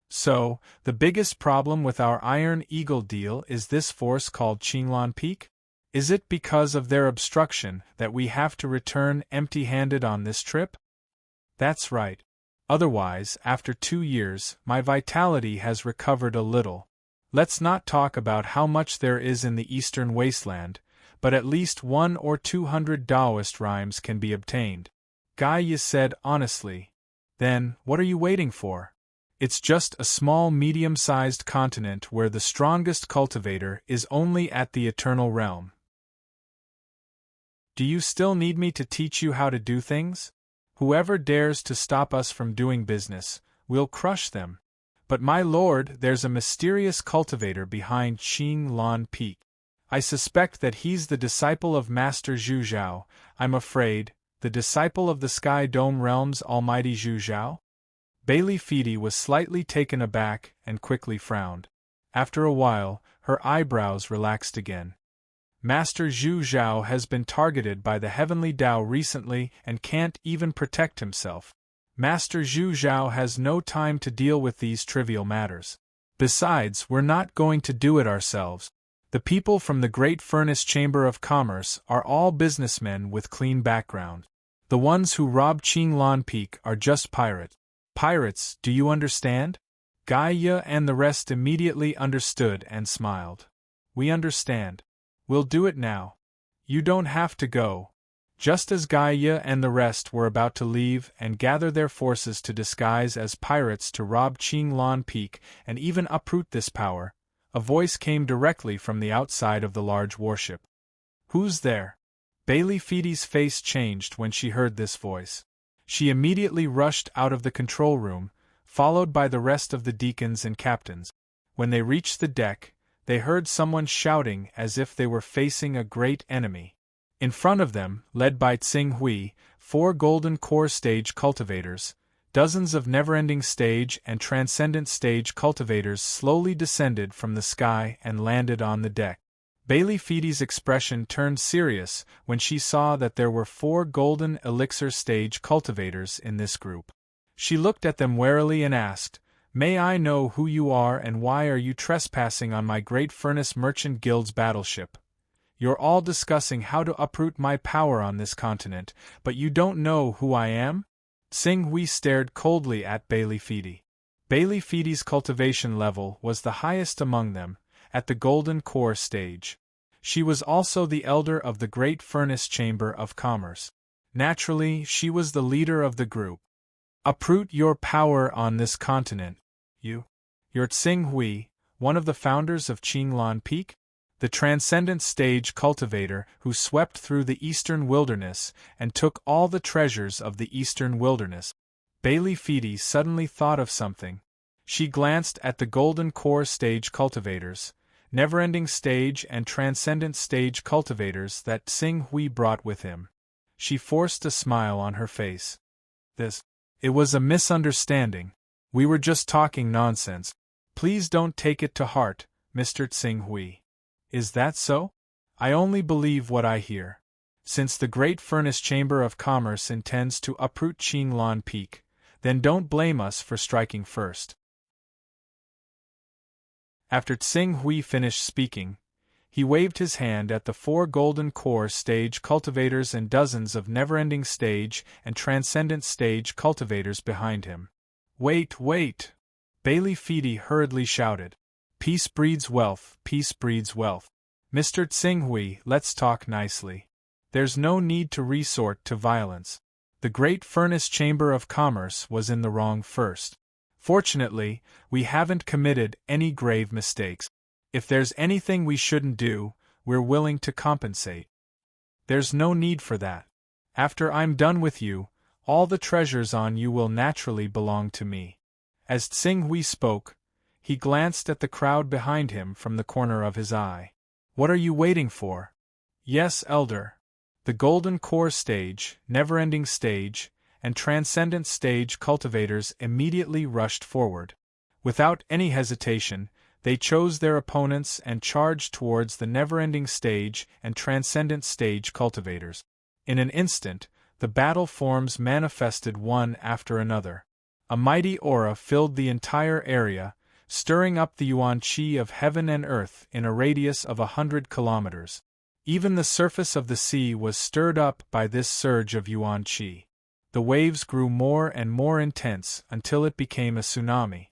So, the biggest problem with our Iron Eagle deal is this force called Qinglan Peak? Is it because of their obstruction that we have to return empty-handed on this trip? That's right. Otherwise, after 2 years, my vitality has recovered a little. Let's not talk about how much there is in the eastern wasteland, but at least 100 or 200 Taoist rhymes can be obtained. Gai Yi said honestly. Then, what are you waiting for? It's just a small medium-sized continent where the strongest cultivator is only at the eternal realm. Do you still need me to teach you how to do things? Whoever dares to stop us from doing business, we'll crush them. But my lord, there's a mysterious cultivator behind Qing Lan Peak. I suspect that he's the disciple of Master Zhu Zhao, I'm afraid, the disciple of the Sky Dome Realm's almighty Zhu Zhao? Bailey Feedy was slightly taken aback and quickly frowned. After a while, her eyebrows relaxed again. Master Zhu Zhao has been targeted by the heavenly Tao recently and can't even protect himself. Master Zhu Zhao has no time to deal with these trivial matters. Besides, we're not going to do it ourselves. The people from the Great Furnace Chamber of Commerce are all businessmen with clean background. The ones who rob Qing Lan Peak are just pirates. Pirates, do you understand? Gai Yi and the rest immediately understood and smiled. We understand. We'll do it now. You don't have to go. Just as Gai Yi and the rest were about to leave and gather their forces to disguise as pirates to rob Qing Lan Peak and even uproot this power, a voice came directly from the outside of the large warship. Who's there? Bailey Feedy's face changed when she heard this voice. She immediately rushed out of the control room, followed by the rest of the deacons and captains. When they reached the deck, they heard someone shouting as if they were facing a great enemy. In front of them, led by Tsing Hui, 4 golden core stage cultivators, dozens of never-ending stage and transcendent stage cultivators slowly descended from the sky and landed on the deck. Bailey Feedy's expression turned serious when she saw that there were 4 golden elixir stage cultivators in this group. She looked at them warily and asked, "May I know who you are and why are you trespassing on my Great Furnace Merchant Guild's battleship? You're all discussing how to uproot my power on this continent, but you don't know who I am?" Tsing Hui stared coldly at Bailey Feedy. Bailey Feedy's cultivation level was the highest among them, at the Golden Core stage. She was also the elder of the Great Furnace Chamber of Commerce. Naturally, she was the leader of the group. Uproot your power on this continent. You're Tsing Hui, one of the founders of Qing Lan Peak? The transcendent stage cultivator who swept through the eastern wilderness and took all the treasures of the eastern wilderness. Bailey Feedy suddenly thought of something. She glanced at the Golden Core stage cultivators, never-ending stage and transcendent stage cultivators that Tsing Hui brought with him. She forced a smile on her face. It was a misunderstanding. We were just talking nonsense. Please don't take it to heart, Mr. Tsing Hui. Is that so? I only believe what I hear. Since the Great Furnace Chamber of Commerce intends to uproot Qing Lan Peak, Then don't blame us for striking first. After Tsing Hui finished speaking, he waved his hand at the 4 golden core stage cultivators and dozens of never-ending stage and transcendent stage cultivators behind him. Wait, wait! Bailey Feedy hurriedly shouted. Peace breeds wealth, peace breeds wealth. Mr. Tsing Hui, let's talk nicely. There's no need to resort to violence. The Great Furnace Chamber of Commerce was in the wrong first. Fortunately, we haven't committed any grave mistakes. If there's anything we shouldn't do, we're willing to compensate. There's no need for that. After I'm done with you, all the treasures on you will naturally belong to me. As Tsing Hui spoke, he glanced at the crowd behind him from the corner of his eye. What are you waiting for? Yes, Elder. The Golden Core stage, never-ending stage, and transcendent stage cultivators immediately rushed forward. Without any hesitation, they chose their opponents and charged towards the never-ending stage and transcendent stage cultivators. In an instant, the battle forms manifested one after another. A mighty aura filled the entire area, stirring up the yuan qi of heaven and earth in a radius of 100 kilometers. Even the surface of the sea was stirred up by this surge of yuan qi. The waves grew more and more intense until it became a tsunami.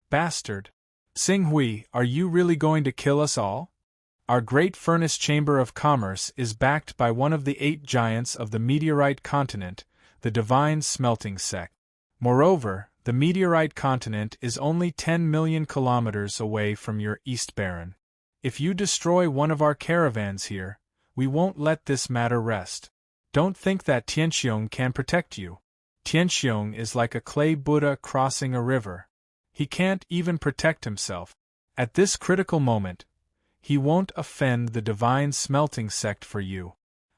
Bastard! Tsing Hui, are you really going to kill us all? Our Great Furnace Chamber of Commerce is backed by one of the 8 giants of the meteorite continent, the Divine Smelting Sect. Moreover, the meteorite continent is only 10 million kilometers away from your East Baron. If you destroy one of our caravans here, we won't let this matter rest. Don't think that Tianxiong can protect you. Tianxiong is like a clay Buddha crossing a river. He can't even protect himself. At this critical moment, he won't offend the Divine Smelting Sect for you.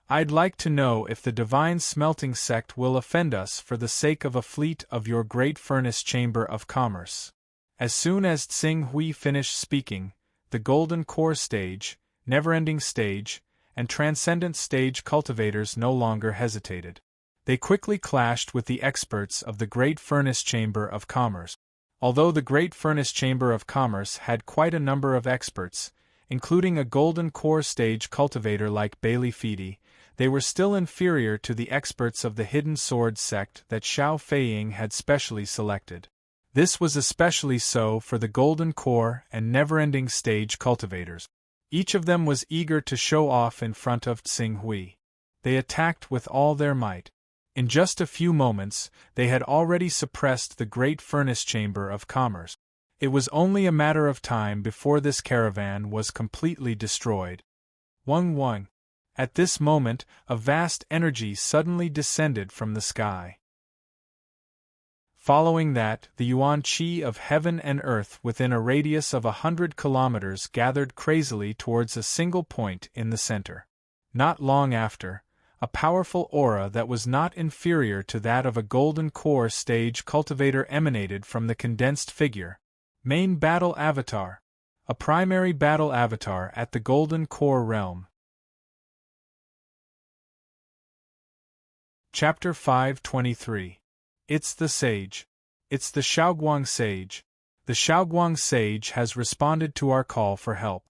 I'd like to know if the Divine Smelting Sect will offend us for the sake of a fleet of your Great Furnace Chamber of Commerce. As soon as Tsing Hui finished speaking, the Golden Core stage, never-ending stage, and transcendent stage cultivators no longer hesitated. They quickly clashed with the experts of the Great Furnace Chamber of Commerce. Although the Great Furnace Chamber of Commerce had quite a number of experts, including a Golden Core stage cultivator like Bailey Feedy, they were still inferior to the experts of the Hidden Sword sect that Xiao Feiying had specially selected. This was especially so for the Golden Core and never-ending stage cultivators. Each of them was eager to show off in front of Tsing Hui. They attacked with all their might. In just a few moments, they had already suppressed the Great Furnace Chamber of Commerce. It was only a matter of time before this caravan was completely destroyed. Wang. At this moment, a vast energy suddenly descended from the sky. Following that, the yuan qi of heaven and earth within a radius of 100 kilometers gathered crazily towards a single point in the center. Not long after, a powerful aura that was not inferior to that of a Golden Core stage cultivator emanated from the condensed figure. Main Battle Avatar. A primary battle avatar at the Golden Core realm. Chapter 523. It's the Sage. It's the Shaoguang Sage. The Shaoguang Sage has responded to our call for help.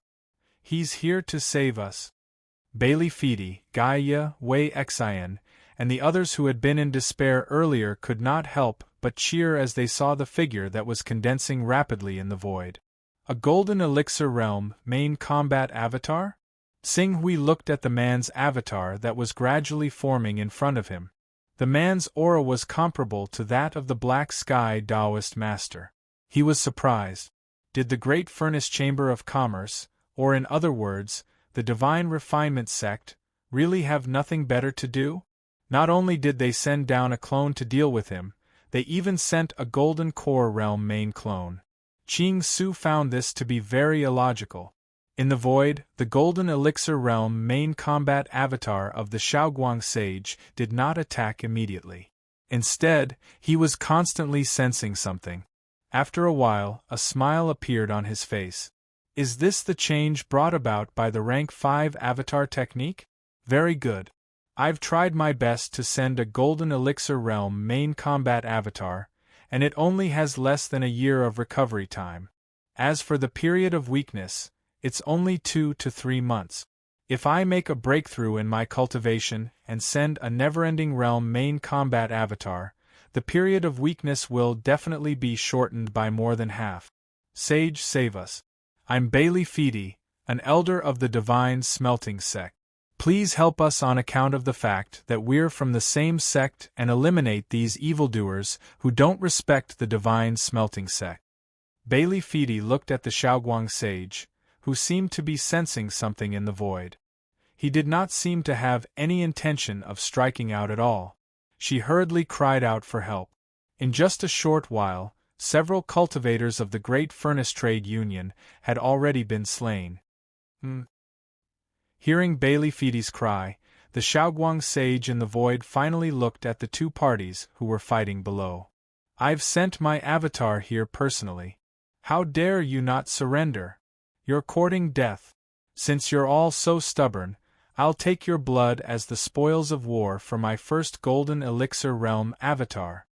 He's here to save us. Bailey Feedy, Gaia, Wei Xian, and the others who had been in despair earlier could not help but cheer as they saw the figure that was condensing rapidly in the void. A Golden Elixir Realm main combat avatar? Tsing Hui looked at the man's avatar that was gradually forming in front of him. The man's aura was comparable to that of the Black Sky Taoist master. He was surprised. Did the Great Furnace Chamber of Commerce, or in other words, the Divine Refinement Sect, really have nothing better to do? Not only did they send down a clone to deal with him, they even sent a Golden Core Realm main clone. Qing Su found this to be very illogical. In the void, the Golden Elixir Realm main combat avatar of the Shaoguang Sage did not attack immediately. Instead, he was constantly sensing something. After a while, a smile appeared on his face. Is this the change brought about by the Rank 5 avatar technique? Very good. I've tried my best to send a Golden Elixir Realm main combat avatar, and it only has less than a year of recovery time. As for the period of weakness, it's only 2 to 3 months. If I make a breakthrough in my cultivation and send a never-ending realm main combat avatar, the period of weakness will definitely be shortened by more than half. Sage, save us. I'm Bailey Feedy, an elder of the Divine Smelting Sect. Please help us on account of the fact that we're from the same sect and eliminate these evildoers who don't respect the Divine Smelting Sect. Bailey Feedy looked at the Shaoguang sage, who seemed to be sensing something in the void. He did not seem to have any intention of striking out at all. She hurriedly cried out for help. In just a short while, several cultivators of the Great Furnace Trade Union had already been slain. Hearing Bailey Feedy's cry, the Shaoguang sage in the void finally looked at the two parties who were fighting below. I've sent my avatar here personally. How dare you not surrender? You're courting death. Since you're all so stubborn, I'll take your blood as the spoils of war for my first golden elixir realm avatar.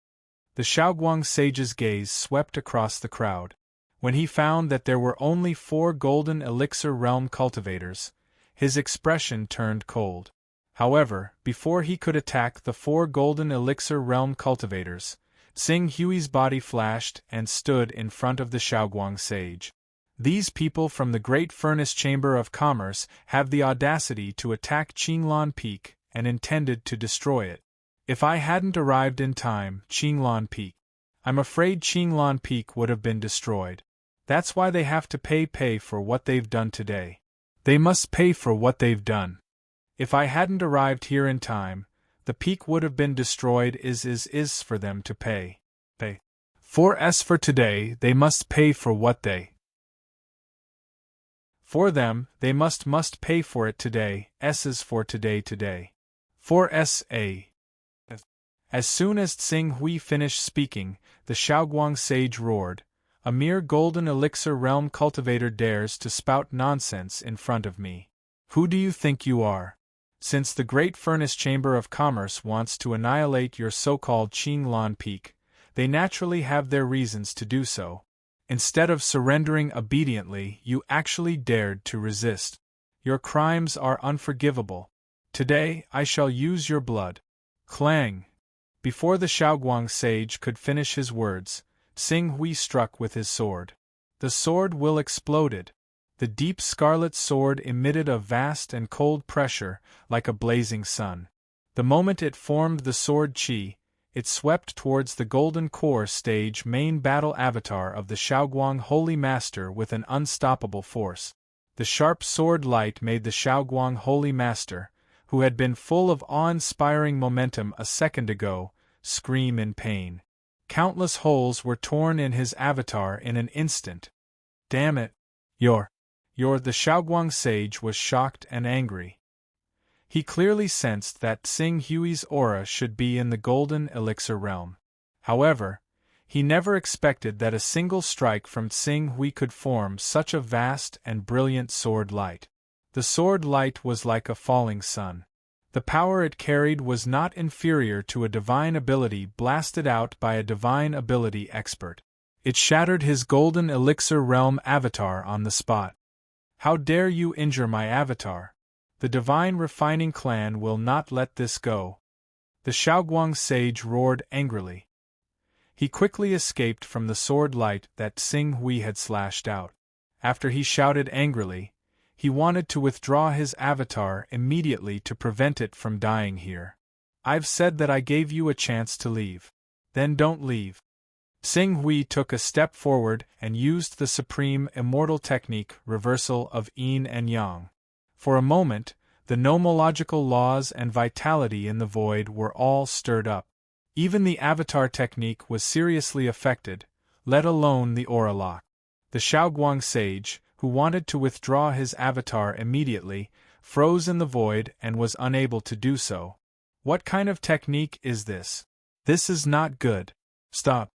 The Shaoguang sage's gaze swept across the crowd. When he found that there were only 4 golden elixir realm cultivators, his expression turned cold. However, before he could attack the 4 golden elixir realm cultivators, Xing Hui's body flashed and stood in front of the Shaoguang sage. These people from the Great Furnace Chamber of Commerce have the audacity to attack Qinglan Peak and intended to destroy it. If I hadn't arrived in time, Qinglan Peak. I'm afraid Qinglan Peak would have been destroyed. That's why they have to pay for what they've done today. They must pay for what they've done. If I hadn't arrived here in time, the peak would have been destroyed is for them to pay. For today, they must pay for what they. For them, they must pay for it today, is for today. For S.A. As soon as Xing Hui finished speaking, the Shaoguang sage roared, "A mere golden elixir realm cultivator dares to spout nonsense in front of me. Who do you think you are? Since the Great Furnace Chamber of Commerce wants to annihilate your so-called Qinglan Peak, they naturally have their reasons to do so. Instead of surrendering obediently, you actually dared to resist. Your crimes are unforgivable. Today, I shall use your blood." Clang! Before the Shaoguang sage could finish his words, Xing Hui struck with his sword. The sword will exploded. The deep scarlet sword emitted a vast and cold pressure, like a blazing sun. The moment it formed the sword chi, it swept towards the Golden Core stage main battle avatar of the Shaoguang Holy Master with an unstoppable force. The sharp sword light made the Shaoguang Holy Master, who had been full of awe-inspiring momentum a second ago, scream in pain. Countless holes were torn in his avatar in an instant. Damn it! The Shaoguang sage was shocked and angry. He clearly sensed that Xing Hui's aura should be in the golden elixir realm. However, he never expected that a single strike from Xing Hui could form such a vast and brilliant sword light. The sword light was like a falling sun. The power it carried was not inferior to a divine ability blasted out by a divine ability expert. It shattered his golden elixir realm avatar on the spot. How dare you injure my avatar? The Divine Refining Clan will not let this go. The Shaoguang sage roared angrily. He quickly escaped from the sword light that Xing Hui had slashed out. After he shouted angrily, he wanted to withdraw his avatar immediately to prevent it from dying here. I've said that I gave you a chance to leave. Then don't leave. Xing Hui took a step forward and used the supreme immortal technique reversal of yin and yang. For a moment, the nomological laws and vitality in the void were all stirred up. Even the avatar technique was seriously affected, let alone the aura lock. The Shaoguang sage, who wanted to withdraw his avatar immediately, froze in the void and was unable to do so. What kind of technique is this? This is not good. Stop.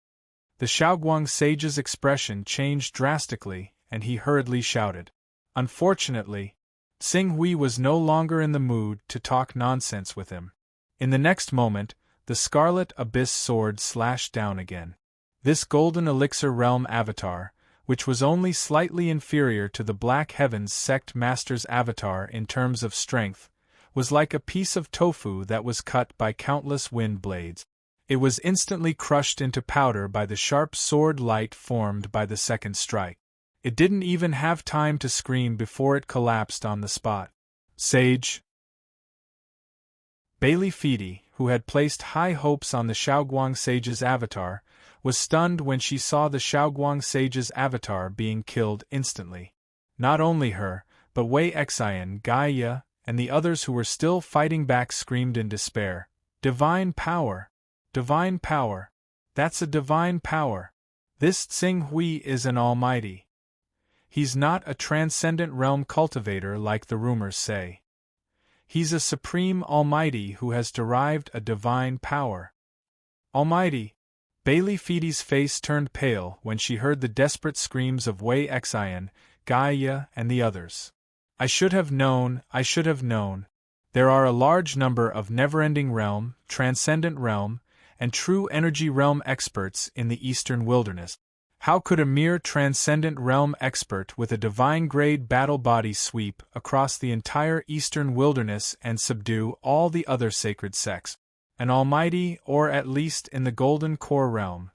The Shaoguang sage's expression changed drastically, and he hurriedly shouted. Unfortunately, Xing Hui was no longer in the mood to talk nonsense with him. In the next moment, the scarlet abyss sword slashed down again. This golden elixir realm avatar, which was only slightly inferior to the Black Heavens sect master's avatar in terms of strength, was like a piece of tofu that was cut by countless wind blades. It was instantly crushed into powder by the sharp sword light formed by the second strike. It didn't even have time to scream before it collapsed on the spot. Sage Bailey Feedy, who had placed high hopes on the Shaoguang sage's avatar, was stunned when she saw the Shaoguang sage's avatar being killed instantly. Not only her, but Wei Xian, Gaia, and the others who were still fighting back screamed in despair. Divine power! Divine power! That's a divine power! This Tsing Hui is an almighty. He's not a transcendent realm cultivator like the rumors say. He's a supreme almighty who has derived a divine power. Almighty! Bailey Feedy's face turned pale when she heard the desperate screams of Wei Xian, Gaia, and the others. I should have known, I should have known. There are a large number of never-ending realm, transcendent realm, and true energy realm experts in the Eastern Wilderness. How could a mere transcendent realm expert with a divine-grade battle body sweep across the entire Eastern Wilderness and subdue all the other sacred sects? An almighty, or at least in the Golden Core realm.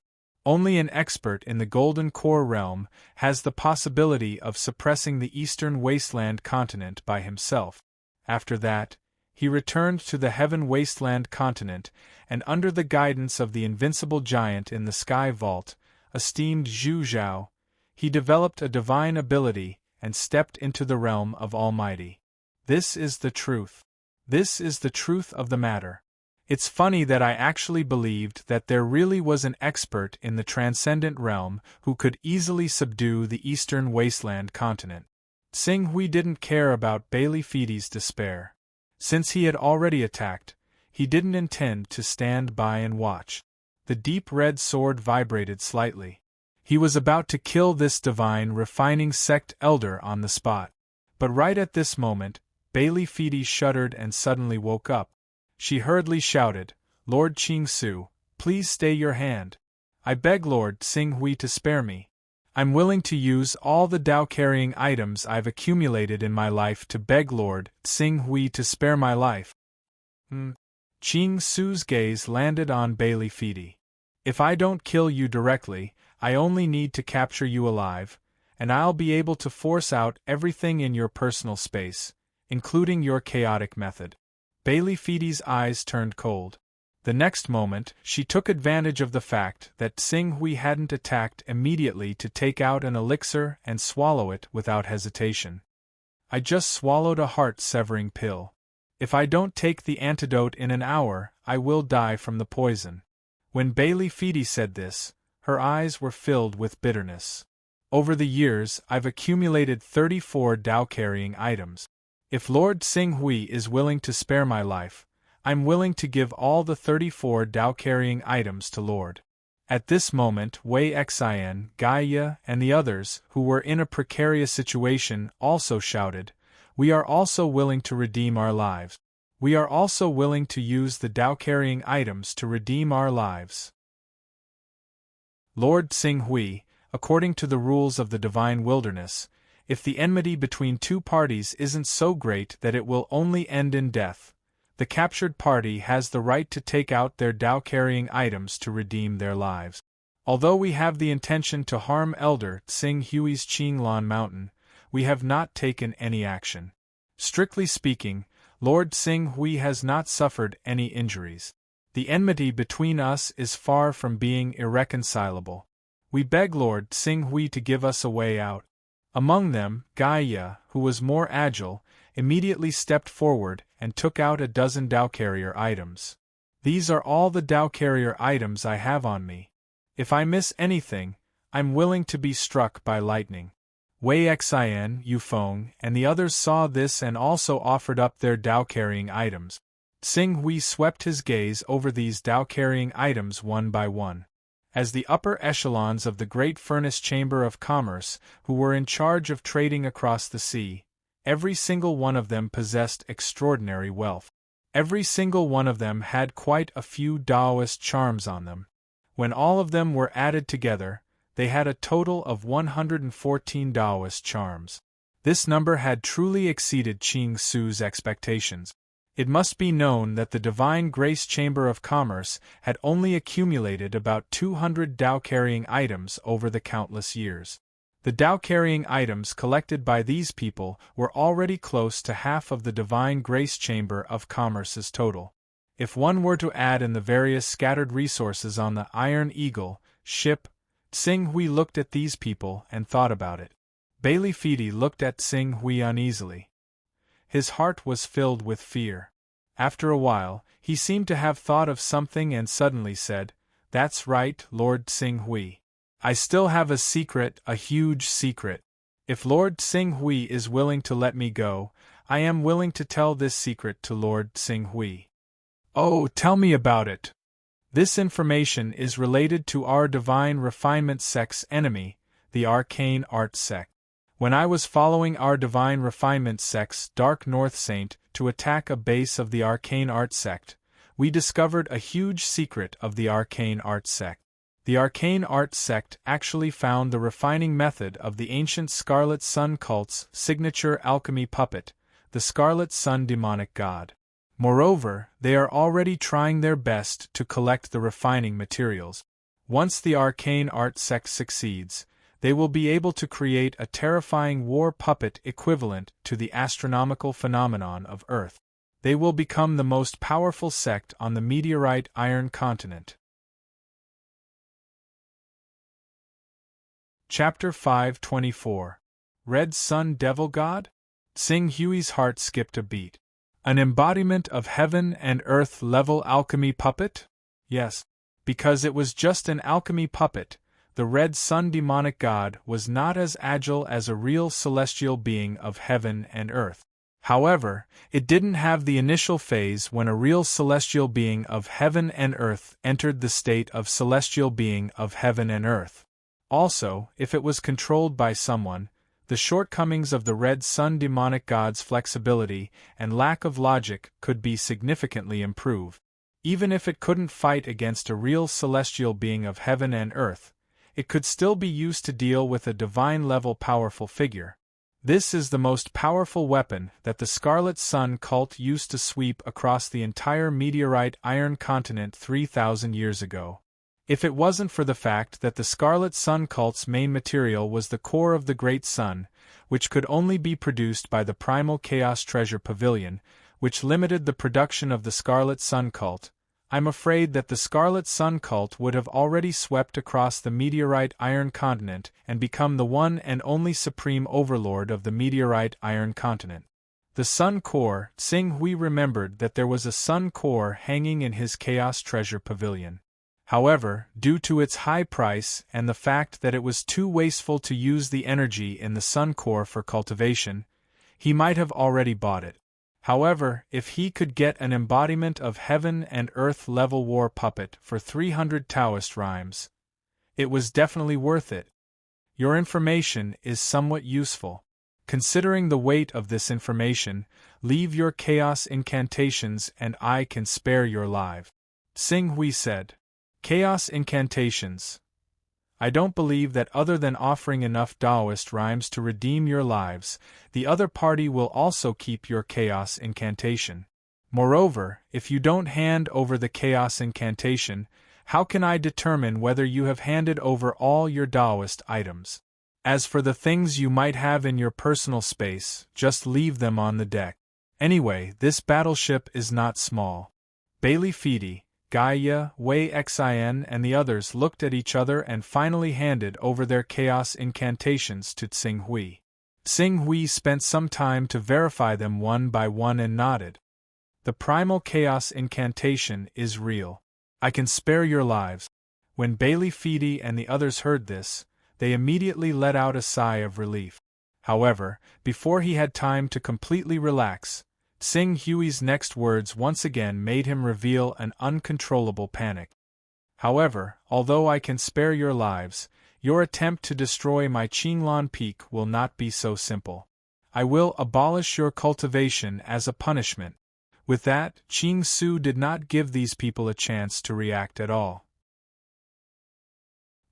Only an expert in the Golden Core realm has the possibility of suppressing the Eastern Wasteland continent by himself. After that, he returned to the Heaven Wasteland continent, and under the guidance of the invincible giant in the Sky Vault, esteemed Zhu Zhao, he developed a divine ability and stepped into the realm of Almighty. This is the truth. This is the truth of the matter. It's funny that I actually believed that there really was an expert in the transcendent realm who could easily subdue the Eastern Wasteland continent. Tsing Hui didn't care about Bailey Feedy's despair. Since he had already attacked, he didn't intend to stand by and watch. The deep red sword vibrated slightly. He was about to kill this divine refining sect elder on the spot. But right at this moment, Bailey Feedy shuddered and suddenly woke up. She hurriedly shouted, "Lord Qing Su, please stay your hand. I beg Lord Tsing Hui to spare me. I'm willing to use all the Dao-carrying items I've accumulated in my life to beg Lord Tsing Hui to spare my life." Qing Su's gaze landed on Bailey Feedy. "If I don't kill you directly, I only need to capture you alive, and I'll be able to force out everything in your personal space, including your chaotic method." Bailey Feedy's eyes turned cold. The next moment, she took advantage of the fact that Tsing Hui hadn't attacked immediately to take out an elixir and swallow it without hesitation. "I just swallowed a heart-severing pill. If I don't take the antidote in an hour, I will die from the poison." When Bailey Feedy said this, her eyes were filled with bitterness. "Over the years, I've accumulated 34 Dao-carrying items. If Lord Tsing Hui is willing to spare my life, I'm willing to give all the 34 Dao-carrying items to Lord." At this moment, Wei Xian, Gaia, and the others, who were in a precarious situation, also shouted, "We are also willing to redeem our lives. We are also willing to use the Dao-carrying items to redeem our lives." Lord Tsing Hui, according to the rules of the Divine Wilderness, if the enmity between two parties isn't so great that it will only end in death, the captured party has the right to take out their Dao-carrying items to redeem their lives. Although we have the intention to harm Elder Tsing Hui's Qinglan Mountain, we have not taken any action. Strictly speaking, Lord Tsing Hui has not suffered any injuries. The enmity between us is far from being irreconcilable. We beg Lord Tsing Hui to give us a way out. Among them, Gaia, who was more agile, immediately stepped forward and took out a dozen Dao-carrier items. "These are all the Dao-carrier items I have on me. If I miss anything, I'm willing to be struck by lightning." Wei Xian, Yufeng, and the others saw this and also offered up their Dao-carrying items. Tsing Hui swept his gaze over these Dao-carrying items one by one. As the upper echelons of the Great Furnace Chamber of Commerce, who were in charge of trading across the sea, every single one of them possessed extraordinary wealth. Every single one of them had quite a few Taoist charms on them. When all of them were added together, they had a total of 114 Taoist charms. This number had truly exceeded Qing Su's expectations. It must be known that the Divine Grace Chamber of Commerce had only accumulated about 200 Tao-carrying items over the countless years. The Tao-carrying items collected by these people were already close to half of the Divine Grace Chamber of Commerce's total. If one were to add in the various scattered resources on the Iron Eagle ship, Tsing Hui looked at these people and thought about it. Bailey Feedy looked at Tsing Hui uneasily. His heart was filled with fear. After a while, he seemed to have thought of something and suddenly said, "That's right, Lord Tsing Hui. I still have a secret, a huge secret. If Lord Tsing Hui is willing to let me go, I am willing to tell this secret to Lord Tsing Hui." "Oh, tell me about it." "This information is related to our Divine Refinement sect's enemy, the Arcane Arts sect. When I was following our Divine Refinement sect's Dark North Saint to attack a base of the Arcane Arts sect, we discovered a huge secret of the Arcane Arts sect. The Arcane Arts sect actually found the refining method of the ancient Scarlet Sun cult's signature alchemy puppet, the Scarlet Sun demonic god. Moreover, they are already trying their best to collect the refining materials. Once the Arcane Arts sect succeeds, they will be able to create a terrifying war puppet equivalent to the astronomical phenomenon of Earth. They will become the most powerful sect on the meteorite iron continent. Chapter 524. Red Sun Devil God? Tsing Hui's heart skipped a beat. An embodiment of heaven and earth level alchemy puppet? Yes. Because it was just an alchemy puppet, the Red Sun demonic god was not as agile as a real celestial being of heaven and earth. However, it didn't have the initial phase when a real celestial being of heaven and earth entered the state of celestial being of heaven and earth. Also, if it was controlled by someone, the shortcomings of the Red Sun demonic god's flexibility and lack of logic could be significantly improved. Even if it couldn't fight against a real celestial being of heaven and earth, it could still be used to deal with a divine-level powerful figure. This is the most powerful weapon that the Scarlet Sun cult used to sweep across the entire meteorite iron continent 3,000 years ago. If it wasn't for the fact that the Scarlet Sun cult's main material was the core of the Great Sun, which could only be produced by the Primal Chaos Treasure Pavilion, which limited the production of the Scarlet Sun cult, I'm afraid that the Scarlet Sun cult would have already swept across the meteorite iron continent and become the one and only supreme overlord of the meteorite iron continent. The Sun Core, Tsing Hui remembered that there was a Sun Core hanging in his Chaos Treasure Pavilion. However, due to its high price and the fact that it was too wasteful to use the energy in the Sun Core for cultivation, he might have already bought it. However, if he could get an embodiment of heaven and earth level war puppet for 300 Taoist rhymes, it was definitely worth it. Your information is somewhat useful. Considering the weight of this information, leave your chaos incantations and I can spare your life. Tsing Hui said. Chaos incantations. I don't believe that other than offering enough Taoist rhymes to redeem your lives, the other party will also keep your chaos incantation. Moreover, if you don't hand over the chaos incantation, how can I determine whether you have handed over all your Taoist items? As for the things you might have in your personal space, just leave them on the deck. Anyway, this battleship is not small. Bailey Feedy, Gaia, Wei Xin and the others looked at each other and finally handed over their chaos incantations to Tsing Hui. Tsing Hui spent some time to verify them one by one and nodded. The primal chaos incantation is real. I can spare your lives. When Bailey Feedy and the others heard this, they immediately let out a sigh of relief. However, before he had time to completely relax, Tsing Hui's next words once again made him reveal an uncontrollable panic. However, although I can spare your lives, your attempt to destroy my Qinglan Peak will not be so simple. I will abolish your cultivation as a punishment. With that, Qing Su did not give these people a chance to react at all.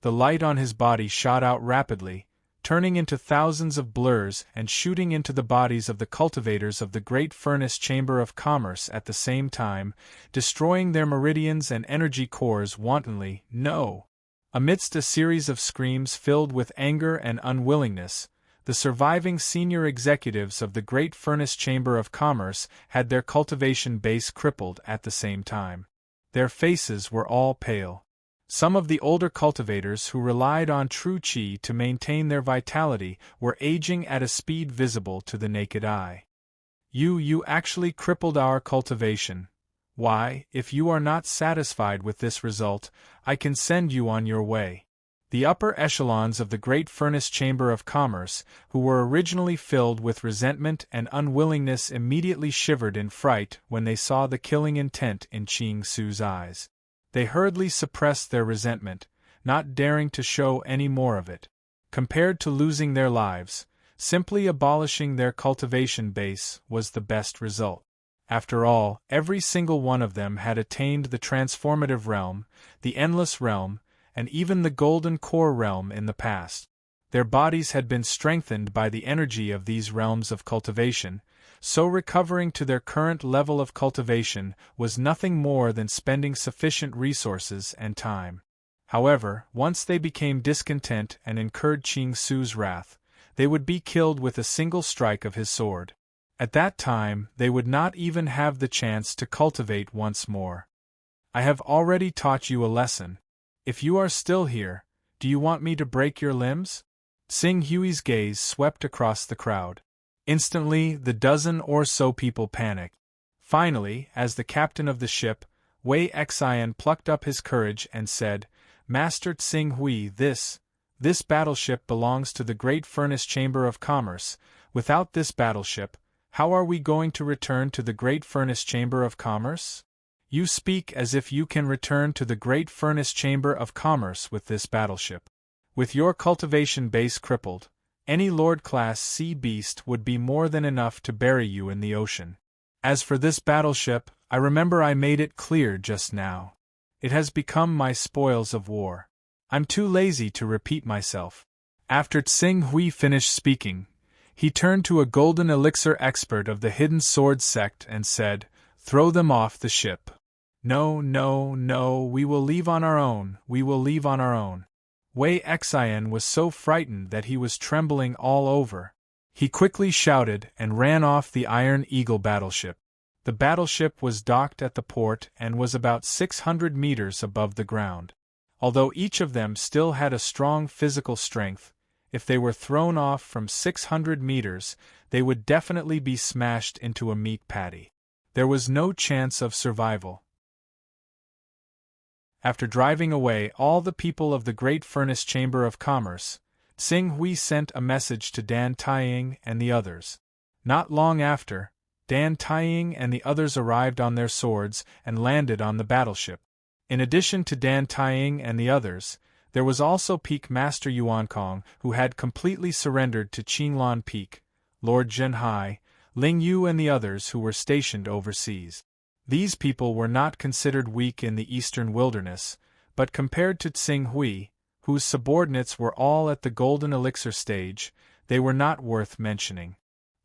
The light on his body shot out rapidly, turning into thousands of blurs and shooting into the bodies of the cultivators of the great furnace chamber of commerce at the same time, destroying their meridians and energy cores wantonly. No! Amidst a series of screams filled with anger and unwillingness, the surviving senior executives of the great furnace chamber of commerce had their cultivation base crippled at the same time. Their faces were all pale. Some of the older cultivators who relied on true qi to maintain their vitality were aging at a speed visible to the naked eye. You actually crippled our cultivation. Why, if you are not satisfied with this result, I can send you on your way. The upper echelons of the great furnace chamber of commerce, who were originally filled with resentment and unwillingness, immediately shivered in fright when they saw the killing intent in Ching Su's eyes. They hurriedly suppressed their resentment, not daring to show any more of it. Compared to losing their lives, simply abolishing their cultivation base was the best result. After all, every single one of them had attained the transformative realm, the endless realm, and even the golden core realm in the past. Their bodies had been strengthened by the energy of these realms of cultivation, so recovering to their current level of cultivation was nothing more than spending sufficient resources and time. However, once they became discontent and incurred Ching Su's wrath, they would be killed with a single strike of his sword. At that time, they would not even have the chance to cultivate once more. I have already taught you a lesson. If you are still here, do you want me to break your limbs? Tsing Hui's gaze swept across the crowd. Instantly, the dozen or so people panicked. Finally, as the captain of the ship, Wei Xian plucked up his courage and said, "Master Tsing Hui, this battleship belongs to the great furnace chamber of commerce. Without this battleship, how are we going to return to the great furnace chamber of commerce? You speak as if you can return to the great furnace chamber of commerce with this battleship. With your cultivation base crippled, any Lord-class sea beast would be more than enough to bury you in the ocean. As for this battleship, I remember I made it clear just now. It has become my spoils of war. I'm too lazy to repeat myself." After Tsing Hui finished speaking, he turned to a golden elixir expert of the hidden sword sect and said, "Throw them off the ship." No, we will leave on our own, we will leave on our own." Wei Xian was so frightened that he was trembling all over. He quickly shouted and ran off the Iron Eagle battleship. The battleship was docked at the port and was about 600 meters above the ground. Although each of them still had a strong physical strength, if they were thrown off from 600 meters, they would definitely be smashed into a meat patty. There was no chance of survival. After driving away all the people of the Great Furnace Chamber of Commerce, Tsing Hui sent a message to Dan Taiying and the others. Not long after, Dan Taiying and the others arrived on their swords and landed on the battleship. In addition to Dan Taiying and the others, there was also Peak Master Yuankong, who had completely surrendered to Qinglan Peak, Lord Zhenhai, Ling Yu and the others who were stationed overseas. These people were not considered weak in the eastern wilderness, but compared to Tsing Hui, whose subordinates were all at the golden elixir stage, they were not worth mentioning.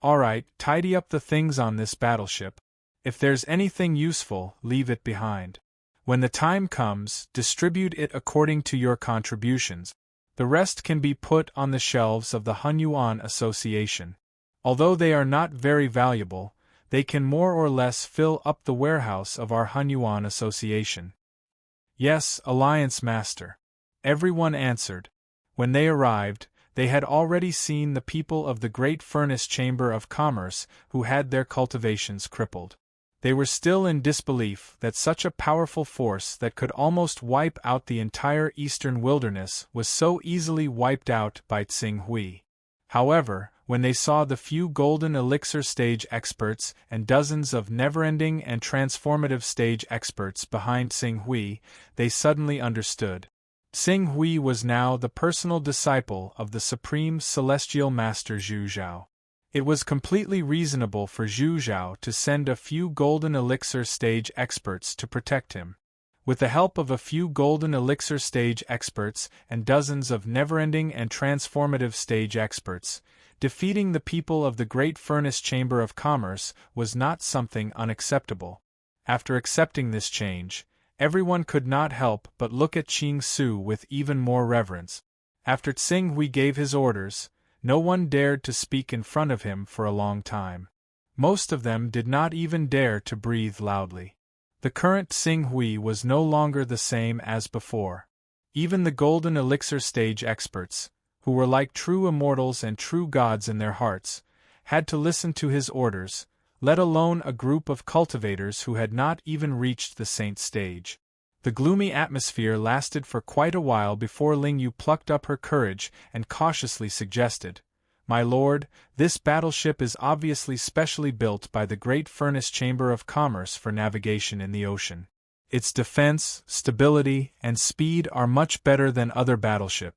Alright, tidy up the things on this battleship. If there's anything useful, leave it behind. When the time comes, distribute it according to your contributions. The rest can be put on the shelves of the Hunyuan Association. Although they are not very valuable, they can more or less fill up the warehouse of our Hunyuan Association. Yes, Alliance Master. Everyone answered. When they arrived, they had already seen the people of the Great Furnace Chamber of Commerce who had their cultivations crippled. They were still in disbelief that such a powerful force that could almost wipe out the entire eastern wilderness was so easily wiped out by Tsing Hui. However, when they saw the few golden elixir stage experts and dozens of never-ending and transformative stage experts behind Tsing Hui, they suddenly understood. Tsing Hui was now the personal disciple of the Supreme Celestial Master Zhu Zhao. It was completely reasonable for Zhu Zhao to send a few golden elixir stage experts to protect him. With the help of a few golden elixir stage experts and dozens of never-ending and transformative stage experts, defeating the people of the Great Furnace Chamber of Commerce was not something unacceptable. After accepting this change, everyone could not help but look at Ching Su with even more reverence. After Tsing Hui gave his orders, no one dared to speak in front of him for a long time. Most of them did not even dare to breathe loudly. The current Tsing Hui was no longer the same as before. Even the golden elixir stage experts, who were like true immortals and true gods in their hearts, had to listen to his orders, let alone a group of cultivators who had not even reached the saint stage. The gloomy atmosphere lasted for quite a while before Ling Yu plucked up her courage and cautiously suggested, "My lord, this battleship is obviously specially built by the Great Furnace Chamber of Commerce for navigation in the ocean. Its defense, stability, and speed are much better than other battleships.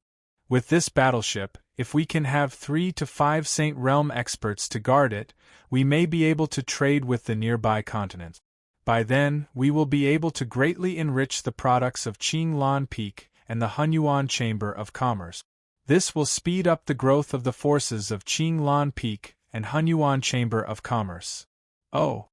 With this battleship, if we can have 3 to 5 Saint Realm experts to guard it, we may be able to trade with the nearby continents. By then, we will be able to greatly enrich the products of Qinglan Peak and the Hunyuan Chamber of Commerce. This will speed up the growth of the forces of Qinglan Peak and Hunyuan Chamber of Commerce." Oh.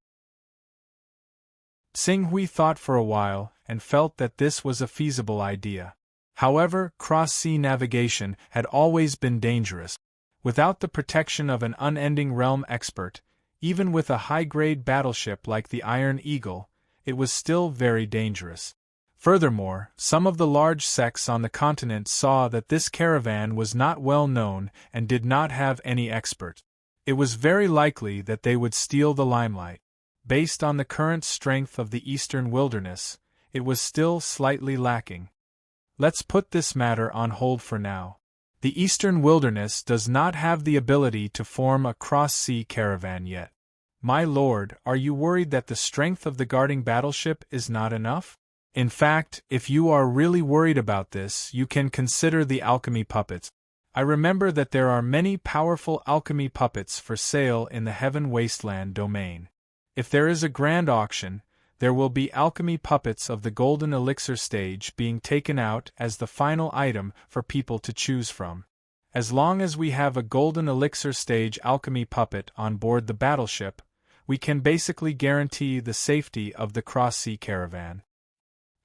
Tsing Hui thought for a while and felt that this was a feasible idea. However, cross-sea navigation had always been dangerous. Without the protection of an unending realm expert, even with a high-grade battleship like the Iron Eagle, it was still very dangerous. Furthermore, some of the large sects on the continent saw that this caravan was not well known and did not have any expert. It was very likely that they would steal the limelight. Based on the current strength of the eastern wilderness, it was still slightly lacking. Let's put this matter on hold for now. The eastern wilderness does not have the ability to form a cross-sea caravan yet. My lord, are you worried that the strength of the guarding battleship is not enough? In fact, if you are really worried about this, you can consider the alchemy puppets. I remember that there are many powerful alchemy puppets for sale in the Heaven Wasteland domain. If there is a grand auction, there will be alchemy puppets of the golden elixir stage being taken out as the final item for people to choose from. As long as we have a golden elixir stage alchemy puppet on board the battleship, we can basically guarantee the safety of the cross-sea caravan.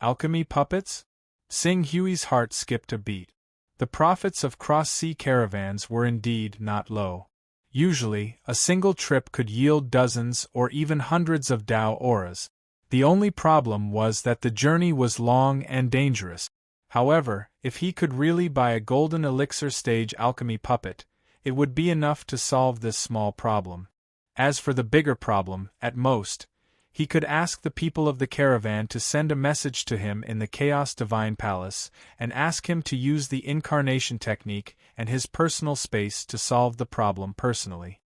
Alchemy puppets? Tsing Hui's heart skipped a beat. The profits of cross-sea caravans were indeed not low. Usually, a single trip could yield dozens or even hundreds of Dao auras. The only problem was that the journey was long and dangerous. However, if he could really buy a golden elixir stage alchemy puppet, it would be enough to solve this small problem. As for the bigger problem, at most, he could ask the people of the caravan to send a message to him in the Chaos Divine Palace and ask him to use the incarnation technique and his personal space to solve the problem personally.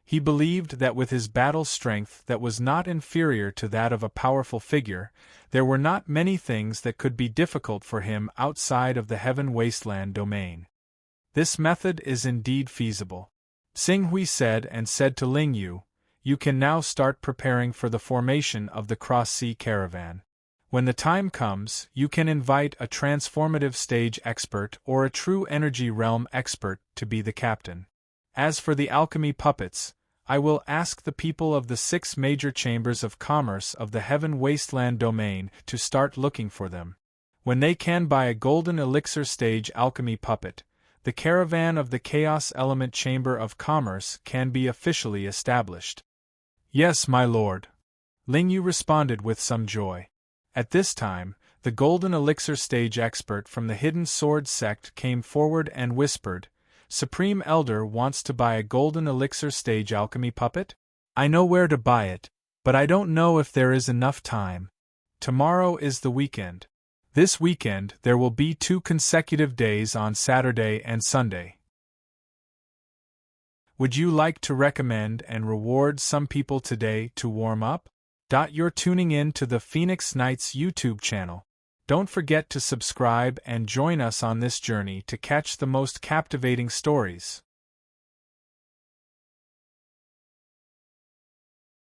He believed that with his battle strength that was not inferior to that of a powerful figure, there were not many things that could be difficult for him outside of the Heaven Wasteland domain. This method is indeed feasible. Tsing Hui said to Ling Yu, "You can now start preparing for the formation of the cross-sea caravan. When the time comes, you can invite a transformative stage expert or a true energy realm expert to be the captain. As for the alchemy puppets, I will ask the people of the 6 major chambers of commerce of the Heaven Wasteland domain to start looking for them. When they can buy a golden elixir stage alchemy puppet, the caravan of the Chaos Element Chamber of Commerce can be officially established." "Yes, my lord," Ling Yu responded with some joy. At this time, the golden elixir stage expert from the Hidden Sword sect came forward and whispered, "Supreme Elder wants to buy a golden elixir stage alchemy puppet? I know where to buy it, but I don't know if there is enough time. Tomorrow is the weekend. This weekend there will be 2 consecutive days on Saturday and Sunday. Would you like to recommend and reward some people today to warm up? You're tuning in to the Phoenix Knights YouTube channel. Don't forget to subscribe and join us on this journey to catch the most captivating stories.